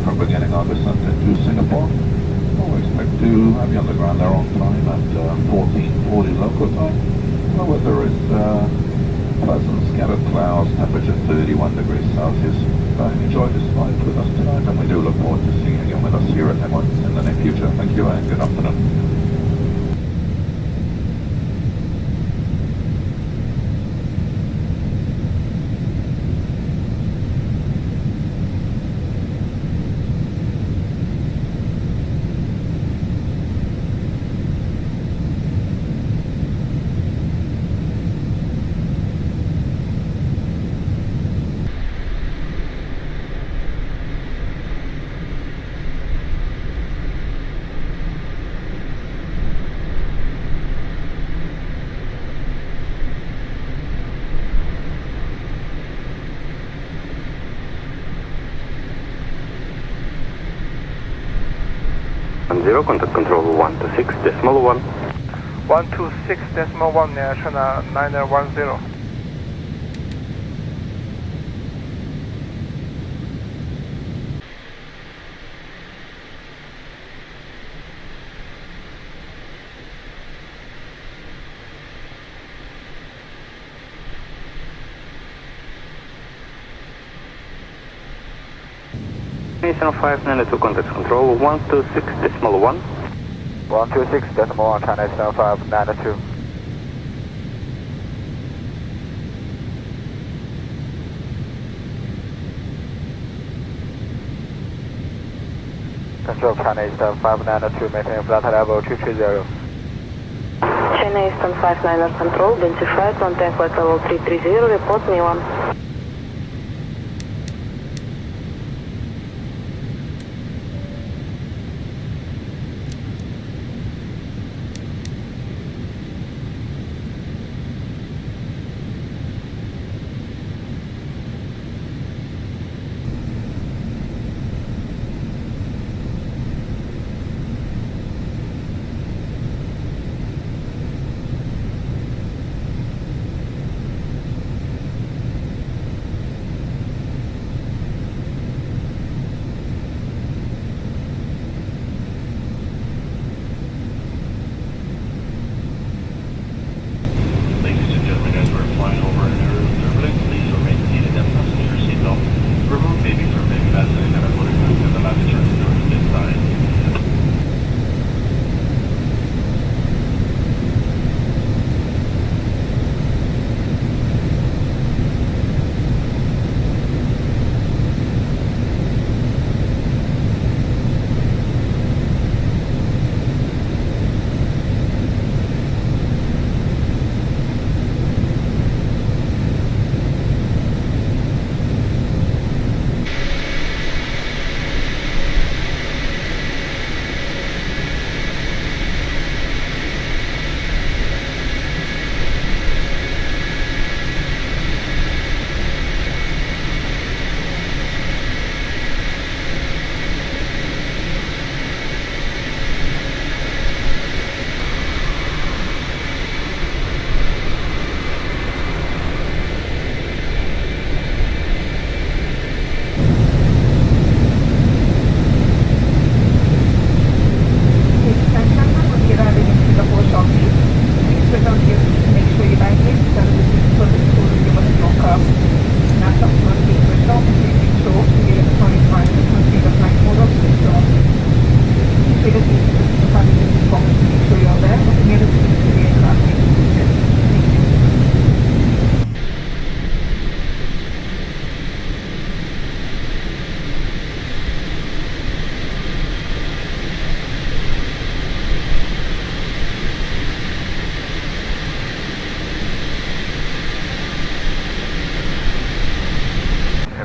From beginning August to Singapore. We'll expect to have you on the ground there on time at 14:40 local time. The weather is pleasant, scattered clouds, temperature 31 degrees Celsius. Enjoy this flight with us tonight, and we do look forward to seeing you again with us here at Emirates in the near future. Thank you and good afternoon. Zero, contact control 126.1. 126.1, China 910. Eastern 592, contact control 126.1. 126.1, China Eastern 592. Control China Eastern 592, maintain flight level 230. China Eastern 59 control, identified, maintain flight level 330, report me 1.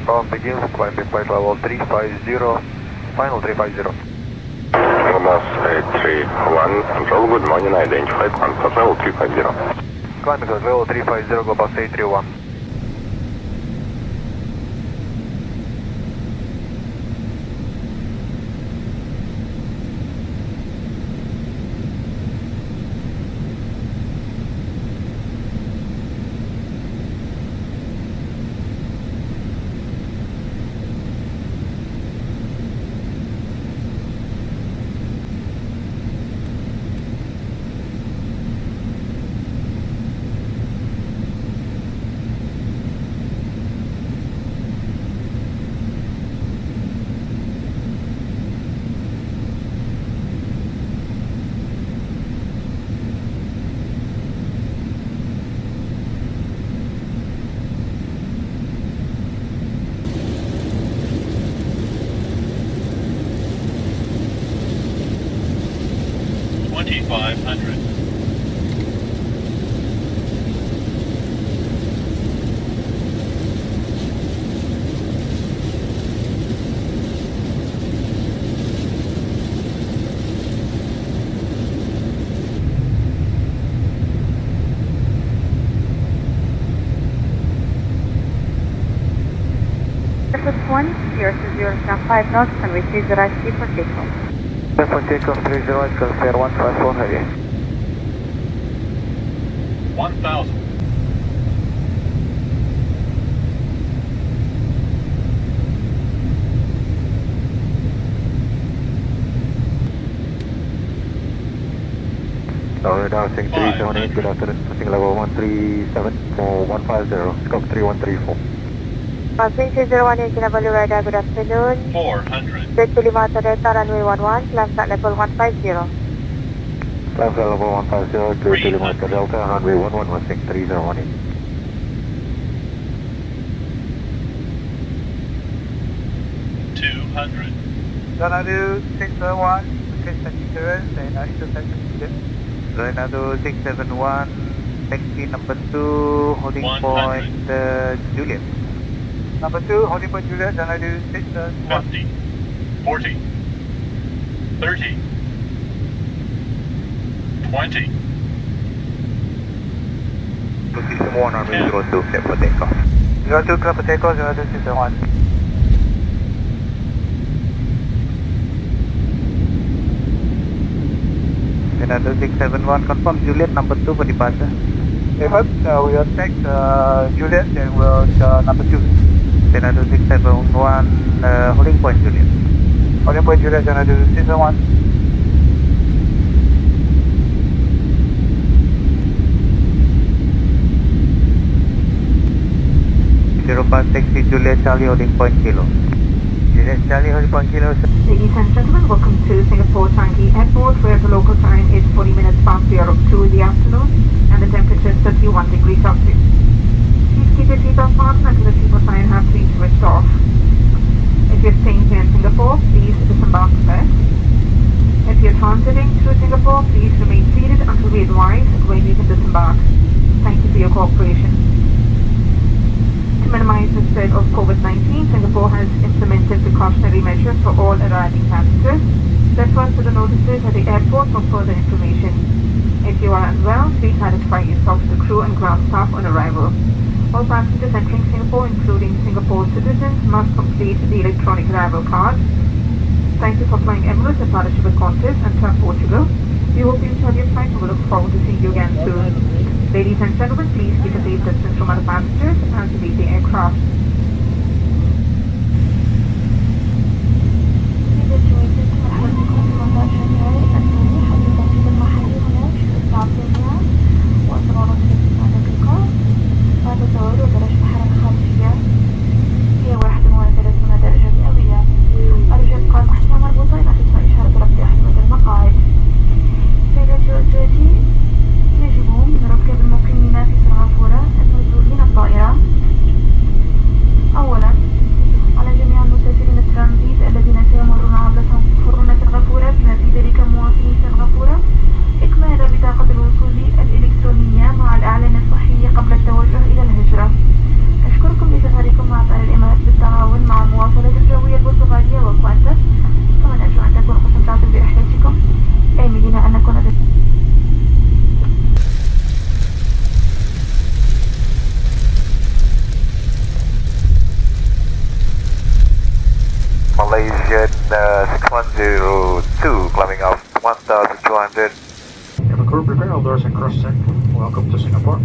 From begin climbing flight level 350, final 350. Airbus 831, control, good morning, identified, contact level 350. Climbing at level 350, go bus 831. One, 020.5 knots, and receive the right speed for takeoff. For takeoff 30, clear 154 heavy. 1000. Announcing 378, good afternoon, pushing level 137 for 150, scope 3134. Passing 301 Kinabalu radar, good afternoon. 400. Bridge to Limata Delta, runway 11, climb at level 150. Climb at level 150, clear to Limata Delta, runway 11, passing 3018. 200. Xanadu 601, location clearance and intersection Juliet. Xanadu 671, taxi number 2, holding 100. point Juliet. Number 2, holding point Juliet, Xanadu 671. 50. 40. 30. 20. Position 1 on 02, clear for takeoff. 02, clear for takeoff, Xanadu 671. Another 671, confirm Juliet number 2 for departure. If we will take Juliet and we'll number 2. Another 671, holding point Juliet. Holding point Juliet, another 671. Zero past taxi Juliet Charlie, holding point Kilo. Juliet Charlie, holding point Kilo. Ladies and gentlemen, welcome to Singapore Changi Airport, where the local time is 40 minutes past the hour of 2 in the afternoon and the temperature is 31 degrees Celsius. Please keep your seatbelt fastened until the seatbelt sign has been switched off. If you're staying here in Singapore, please disembark first. If you're transiting through Singapore, please remain seated until we advise when you can disembark. Thank you for your cooperation. To minimize the spread of COVID-19, Singapore has implemented precautionary measures for all arriving passengers. Refer to the notices at the airport for further information. If you are unwell, please satisfy yourself to the crew and ground staff on arrival. All passengers entering Singapore, including Singapore citizens, must complete the electronic arrival card. Thank you for flying Emirates and partnership with Qantas and TAP Portugal. We hope you enjoyed your flight and we look forward to seeing you again soon. Ladies and gentlemen, please keep a safe distance from other passengers and to leave the aircraft. 6102, climbing off 1200. Have a crew prepare all doors and cross check. Welcome to Singapore.